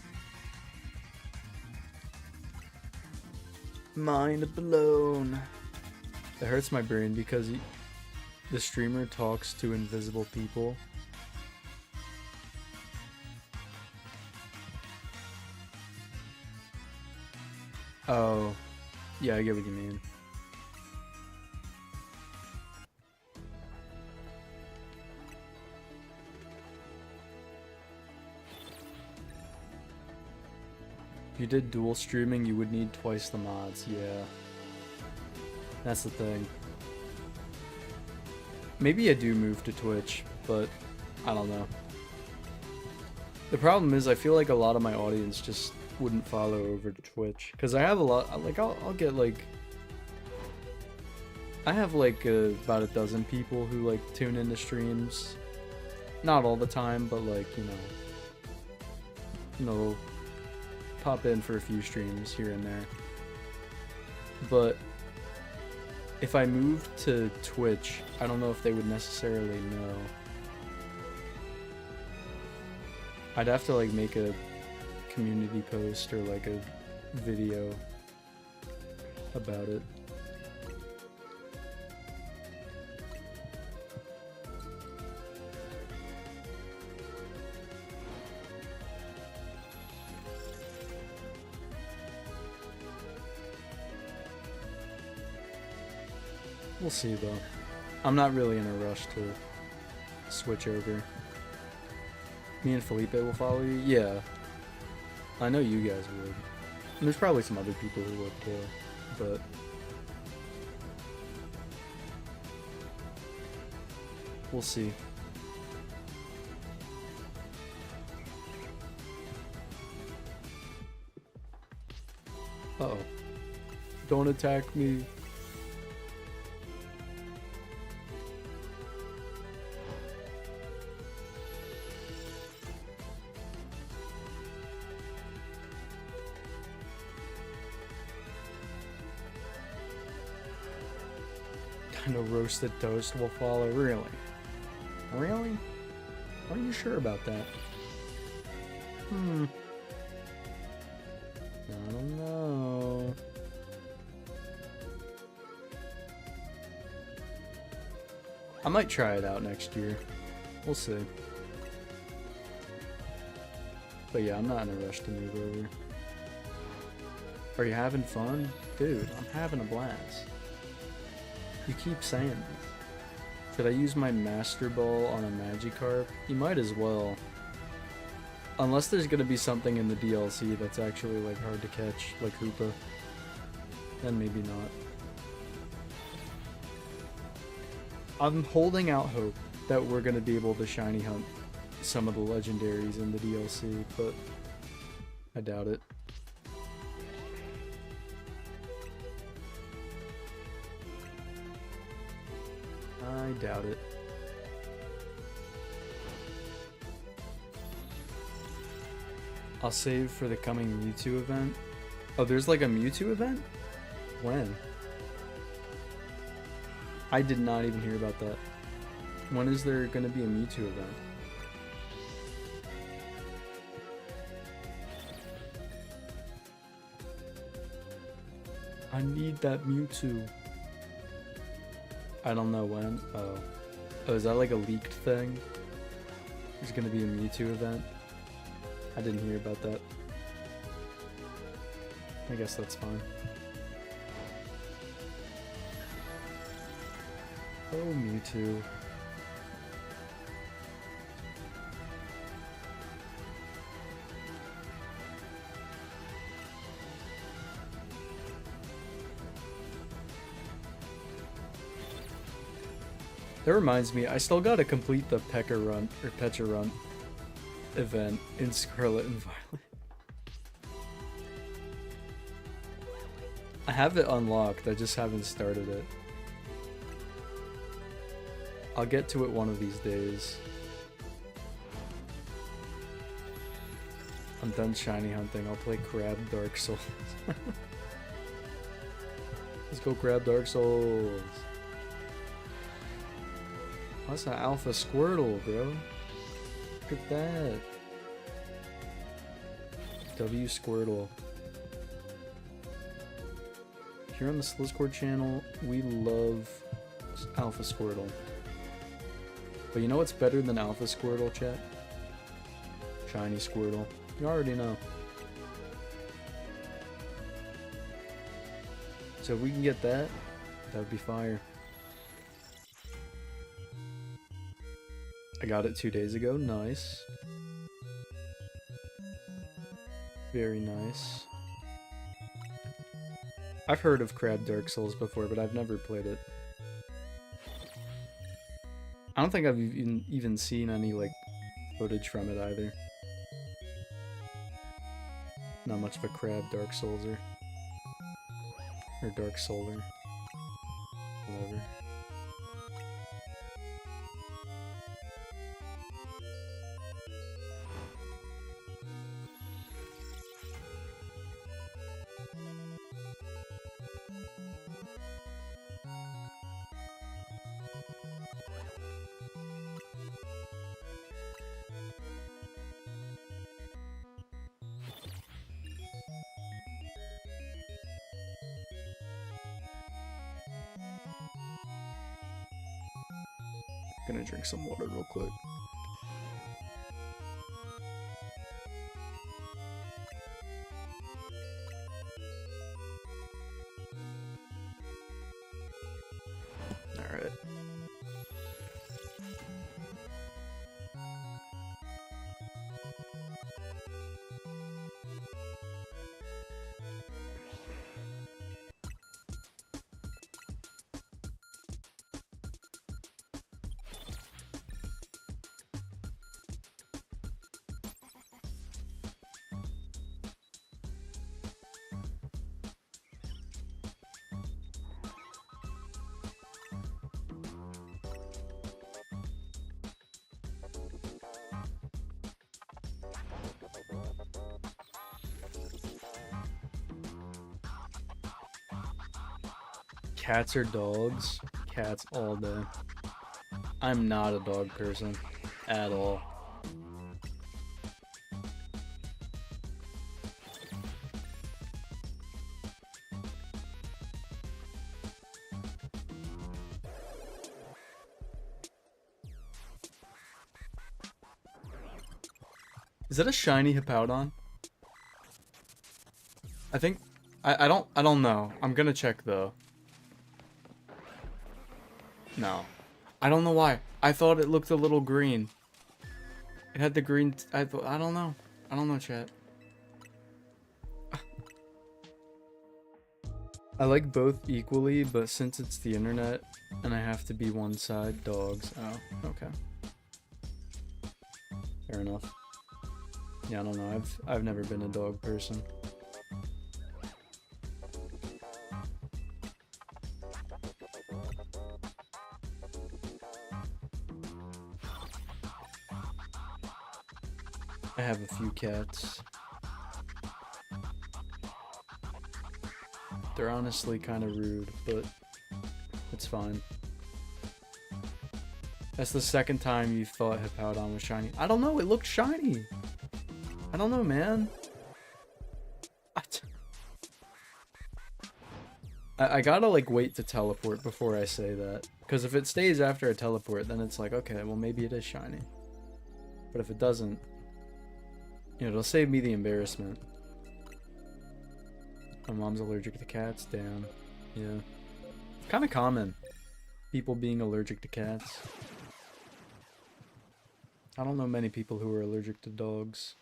Mind blown. It hurts my brain because the streamer talks to invisible people. Oh, yeah, I get what you mean. If you did dual streaming, you would need twice the mods, yeah. That's the thing. Maybe I do move to Twitch, but I don't know. The problem is I feel like a lot of my audience just wouldn't follow over to Twitch. Because I have a lot, like I'll get like... I have like about a dozen people who like tune into streams. Not all the time, but like, you know, pop in for a few streams here and there. But if I moved to Twitch, I don't know if they would necessarily know. I'd have to like make a community post or like a video about it. We'll see though. I'm not really in a rush to switch over. Me and Felipe will follow you? Yeah. I know you guys would. And there's probably some other people who would too. but we'll see. Uh-oh. Don't attack me. Kind of roasted toast will follow. Really? Really? Are you sure about that? I don't know. I might try it out next year. We'll see. But yeah, I'm not in a rush to move over. Are you having fun? Dude, I'm having a blast. You keep saying this. Should I use my Master Ball on a Magikarp? You might as well. Unless there's gonna be something in the DLC that's actually like hard to catch, like Hoopa. Then maybe not. I'm holding out hope that we're gonna be able to shiny hunt some of the legendaries in the DLC, but I doubt it. I doubt it. I'll save for the coming Mewtwo event. Oh, there's like a Mewtwo event? When? I did not even hear about that. When is there going to be a Mewtwo event? I need that Mewtwo. I don't know when. Oh. Oh, is that like a leaked thing? There's going to be a Mewtwo event? I didn't hear about that. I guess that's fine. Oh, Mewtwo. That reminds me, I still gotta complete the Pecha Run event in Scarlet and Violet. I have it unlocked, I just haven't started it. I'll get to it one of these days. I'm done shiny hunting, I'll play Crab Dark Souls. Let's go Crab Dark Souls. That's an Alpha Squirtle, bro. Look at that. W Squirtle. Here on the Sliscord channel, we love Alpha Squirtle. But you know what's better than Alpha Squirtle, chat? Shiny Squirtle. You already know. So if we can get that, that would be fire. I got it 2 days ago. Nice. Very nice. I've heard of Crab Dark Souls before, but I've never played it. I don't think I've even seen any, like, footage from it either. Not much of a Crab Dark Soulser. Or Dark Souler. Whatever. Gonna drink some water real quick. Alright. Cats or dogs? Cats all day. I'm not a dog person at all. Is that a shiny Hippowdon? I think I don't know. I'm gonna check though. No. I don't know why. I thought it looked a little green. It had the green I don't know. I don't know, chat. I like both equally, but since it's the internet and I have to be one side, dogs. Oh, okay. Fair enough. Yeah, I don't know. I've never been a dog person. I have a few cats. They're honestly kind of rude, but it's fine. That's the second time you thought Hippowdon was shiny. I don't know, it looked shiny. I don't know, man. I gotta like wait to teleport before I say that. Because if it stays after I teleport, then it's like, okay, well maybe it is shiny. But if it doesn't, you know, it'll save me the embarrassment. My mom's allergic to cats? Damn. Yeah. Kind of common. People being allergic to cats. I don't know many people who are allergic to dogs.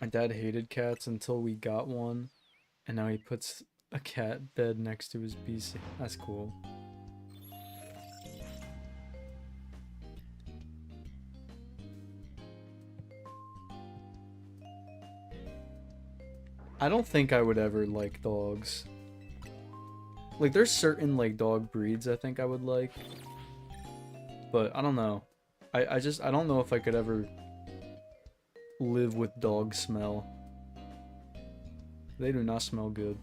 My dad hated cats until we got one, and now he puts a cat bed next to his PC. That's cool. I don't think I would ever like dogs. Like, there's certain, like, dog breeds I think I would like. But, I don't know. I don't know if I could ever live with dog smell. They do not smell good.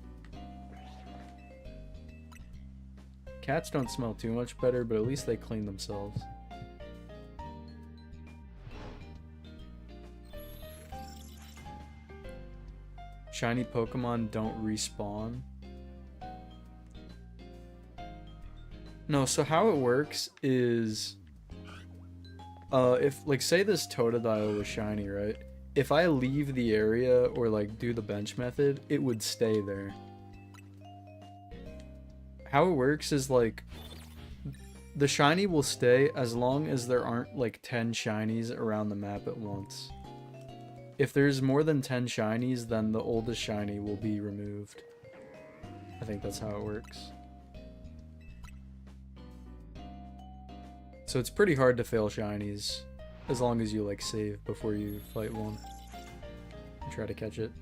Cats don't smell too much better, but at least they clean themselves. Shiny Pokemon don't respawn. No, so how it works is if like say this Totodile was shiny, right? If I leave the area or like do the bench method, it would stay there. How it works is like the shiny will stay as long as there aren't like 10 shinies around the map at once. If there's more than 10 shinies, then the oldest shiny will be removed. I think that's how it works. So it's pretty hard to fail shinies, as long as you like save before you fight one and try to catch it.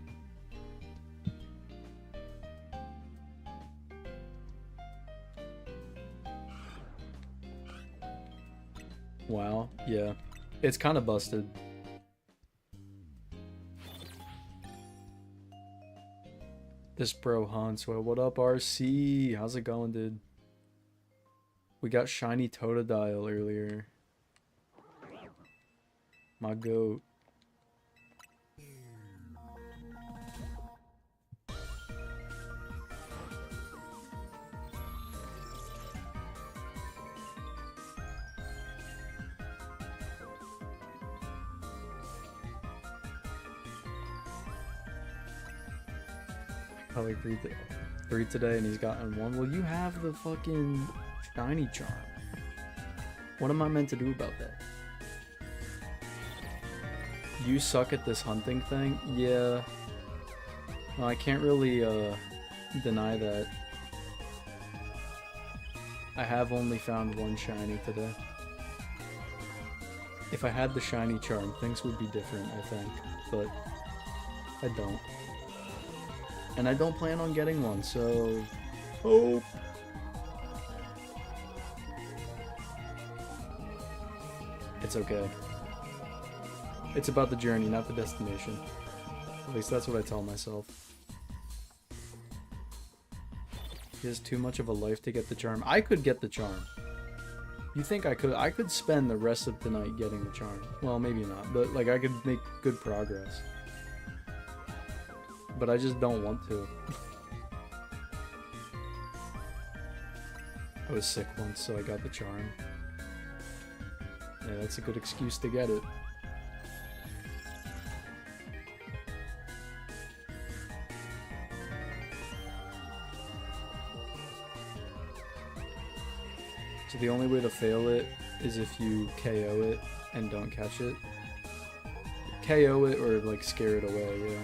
Wow, yeah. It's kind of busted. This bro hunts. Well, what up, RC? How's it going, dude? We got shiny Totodile earlier. My goat. Probably three today and he's gotten one. Well, you have the fucking shiny charm. What am I meant to do about that? You suck at this hunting thing? Yeah. No, I can't really deny that. I have only found one shiny today. If I had the shiny charm, things would be different, I think. But I don't. And I don't plan on getting one, so hope. It's okay. It's about the journey, not the destination. At least that's what I tell myself. He has too much of a life to get the charm. I could get the charm. You think I could? I could spend the rest of the night getting the charm. Well, maybe not, but like I could make good progress. But I just don't want to. I was sick once, so I got the charm. Yeah, that's a good excuse to get it. So the only way to fail it is if you KO it and don't catch it. KO it or like scare it away, yeah.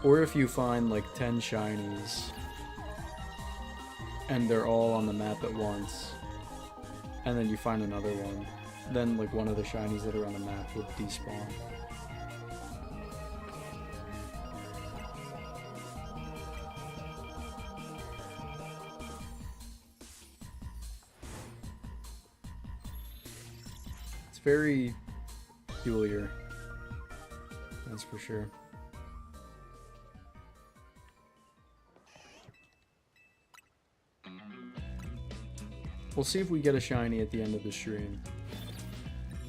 Or if you find like 10 shinies and they're all on the map at once, and then you find another one, then like one of the shinies that are on the map would despawn. It's very peculiar, that's for sure. We'll see if we get a shiny at the end of the stream.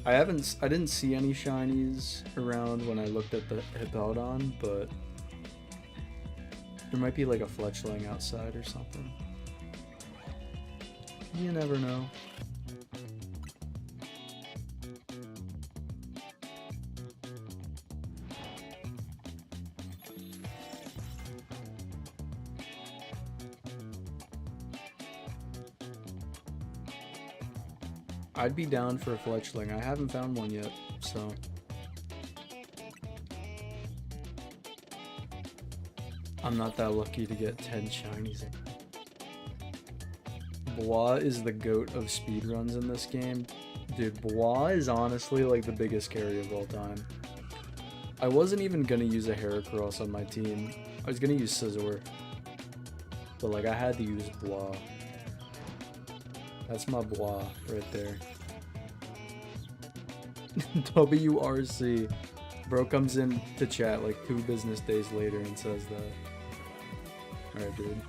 I didn't see any shinies around when I looked at the Hippowdon, but there might be like a Fletchling outside or something. You never know. I'd be down for a Fletchling. I haven't found one yet, so. I'm not that lucky to get 10 shinies. Bois is the goat of speedruns in this game. Dude, Bois is honestly like the biggest carry of all time. I wasn't even gonna use a Heracross on my team. I was gonna use Scizor. But like I had to use Bois. That's my Bois right there. WRC. Bro comes in to chat like 2 business days later and says that. Alright, dude.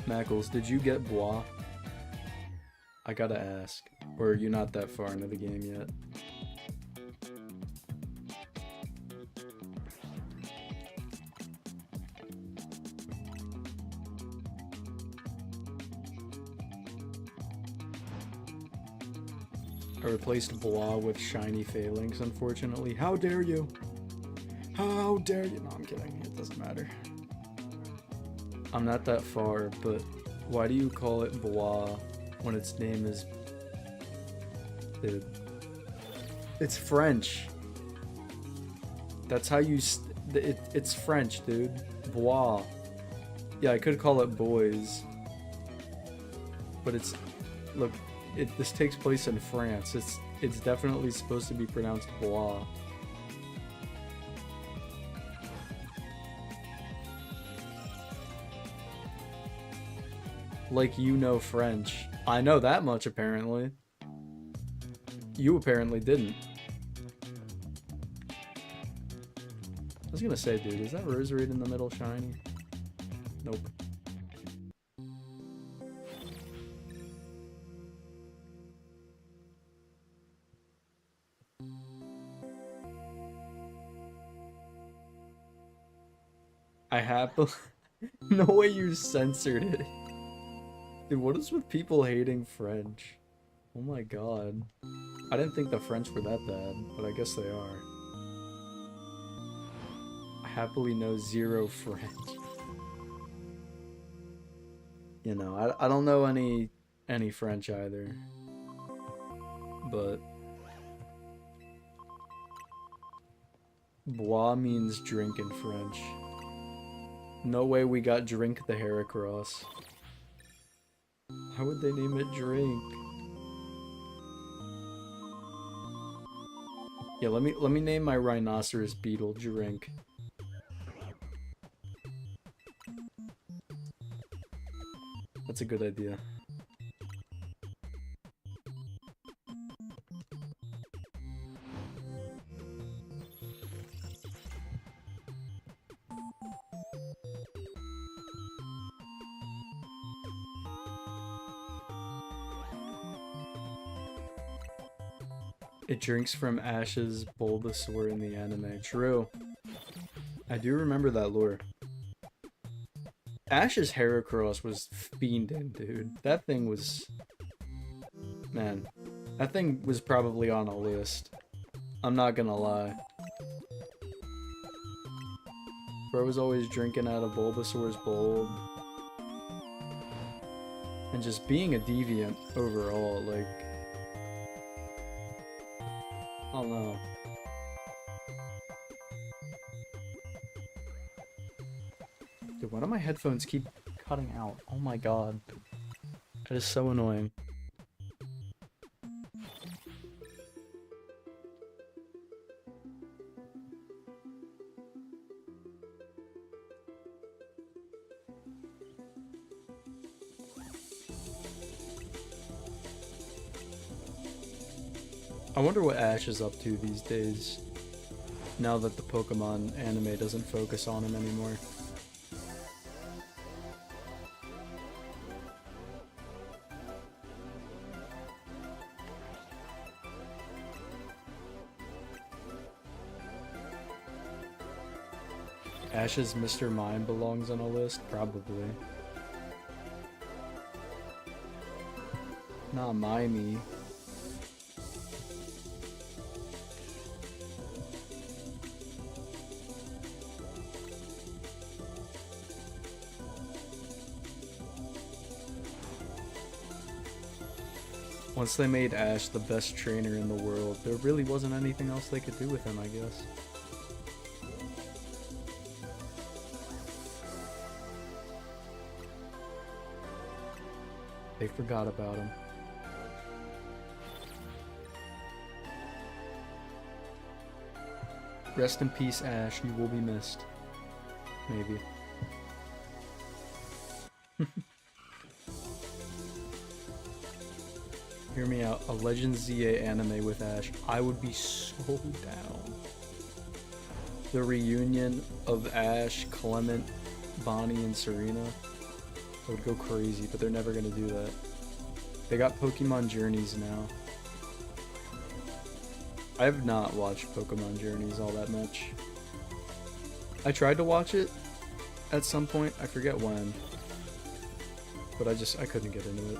Mackles, did you get Bois? I gotta ask. Or are you not that far into the game yet? I replaced Bois with shiny Phalanx, unfortunately. How dare you? How dare you? No, I'm kidding. It doesn't matter. I'm not that far, but why do you call it Bois when its name is... Dude. It's French. That's how you... It's French, dude. Bois. Yeah, I could call it Boys. But it's... Look... this takes place in France. It's definitely supposed to be pronounced Bois. Like you know French. I know that much apparently. You apparently didn't. I was gonna say, dude, is that Roserade in the middle shiny? Nope. I happily... No way you censored it. Dude, what is with people hating French? Oh my god. I didn't think the French were that bad, but I guess they are. I happily know 0 French. You know, I don't know any French either. But... Bois means drink in French. No way we got Drink the Heracross. How would they name it Drink? Yeah, let me name my Rhinoceros Beetle Drink. That's a good idea. It drinks from Ash's Bulbasaur in the anime. True. I do remember that lore. Ash's Heracross was fiending, dude. That thing was... Man. That thing was probably on a list. I'm not gonna lie. Bro was always drinking out of Bulbasaur's bulb. And just being a deviant overall, like... I don't know. Dude, why do my headphones keep cutting out? Oh my god. That is so annoying. I wonder what Ash is up to these days, now that the Pokemon anime doesn't focus on him anymore. Ash's Mr. Mime belongs on a list? Probably. Not Mimey. Once they made Ash the best trainer in the world, there really wasn't anything else they could do with him, I guess. They forgot about him. Rest in peace, Ash. You will be missed. Maybe. Hear me out. A Legend ZA anime with Ash. I would be so down. The reunion of Ash, Clement, Bonnie, and Serena. I would go crazy, but they're never gonna do that. They got Pokemon Journeys now. I have not watched Pokemon Journeys all that much. I tried to watch it at some point. I forget when. But I couldn't get into it.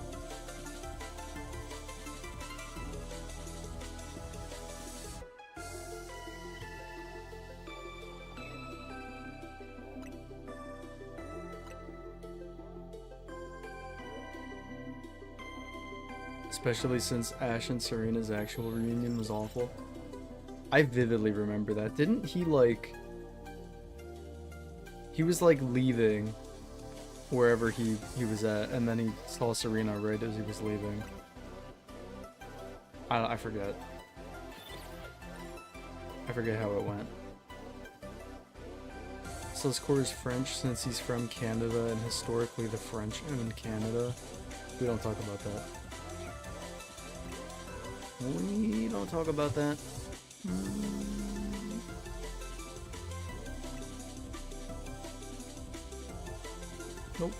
Especially since Ash and Serena's actual reunion was awful. I vividly remember that. Didn't he, like... He was, like, leaving wherever he was at, and then he saw Serena right as he was leaving. I forget. I forget how it went. Sliscore is French since he's from Canada, and historically the French own Canada. We don't talk about that. We don't talk about that. Nope.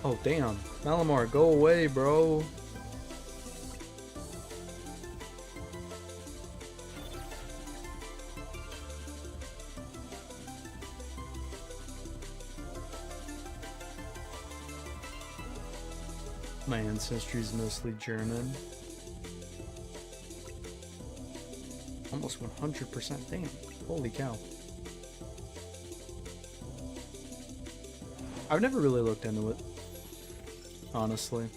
Oh, damn. Malamar, go away, bro. My ancestry is mostly German. Almost 100%. Damn. Holy cow. I've never really looked into it. Honestly.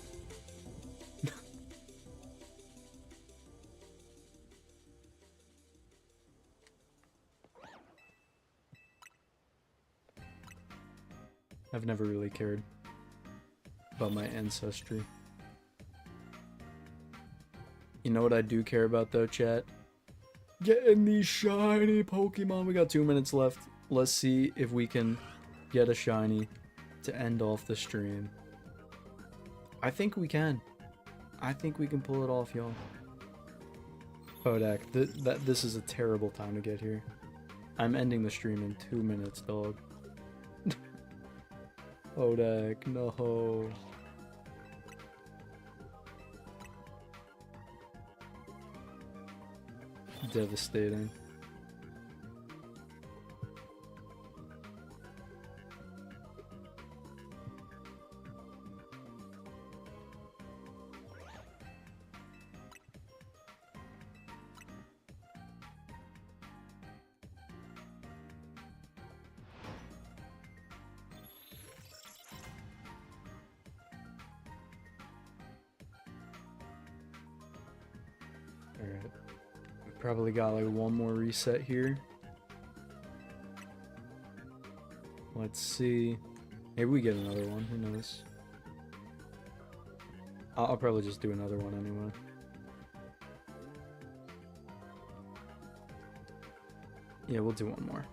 I've never really cared about my ancestry. You know what I do care about though, chat? Getting these shiny Pokemon. We got 2 minutes left. Let's see if we can get a shiny to end off the stream. I think we can. I think we can pull it off, y'all. Kodak, this is a terrible time to get here. I'm ending the stream in 2 minutes, dog. Odak, no. Devastating. Alright. We probably got like one more reset here. Let's see. Maybe we get another one. Who knows? I'll probably just do another one anyway. Yeah, we'll do one more.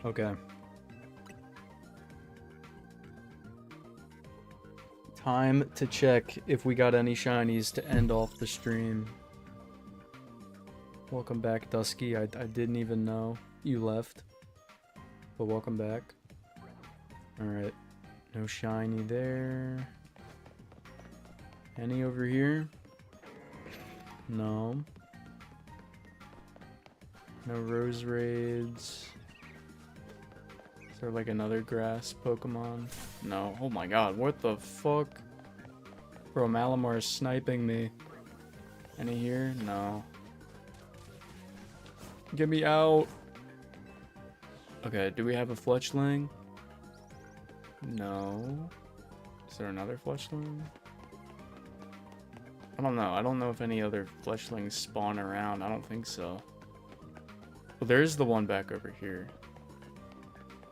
Okay. Time to check if we got any shinies to end off the stream. Welcome back, Dusky. I didn't even know you left. But welcome back. Alright. No shiny there. Any over here? No. No Rose Raids. Is there like another grass Pokemon? No. Oh my god, what the fuck? Bro, Malamar is sniping me. Any here? No. Get me out. Okay, do we have a Fletchling? No. Is there another Fletchling? I don't know. I don't know if any other Fletchlings spawn around. I don't think so. Well, there's the one back over here.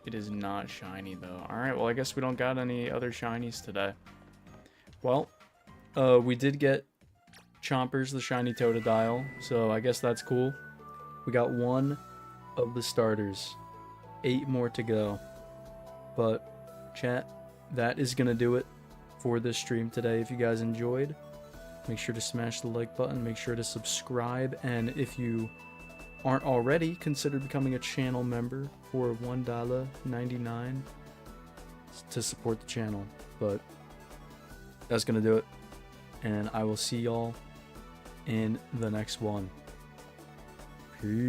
It is not shiny, though. Alright, well, I guess we don't got any other shinies today. Well, we did get Chompers, the shiny Totodile, so I guess that's cool. We got one of the starters. 8 more to go. But, chat, that is going to do it for this stream today. If you guys enjoyed, make sure to smash the like button, make sure to subscribe, and if you aren't already, consider becoming a channel member for $1.99 to support the channel. But that's gonna do it, and I will see y'all in the next one. Peace.